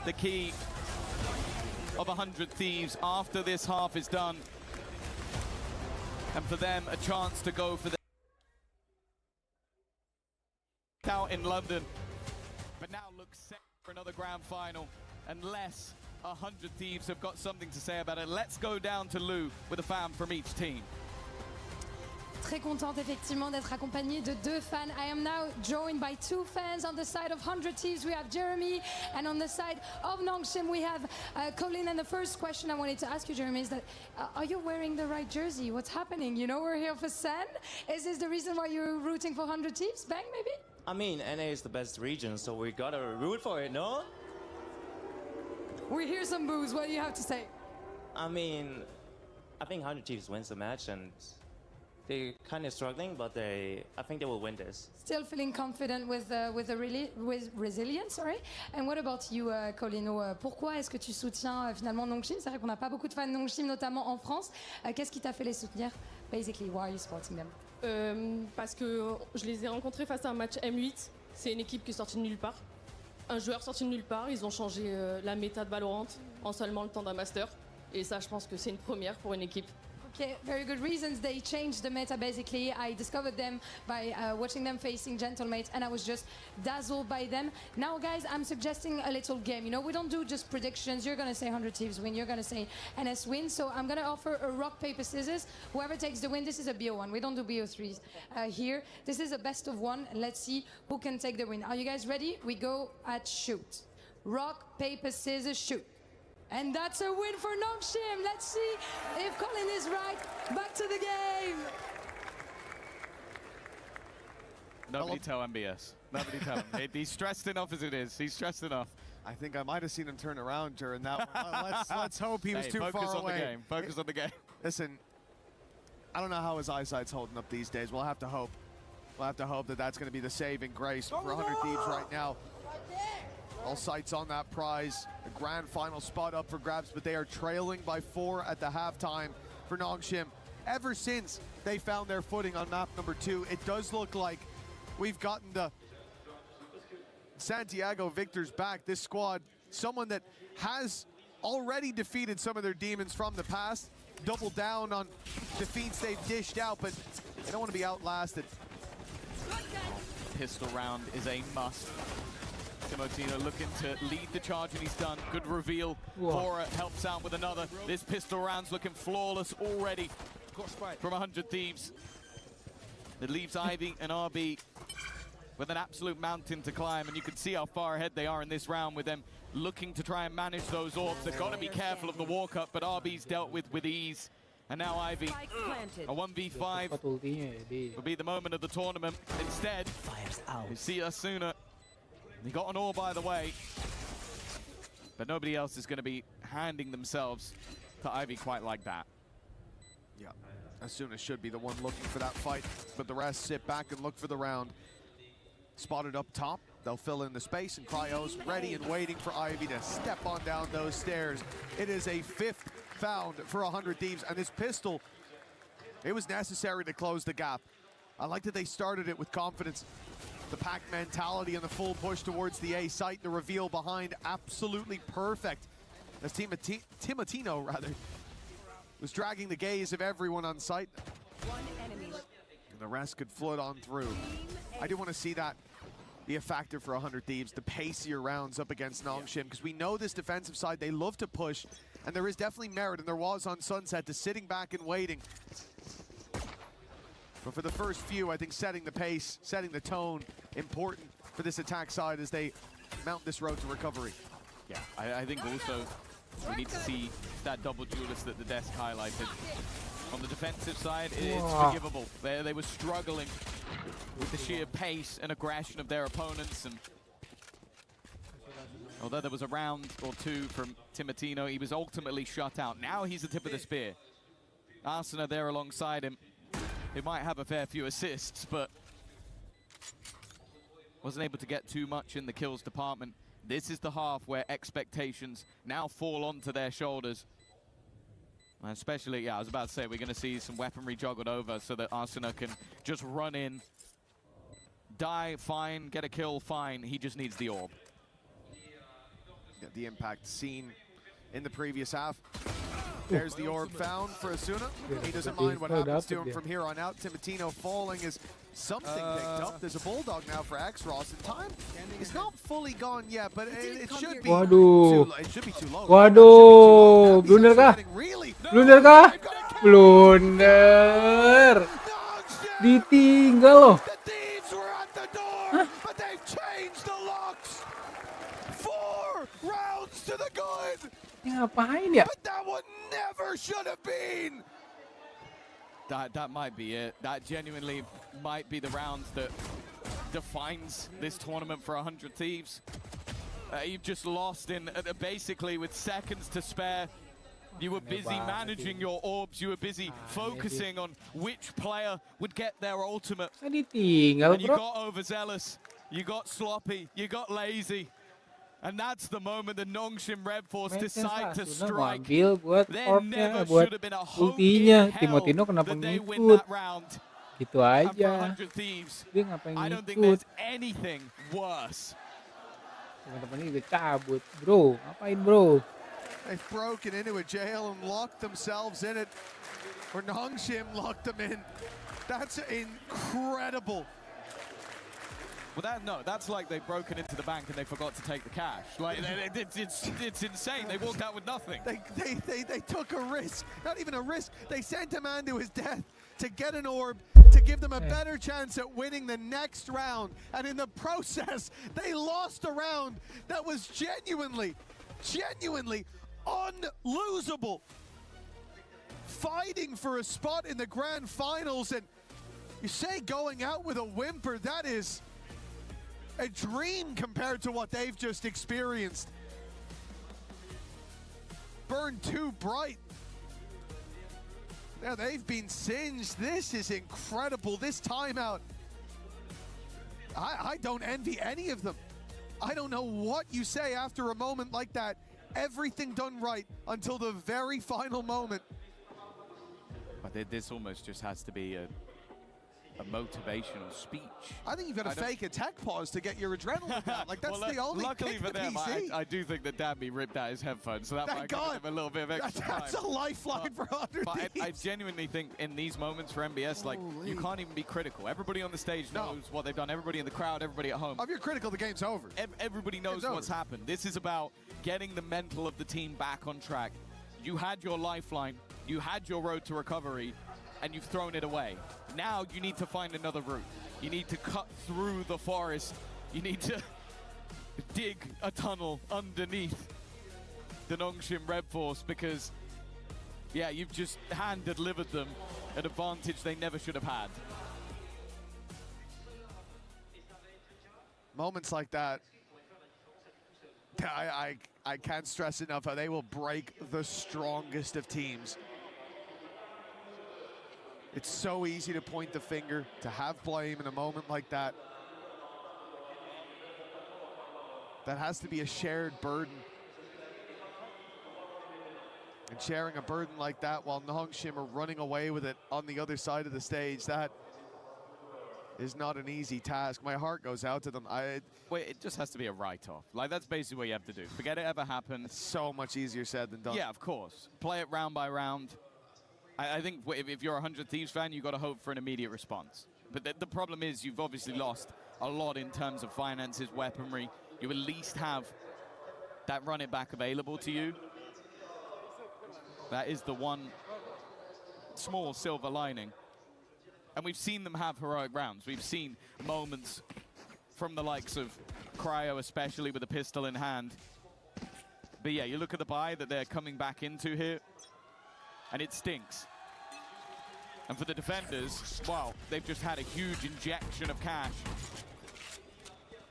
G: the key of 100 Thieves after this half is done, and for them a chance to go for the out in London, but now looks set for another grand final unless 100 Thieves have got something to say about it. Let's go down to Lou with a fan from each team.
B: Très contente effectivement d'être accompagnée de deux fans. I am now joined by two fans. On the side of 100 Thieves we have Jeremy, and on the side of Nongshim we have Colin. And the first question I wanted to ask you, Jeremy, is that are you wearing the right jersey? What's happening? You know we're here for Sen. Is this the reason why you're rooting for 100 Thieves? Bang, maybe?
P: I mean, NA is the best region, so we gotta root for it, no?
B: We hear some boos. What do you have to say?
P: I mean, I think 100 Thieves wins the match, and they're kind of struggling, but I think they will win this.
B: Still feeling confident with resilience, sorry. And what about you, Colino? Pourquoi est-ce que tu soutiens finalement Nongshim? C'est vrai qu'on n'a pas beaucoup de fans de Nongshim, notamment en France. Qu'est-ce qui t'a fait les soutenir? Basically, why are you supporting them?
Q: Parce que je les ai rencontrés face à un match M8. C'est une équipe qui est sortie de nulle part. Un joueur sorti de nulle part. Ils ont changé la méta de Valorant en seulement le temps d'un master. Et ça, je pense que c'est une première pour une équipe.
B: Okay, very good reasons. They changed the meta basically. I discovered them by watching them facing Gentlemate, and I was just dazzled by them. Now, guys, I'm suggesting a little game. You know, we don't do just predictions. You're gonna say 100 Thieves win. You're gonna say NS win. So I'm gonna offer a rock, paper, scissors. Whoever takes the win, this is a BO1. We don't do BO3s here. This is a best of one. Let's see who can take the win. Are you guys ready? We go at shoot. Rock, paper, scissors, shoot. And that's a win for Nongshim. Let's see if Colin is right. Back to the game.
G: Nobody tell MBS. Nobody tell him. He's stressed enough as it is. He's stressed enough.
F: I think I might have seen him turn around during that one. Let's hope he was too
G: focus
F: far
G: on
F: away.
G: The game. Focus on the game.
F: Listen, I don't know how his eyesight's holding up these days. We'll have to hope. We'll have to hope that that's going to be the saving grace for 100 Thieves right now. All sights on that prize. The grand final spot up for grabs, but they are trailing by 4 at the halftime for Nongshim. Ever since they found their footing on map number 2, it does look like we've gotten the Santiago Victors back. This squad, someone that has already defeated some of their demons from the past, doubled down on defeats they've dished out, but they don't want to be outlasted.
G: Pistol round is a must. Timotino looking to lead the charge, and he's done. Good reveal. Cora helps out with another. This pistol round's looking flawless already from 100 Thieves. It leaves Ivy and RB with an absolute mountain to climb, and you can see how far ahead they are in this round with them looking to try and manage those orbs. They've got to be careful of the walk-up, but RB's dealt with ease. And now Ivy, a 1v5 will be the moment of the tournament. Instead, you see Asuna. He got an all by the way, but nobody else is going to be handing themselves to Ivy quite like that.
F: Yeah, Asuna should be the one looking for that fight, but the rest sit back and look for the round. Spotted up top, they'll fill in the space, and Cryo's ready and waiting for Ivy to step on down those stairs. It is a 5th found for 100 Thieves, and this pistol, it was necessary to close the gap. I like that they started it with confidence. The pack mentality and the full push towards the A site, the reveal behind, absolutely perfect. As Timotino, was dragging the gaze of everyone on site. And the rest could flood on through. I do want to see that be a factor for 100 Thieves, the pacier rounds up against Nongshim, because we know this defensive side, they love to push, and there is definitely merit, and there was on Sunset, to sitting back and waiting. But for the first few, I think setting the pace, setting the tone, important for this attack side as they mount this road to recovery.
G: Yeah, I think also we need to see that double duelist that the desk highlighted. On the defensive side, it's forgivable. They were struggling with the sheer pace and aggression of their opponents. And although there was a round or two from Timotino, he was ultimately shut out. Now he's the tip of the spear. Arsena there alongside him. He might have a fair few assists, but wasn't able to get too much in the kills department. This is the half where expectations now fall onto their shoulders. And especially, yeah, I was about to say, we're going to see some weaponry juggled over so that Arsena can just run in, die, fine, get a kill, fine. He just needs the orb.
F: Yeah, the impact seen in the previous half. There's the orb found for Asuna. He doesn't mind what happens to him from here on out. Timotino falling is something picked up. There's a bulldog now for X-Ross, and time is not fully gone yet, but it should be too low. It should be too low.
O: Blunder kah? Blunder kah? Blunder. Ditinggal loh.
F: The thieves were at the door, but they've changed the locks. 4 rounds to the good.
O: Ini ngapain ya?
F: But that one never should have been.
G: That might be it. That genuinely might be the round that defines this tournament for 100 Thieves. You've just lost in basically with seconds to spare. You were busy managing your orbs. You were busy focusing on which player would get their ultimate.
O: Ditinggal,
G: And you
O: bro.
G: got overzealous. You got sloppy. You got lazy. And that's the moment the Nongshim Red Force decide to strike.
O: Ambil buat
G: There
O: orbnya,
G: never
O: buat
G: should have been a hope
O: ultinya.
G: in hell
O: Timotino kenapa
G: that they win
O: ngikut?
G: that round.
O: Gitu
G: And for
O: aja.
G: 100 Thieves,
O: Dia ngapain
G: I don't think
O: ngikut?
G: there's anything worse.
O: Teman-teman ini udah cabut, bro. Ngapain, bro?
F: They've broken into a jail and locked themselves in it. Or Nongshim locked them in. That's incredible.
G: Well, that's like they've broken into the bank and they forgot to take the cash. Like it's insane. They walked out with nothing.
F: They took a risk. Not even a risk. They sent a man to his death to get an orb to give them a better chance at winning the next round. And in the process, they lost a round that was genuinely unlosable. Fighting for a spot in the grand finals, and you say going out with a whimper, that is a dream compared to what they've just experienced. Burned too bright. Now they've been singed. This is incredible. This timeout. I don't envy any of them. I don't know what you say after a moment like that. Everything done right until the very final moment.
G: But this almost just has to be a motivational speech.
F: I think you've got to fake a tech pause to get your adrenaline down. Like, that's the only
G: Luckily
F: kick
G: for
F: to
G: them,
F: PC.
G: I do think that Dabby ripped out his headphones, so that
F: Thank
G: might give
F: God.
G: him a little bit of extra
F: That's
G: time.
F: a lifeline for 100
G: But I
F: Thieves.
G: genuinely think in these moments for MBS, like, you can't even be critical. Everybody on the stage knows what they've done. Everybody in the crowd, everybody at home.
F: If you're critical, the game's over.
G: Everybody knows what's happened. This is about getting the mental of the team back on track. You had your lifeline, you had your road to recovery, and you've thrown it away. Now you need to find another route. You need to cut through the forest. You need to dig a tunnel underneath the Nongshim Red Force because, yeah, you've just hand-delivered them an advantage they never should have had.
F: Moments like that, I can't stress enough how they will break the strongest of teams. It's so easy to point the finger, to have blame in a moment like that. That has to be a shared burden. And sharing a burden like that while Nongshim are running away with it on the other side of the stage, that is not an easy task. My heart goes out to them.
G: Wait, it just has to be a write-off. Like, that's basically what you have to do. Forget it ever happened.
F: It's so much easier said than done.
G: Yeah, of course. Play it round by round. I think if you're a 100 Thieves fan, you've got to hope for an immediate response. But the problem is you've obviously lost a lot in terms of finances, weaponry. You at least have that run it back available to you. That is the one small silver lining. And we've seen them have heroic rounds. We've seen moments from the likes of Cryo, especially with a pistol in hand. But yeah, you look at the buy that they're coming back into here, and it stinks. And for the defenders, well, they've just had a huge injection of cash,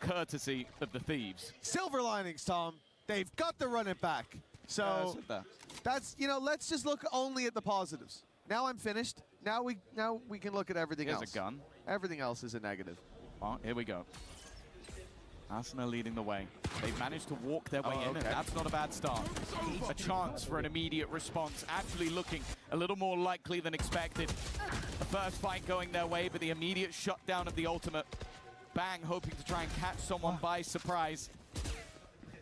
G: courtesy of the Thieves.
F: Silver linings, Tom. They've got to run it back. So that's, you know, let's just look only at the positives. Now I'm finished. Now we can look at everything else.
G: Here's a gun.
F: Everything else is a negative.
G: Well, here we go. Arsenal leading the way. They've managed to walk their way in, and that's not a bad start. A chance for an immediate response, actually looking a little more likely than expected. The first fight going their way, but the immediate shutdown of the ultimate. Bang, hoping to try and catch someone by surprise.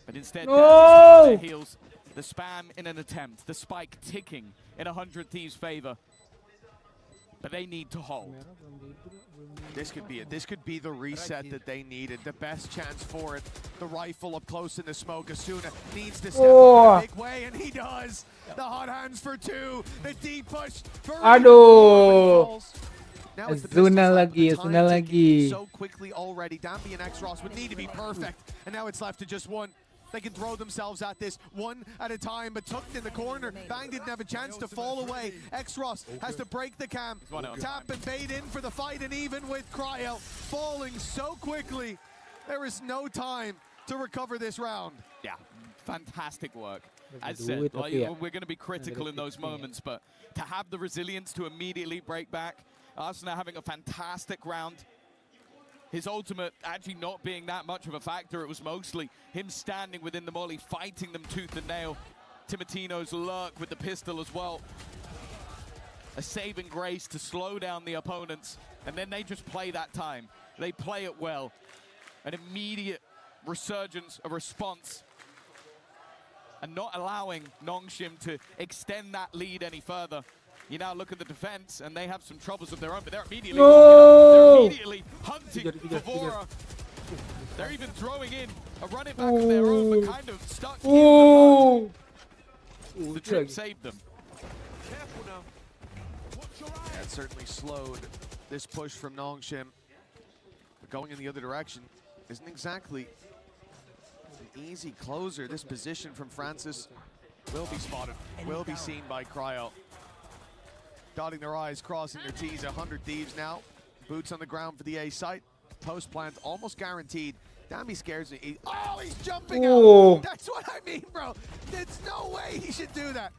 G: But instead, down their heels. The spam in an attempt, the spike ticking in 100 Thieves' favor. But they need to hold.
F: This could be it. This could be the reset that they needed. The best chance for it. The rifle up close in the smoke. Asuna needs to step up in a big way, and he does. The hot hands for two. The deep push for
O: Aduh.
F: Now it's the
O: Zona
F: pistols up,
O: lagi,
F: the
O: zona
F: time ticking
O: lagi.
F: so quickly already. Dambi and X-Ross would need to be perfect, and now it's left to just one. They can throw themselves at this one at a time, but tucked in the corner. Bang didn't have a chance to fall away. X-Ross has to break the cam, tap and bait in for the fight, and even with Cryo falling so quickly, there is no time to recover this round.
G: Yeah, fantastic work. As said, like, we're going to be critical in those moments, but to have the resilience to immediately break back, Arsenal having a fantastic round. His ultimate actually not being that much of a factor. It was mostly him standing within the molly, fighting them tooth and nail. Timotino's lurk with the pistol as well. A saving grace to slow down the opponents, and then they just play that time. They play it well. An immediate resurgence, a response, and not allowing Nongshim to extend that lead any further. You now look at the defense, and they have some troubles of their own, but they're immediately, hunting for Vora. They're even throwing in a running back of their own, but kind of stuck in the mud. The trip saved them.
F: That certainly slowed this push from Nongshim. But going in the other direction isn't exactly an easy closer. This position from Francis will be spotted, will be seen by Cryo. Dotting their I's, crossing their T's. 100 Thieves now. Boots on the ground for the A site. Post plant almost guaranteed. Damn, he scares me. Oh, he's jumping out. That's what I mean, bro. There's no way he should do that.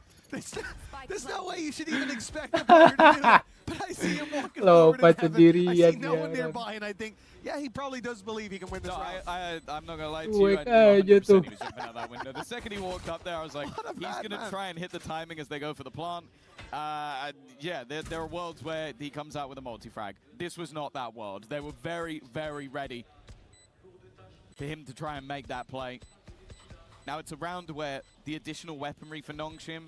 F: There's no way you should even expect a player to do that. But I see him walking forward in heaven. I see no one nearby, and I think, yeah, he probably does believe he can win this round.
G: I'm not going to lie to you. I knew 100% he was jumping out that window. The second he walked up there, I was like, he's going to try and hit the timing as they go for the plant. Yeah, there are worlds where he comes out with a multi-frag. This was not that world. They were very, very ready for him to try and make that play. Now it's a round where the additional weaponry for Nongshim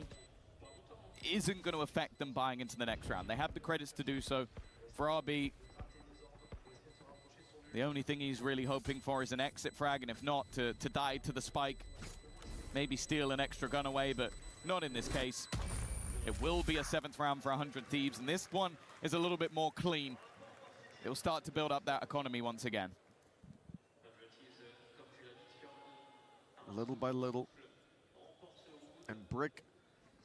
G: isn't going to affect them buying into the next round. They have the credits to do so. For RB, the only thing he's really hoping for is an exit frag, and if not, to die to the spike. Maybe steal an extra gun away, but not in this case. It will be a 7th round for 100 Thieves, and this one is a little bit more clean. It will start to build up that economy once again.
F: Little by little, and brick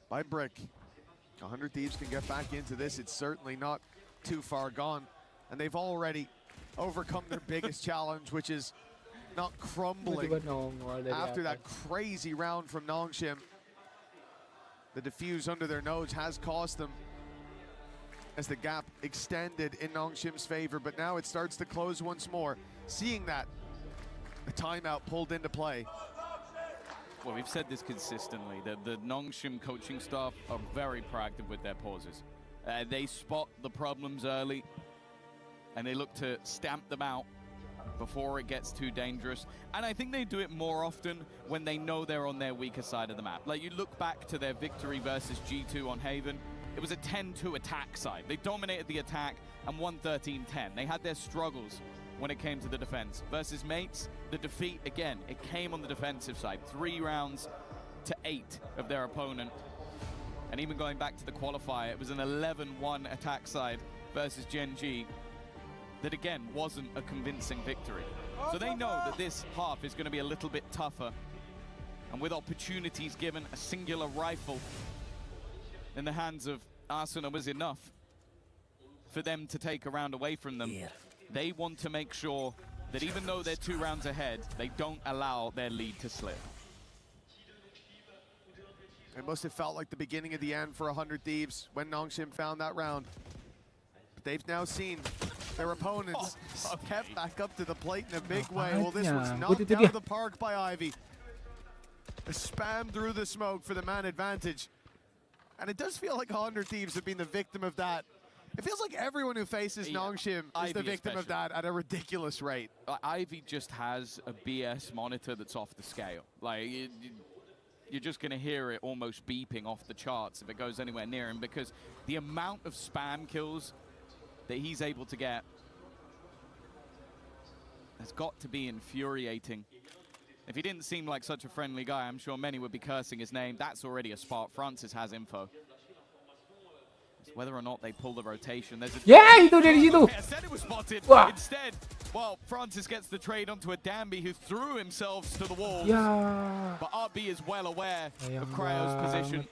F: by brick, 100 Thieves can get back into this. It's certainly not too far gone, and they've already overcome their biggest challenge, which is not crumbling after that crazy round from Nongshim. The defuse under their nose has cost them as the gap extended in Nongshim's favor, but now it starts to close once more. Seeing that, the timeout pulled into play.
G: Well, we've said this consistently. The Nongshim coaching staff are very proactive with their pauses. They spot the problems early, and they look to stamp them out before it gets too dangerous. And I think they do it more often when they know they're on their weaker side of the map. Like, you look back to their victory versus G2 on Haven, it was a 10-2 attack side. They dominated the attack and won 13-10. They had their struggles when it came to the defense. Versus Mates, the defeat, again, it came on the defensive side. 3 rounds to 8 of their opponent. And even going back to the qualifier, it was an 11-1 attack side versus Gen G that, again, wasn't a convincing victory. So they know that this half is going to be a little bit tougher. And with opportunities given, a singular rifle in the hands of Arsenal was enough for them to take a round away from them. They want to make sure that even though they're 2 rounds ahead, they don't allow their lead to slip.
F: It must have felt like the beginning of the end for 100 Thieves when Nongshim found that round. But they've now seen their opponents kept back up to the plate in a big way. Well, this was knocked out of the park by Ivy. A spam through the smoke for the man advantage. And it does feel like 100 Thieves have been the victim of that. It feels like everyone who faces Nongshim is the victim of that at a ridiculous rate.
G: Ivy just has a BS monitor that's off the scale. Like, you're just going to hear it almost beeping off the charts if it goes anywhere near him, because the amount of spam kills that he's able to get has got to be infuriating. If he didn't seem like such a friendly guy, I'm sure many would be cursing his name. That's already a spot. Francis has info. whether or not they pull the rotation. There's a
O: itu dari situ.
G: I said it was spotted.
O: Wah.
G: Instead, well, Francis gets the trade onto a Danby who threw himself to the wall.
O: Ya.
G: But RB is well aware
O: Sayang
G: of Cryo's position.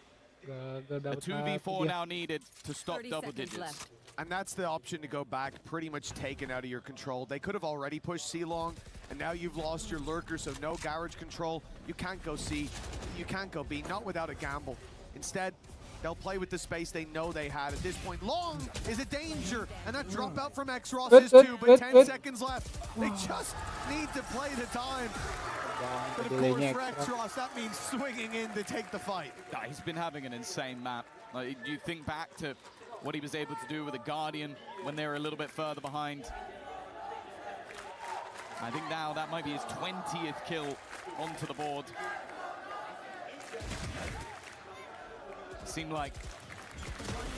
O: Gagal
G: A
O: dapat
G: 2v4
O: dia.
G: now needed to stop
K: 30
G: double
K: seconds
G: digits.
K: left.
F: And that's the option to go back, pretty much taken out of your control. They could have already pushed C long, and now you've lost your lurker, so no garage control. You can't go C, you can't go B, not without a gamble. Instead, they'll play with the space they know they had. At this point, long is a danger, and that drop out from X-Ross is too, but 10 seconds left. They just need to play the time. But of course, for X-Ross, that means swinging in to take the fight.
G: He's been having an insane map. Like, you think back to what he was able to do with the Guardian when they were a little bit further behind. I think now that might be his 20th kill onto the board. Seemed like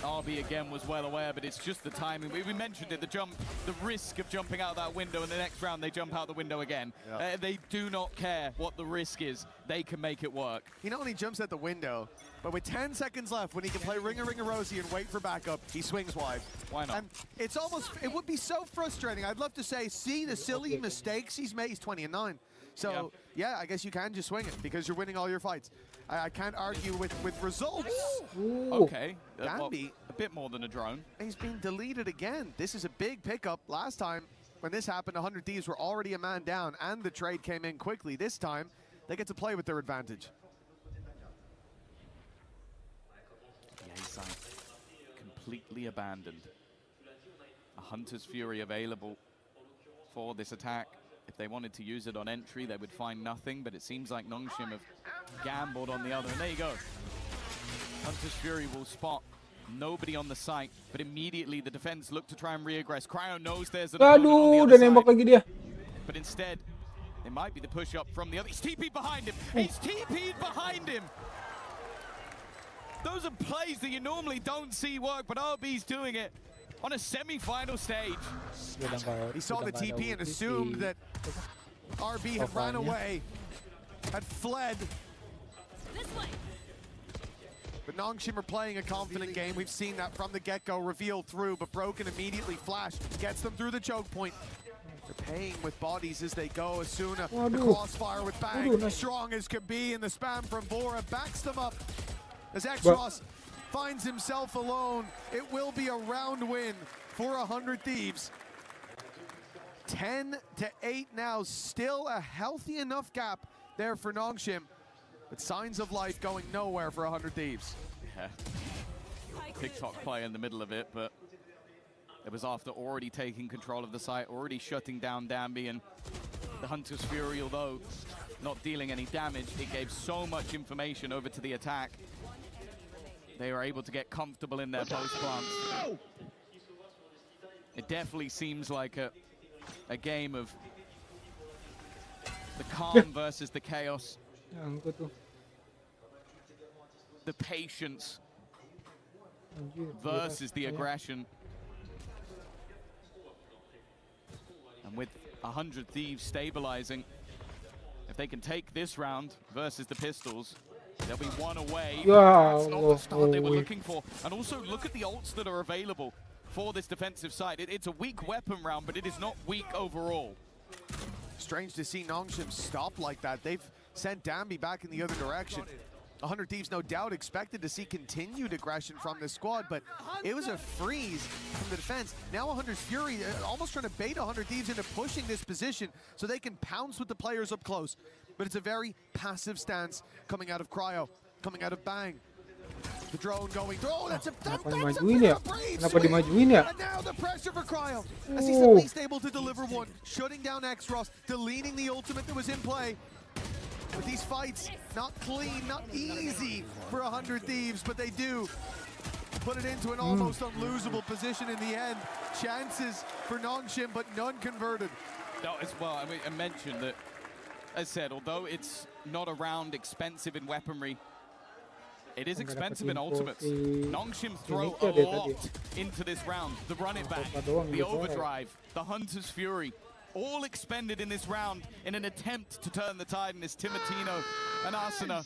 G: RB again was well aware, but it's just the timing. We mentioned it, the risk of jumping out that window, and the next round they jump out the window again.
F: Yep.
G: They do not care what the risk is. They can make it work.
F: He not only jumps at the window, but with 10 seconds left, when he can play Ring a Rosie and wait for backup, he swings wide.
G: Why not?
F: And it's almost, it would be so frustrating. I'd love to say, see the silly mistakes he's made. He's 20-9. So, yeah, I guess you can just swing it because you're winning all your fights. I can't argue with results.
G: Okay.
F: Danby,
G: a bit more than a drone.
F: He's been deleted again. This is a big pickup. Last time, when this happened, 100 Thieves were already a man down, and the trade came in quickly. This time, they get to play with their advantage.
G: Yeah, completely abandoned. A Hunter's Fury available for this attack. If they wanted to use it on entry, they would find nothing, but it seems like Nongshim have gambled on the other. And there you go. Hunter's Fury will spot nobody on the site, but immediately the defense look to try and re-aggress. Cryo knows there's an opponent on the other
O: nembak lagi dia.
G: but instead, it might be the push-up from the other. He's TP'd behind him. He's TP'd behind him. Those are plays that you normally don't see work, but RB's doing it on a semi-final stage.
F: He saw the TP and assumed that RB had ran away, had fled. But Nongshim are playing a confident game. We've seen that from the get-go, revealed through, but Broken immediately flash, gets them through the choke point. They're paying with bodies as they go. Asuna, the crossfire with Bang, strong as could be, and the spam from Bora backs them up. As X-Ross finds himself alone, it will be a round win for 100 Thieves. 10-8 now, still a healthy enough gap there for Nongshim, but signs of life going nowhere for 100 Thieves.
G: Yeah. TikTok play in the middle of it, but it was after already taking control of the site, already shutting down Danby, and the Hunter's Fury, although not dealing any damage, it gave so much information over to the attack. They were able to get comfortable in their post plants. It definitely seems like a game of the calm versus the chaos. The patience versus the aggression. And with 100 Thieves stabilizing, if they can take this round versus the Pistols, they'll be one away. That's not the start they were looking for. And also look at the ults that are available for this defensive side. It's a weak weapon round, but it is not weak overall.
F: Strange to see Nongshim stop like that. They've sent Danby back in the other direction. 100 Thieves no doubt expected to see continued aggression from this squad, but it was a freeze from the defense. Now 100's Fury almost trying to bait 100 Thieves into pushing this position so they can pounce with the players up close. But it's a very passive stance coming out of Cryo, coming out of Bang. The drone going through. Oh, that's a brave swing. And now the pressure for Cryo, as he's at least able to deliver one, shutting down X-Ross, deleting the ultimate that was in play. But these fights, not clean, not easy for 100 Thieves, but they do put it into an almost unlosable position in the end. Chances for Nongshim, but none converted.
G: No, as well, I mean, I mentioned that, as said, although it's not a round expensive in weaponry, it is expensive in ultimates. Nongshim throw a lot into this round. The run it back, the overdrive, the Hunter's Fury, all expended in this round in an attempt to turn the tide, and it's Timatino and Asuna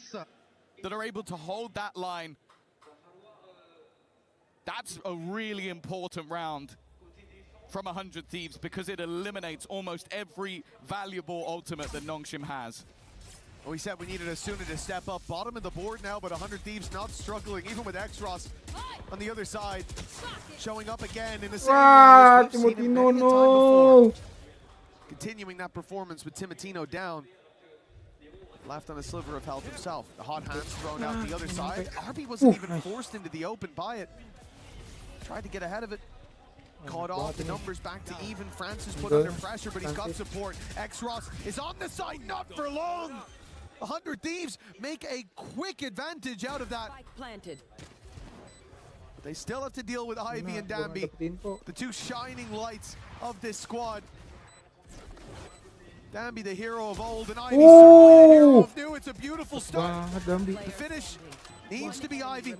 G: that are able to hold that line. That's a really important round from 100 Thieves because it eliminates almost every valuable ultimate that Nongshim has.
F: We said we needed Asuna to step up. Bottom of the board now, but 100 Thieves not struggling, even with Xros on the other side. Showing up again in the same way as we've seen him many a time before. Continuing that performance with Timotino down. Left on a sliver of health himself. The hot hands thrown out the other side. Arby wasn't even forced into the open by it. Tried to get ahead of it. Caught off, the numbers back to even. Francis put under pressure, but he's got support. Xros is on the side, not for long. 100 Thieves make a quick advantage out of that.
K: Planted.
F: But they still have to deal with Ivy and Danby, the two shining lights of this squad. Danby, the hero of old, and Ivy, certainly the hero of new. It's a beautiful start. The finish needs to be Ivy.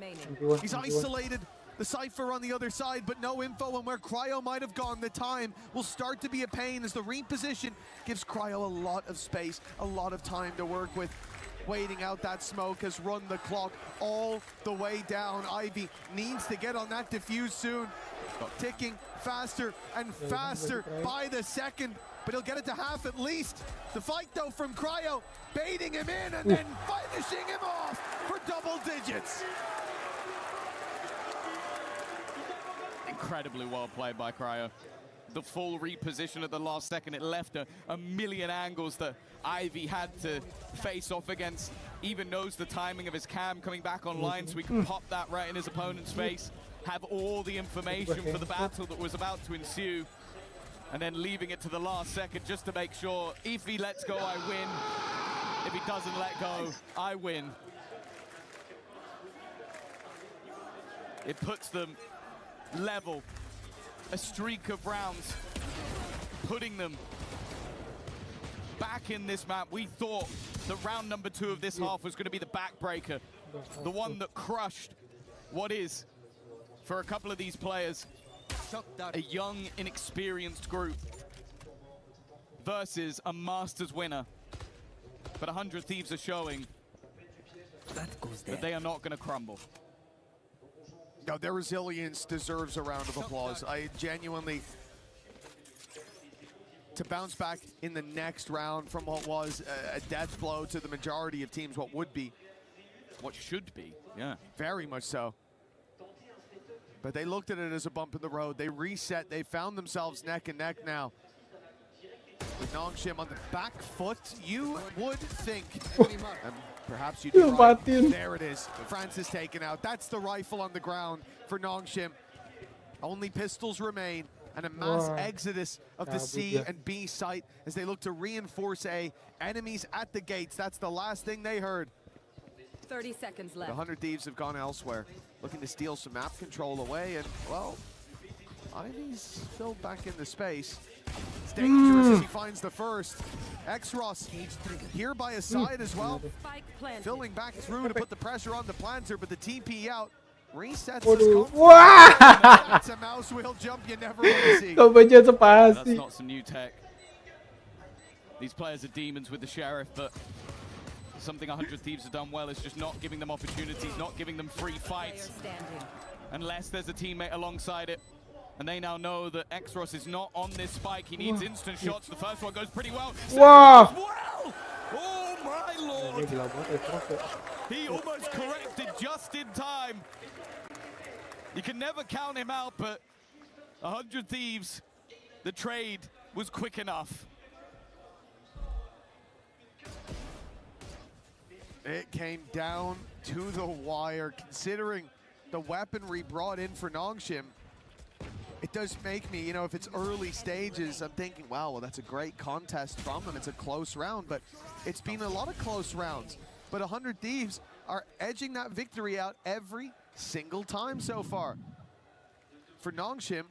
F: He's isolated. The Cypher on the other side, but no info on where Cryo might have gone. The time will start to be a pain as the reposition gives Cryo a lot of space, a lot of time to work with. Waiting out that smoke has run the clock all the way down. Ivy needs to get on that defuse soon. Ticking faster and faster by the second, but he'll get it to half at least. The fight though from Cryo, baiting him in and then finishing him off for double digits.
G: Incredibly well played by Cryo. The full reposition at the last second, it left a million angles that Ivy had to face off against. Even knows the timing of his cam coming back online so he can pop that right in his opponent's face, have all the information for the battle that was about to ensue, and then leaving it to the last second just to make sure if he lets go, I win. If he doesn't let go, I win. It puts them level, a streak of rounds, putting them back in this map. We thought that round number 2 of this half was going to be the backbreaker, the one that crushed what is, for a couple of these players, a young, inexperienced group versus a Masters winner. But 100 Thieves are showing that they are not going to crumble.
F: No, their resilience deserves a round of applause. I genuinely, to bounce back in the next round from what was a death blow to the majority of teams, what would be.
G: What should be, yeah.
F: Very much so. But they looked at it as a bump in the road. They reset, they found themselves neck and neck now. With Nongshim on the back foot, you would think, and perhaps you'd be right. There it is, Francis taken out. That's the rifle on the ground for Nongshim. Only pistols remain, and a mass exodus of the C and B site as they look to reinforce A. Enemies at the gates, that's the last thing they heard.
K: 30 seconds left.
F: The 100 Thieves have gone elsewhere, looking to steal some map control away, and, well, Ivy's still back in the space. It's dangerous as he finds the first. Xros here by his side as well. Filling back through to put the pressure on the planter, but the TP out. Resets his That's a mouse wheel jump you never want to see.
G: That's not some new tech. These players are demons with the Sheriff, but something 100 Thieves have done well is just not giving them opportunities, not giving them free fights. Unless there's a teammate alongside it. And they now know that Xros is not on this spike. He needs instant shots. The first one goes pretty well.
O: Wow!
G: Oh my lord! He almost corrected just in time. You can never count him out, but 100 Thieves, the trade was quick enough.
F: It came down to the wire, considering the weaponry brought in for Nongshim. It does make me, you know, if it's early stages, I'm thinking, wow, well, that's a great contest from them. It's a close round, but it's been a lot of close rounds. But 100 Thieves are edging that victory out every single time so far. For Nongshim,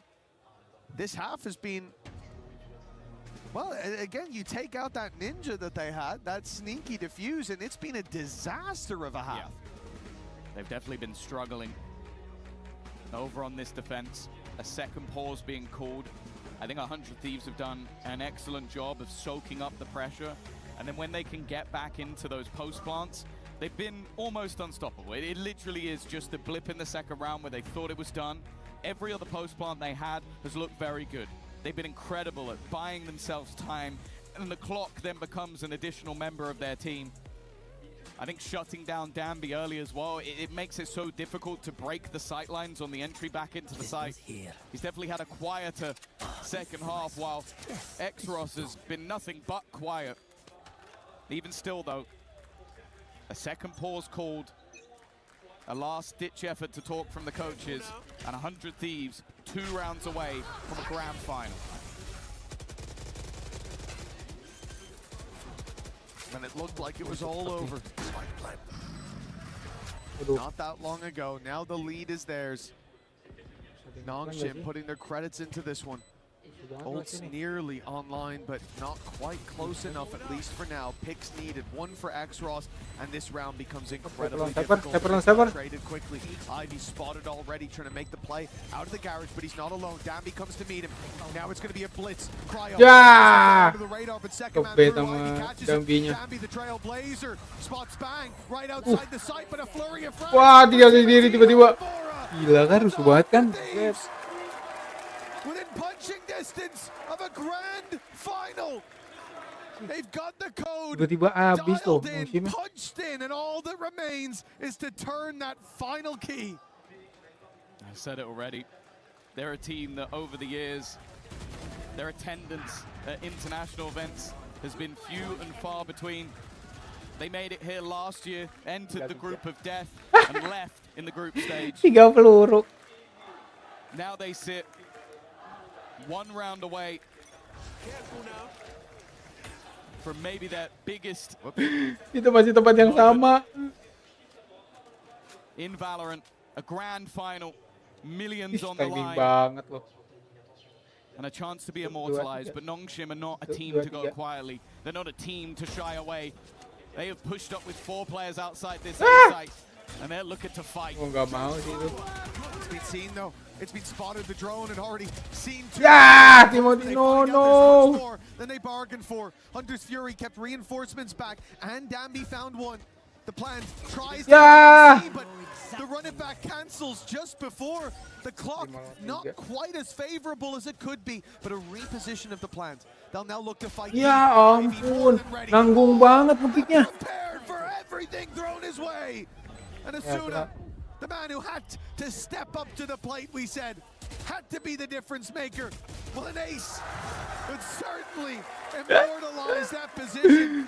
F: this half has been, well, again, you take out that ninja that they had, that sneaky defuse, and it's been a disaster of a half.
G: Yeah. They've definitely been struggling over on this defense. A second pause being called. I think 100 Thieves have done an excellent job of soaking up the pressure And then when they can get back into those post plants, they've been almost unstoppable. It literally is just a blip in the second round where they thought it was done. Every other post plant they had has looked very good. They've been incredible at buying themselves time, and the clock then becomes an additional member of their team. I think shutting down Danby early as well, it makes it so difficult to break the sight lines on the entry back into the site. He's definitely had a quieter second half, while Exros has been nothing but quiet. Even still, though, a second pause called, a last-ditch effort to talk from the coaches, and 100 Thieves 2 rounds away from a grand final.
F: And it looked like it was all over. Not that long ago. Now the lead is theirs. Nongshim putting their credits into this one. Ult's nearly online, but not quite close enough, at least for now. Picks needed, 1 for Exros, and this round becomes incredibly difficult. Traded quickly. Ivy spotted already, trying to make the play out of the garage, but he's not alone. Danby comes to meet him. Now it's going to be a blitz. Cryo.
O: Yeah!
F: The radar, but second man through, Ivy catches him. Danby, the trailblazer, spots Bang right outside the site, but a flurry of frags.
O: Wah, tinggal sendiri tiba-tiba. Gila kan, rusuh banget kan?
F: Within punching distance of a grand final. They've got the code
O: Tiba-tiba habis tuh
F: dialed in,
O: musimnya.
F: punched in, and all that remains is to turn that final key.
G: I said it already. They're a team that over the years, their attendance at international events has been few and far between. They made it here last year, entered the group of death, and left in the group stage.
O: 3 peluru.
G: Now they sit 1 round away from maybe their biggest
O: Itu masih tempat yang sama.
G: in Valorant, a grand final, millions on the
O: Timing
G: line,
O: banget loh.
G: and a chance to be immortalized. But Nongshim are not a team to go quietly. They're not a team to shy away. They have pushed up with 4 players outside this site, and they're looking to fight.
O: Oh, nggak mau sih itu.
F: It's been seen though. It's been spotted. The drone had already seen 2.
O: Yeah, Timothy, no.
F: More than they bargained for. Hunter's Fury kept reinforcements back, and Danby found 1. The plant tries to see, but the run it back cancels just before the clock. Not quite as favorable as it could be, but a reposition of the plant. They'll now look to fight.
O: Ya ampun, nanggung banget ngepicknya.
F: Prepared for everything thrown his way. And Asuna, the man who had to step up to the plate, we said, had to be the difference maker. Well, an ace would certainly immortalize that position.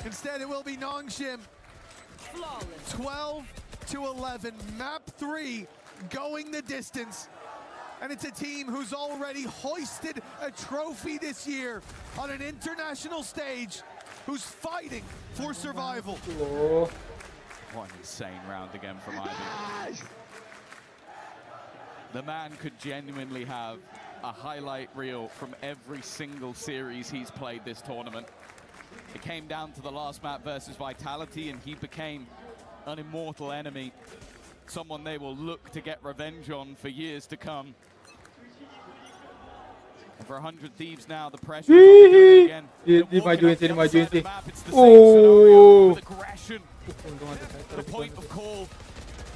F: Instead, it will be Nongshim. 12-11, map 3 going the distance. And it's a team who's already hoisted a trophy this year on an international stage, who's fighting for survival.
G: What an insane round again from Ivy. The man could genuinely have a highlight reel from every single series he's played this tournament. It came down to the last map versus Vitality, and he became an immortal enemy, someone they will look to get revenge on for years to come. And for 100 Thieves now, the pressure is again.
O: Dimajuin sih. Oh.
G: Aggression. The point of call.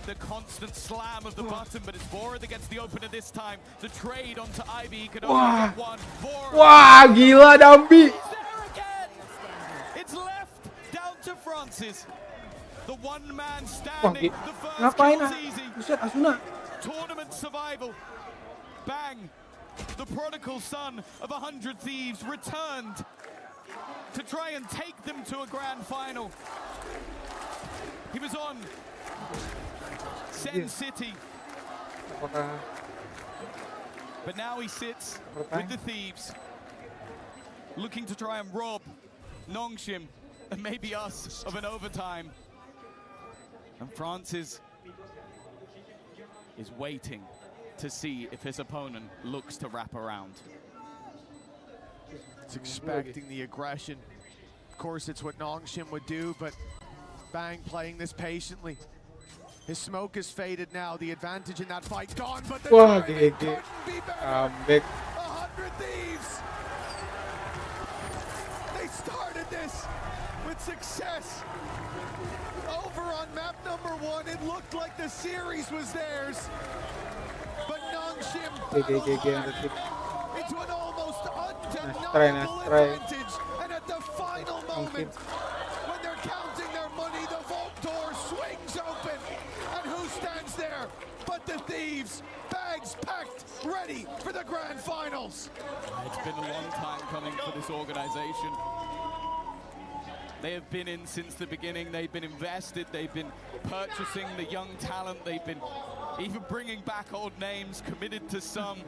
G: The constant slam of the button, but it's Bora that gets the opener this time. The trade onto Ivy, he could only get 1. Bora.
O: Wah, gila Danby.
G: It's left down to Francis. The one-man standing. The first
O: Ngapain
G: kill's easy.
O: Buset, Asuna.
G: Tournament survival. Bang. The prodigal son of 100 Thieves returned to try and take them to a grand final. He was on Sen City. But now he sits with the Thieves, looking to try and rob Nongshim and maybe us of an overtime. And Francis is waiting to see if his opponent looks to wrap around.
F: It's expecting the aggression. Of course, it's what Nongshim would do, but Bang playing this patiently. His smoke is faded now. The advantage in that fight gone, but the timing couldn't be better. 100 Thieves. this with success. Over on map number 1, it looked like the series was theirs. But Nongshim into an almost undeniable advantage. And at the final moment, when they're counting their money, the vault door swings open. And who stands there but the Thieves? Bags packed, ready for the grand finals.
G: It's been a long time coming for this organization. They have been in since the beginning. They've been invested. They've been purchasing the young talent. They've been even bringing back old names, committed to some,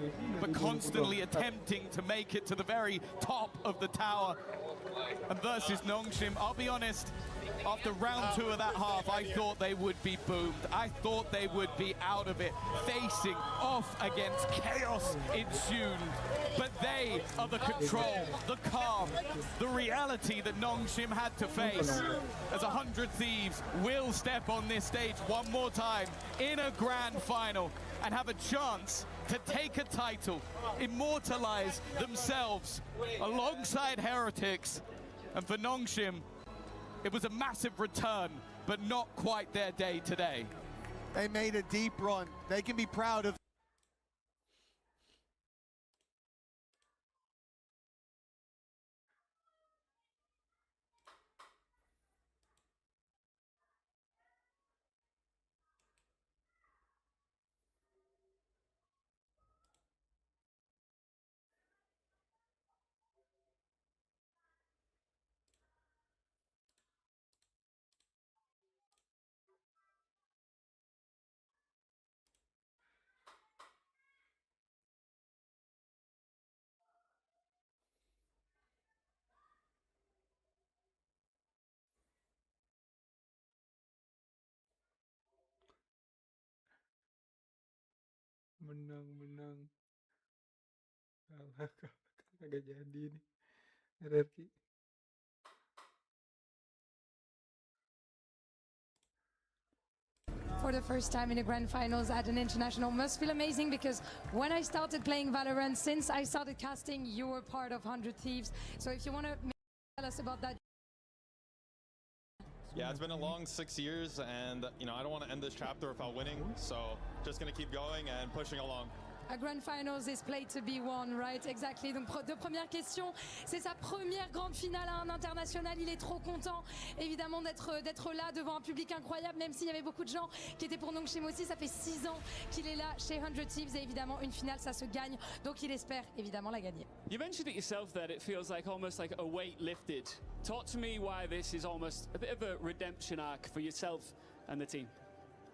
G: but constantly attempting to make it to the very top of the tower. And versus Nongshim, I'll be honest, after round 2 of that half, I thought they would be boomed. I thought they would be out of it, facing off against chaos ensued. But they are the control, the calm, the reality that Nongshim had to face. As 100 Thieves will step on this stage one more time in a grand final and have a chance to take a title, immortalize themselves alongside Heretics. And for Nongshim, it was a massive return, but not quite their day today.
F: They made a deep run. They can be proud of.
O: Menang. Kalah kagak jadi nih. RRQ.
B: For the first time in the grand finals at an international must feel amazing, because when I started playing Valorant, since I started casting, you were part of 100 Thieves. So if you want to tell us about that.
R: Yeah, it's been a long 6 years, and I don't want to end this chapter without winning, so just going to keep going and pushing along.
B: A grand finals is played to be won, right? Exactly. Donc, deux premières questions. C'est sa première grande finale à un international. Il est trop content, évidemment, d'être là devant un public incroyable, même s'il y avait beaucoup de gens qui étaient pour Nongshim aussi. Ça fait 6 ans qu'il est là chez 100 Thieves, et évidemment, une finale, ça se gagne. Donc, il espère évidemment la gagner.
C: You mentioned it yourself that it feels like almost like a weight lifted. Talk to me why this is almost a bit of a redemption arc for yourself and the team.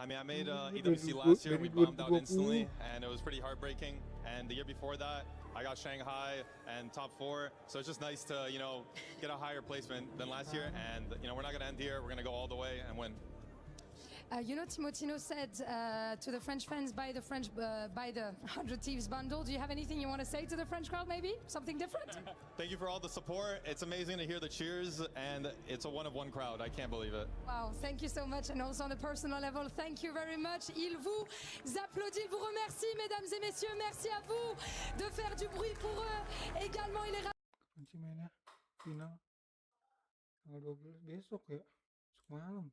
R: I mean, I made EWC last year. We bombed out instantly, and it was pretty heartbreaking. And the year before that, I got Shanghai and top 4. So it's just nice to, get a higher placement than last year. And, we're not going to end here. We're going to go all the way and win.
B: Timotino said to the French fans, buy the 100 Thieves bundle. Do you have anything you want to say to the French crowd, maybe? Something different?
R: Thank you for all the support. It's amazing to hear the cheers, and it's a one-of-one crowd. I can't believe it.
B: Wow, thank you so much. And also on a personal level, thank you very much. Il vous applaudit, il vous remercie, mesdames et messieurs. Merci à vous de faire du bruit pour eux. Également, il est...
O: Kunci mainnya final tanggal 12 besok ya, semalam.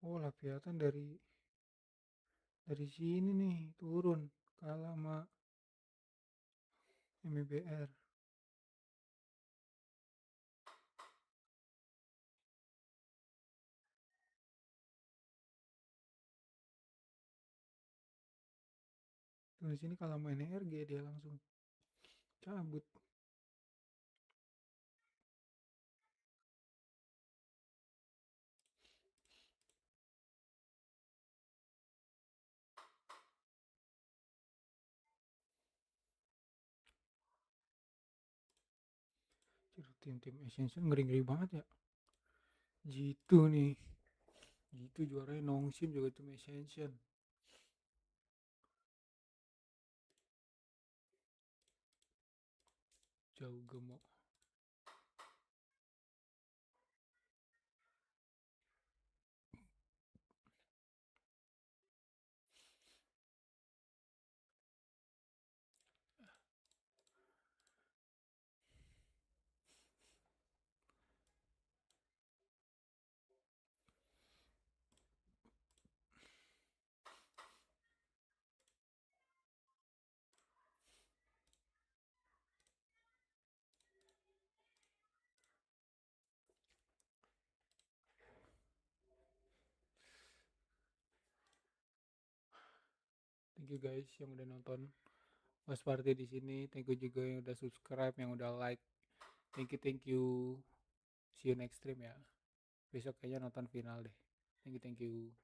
O: Oh, Lapiatan dari sini nih turun, kalah sama MBR. Tuh di sini kalah sama NRG, dia langsung cabut. Tim-tim Ascension ngeri-ngeri banget ya. G2 nih. G2 juaranya Nongshim juga tuh Ascension. Jauh gemuk. Thank you guys yang udah nonton Mas Party di sini. Thank you juga yang udah subscribe, yang udah like. Thank you. See you next stream ya. Besok kayaknya nonton final deh. Thank you.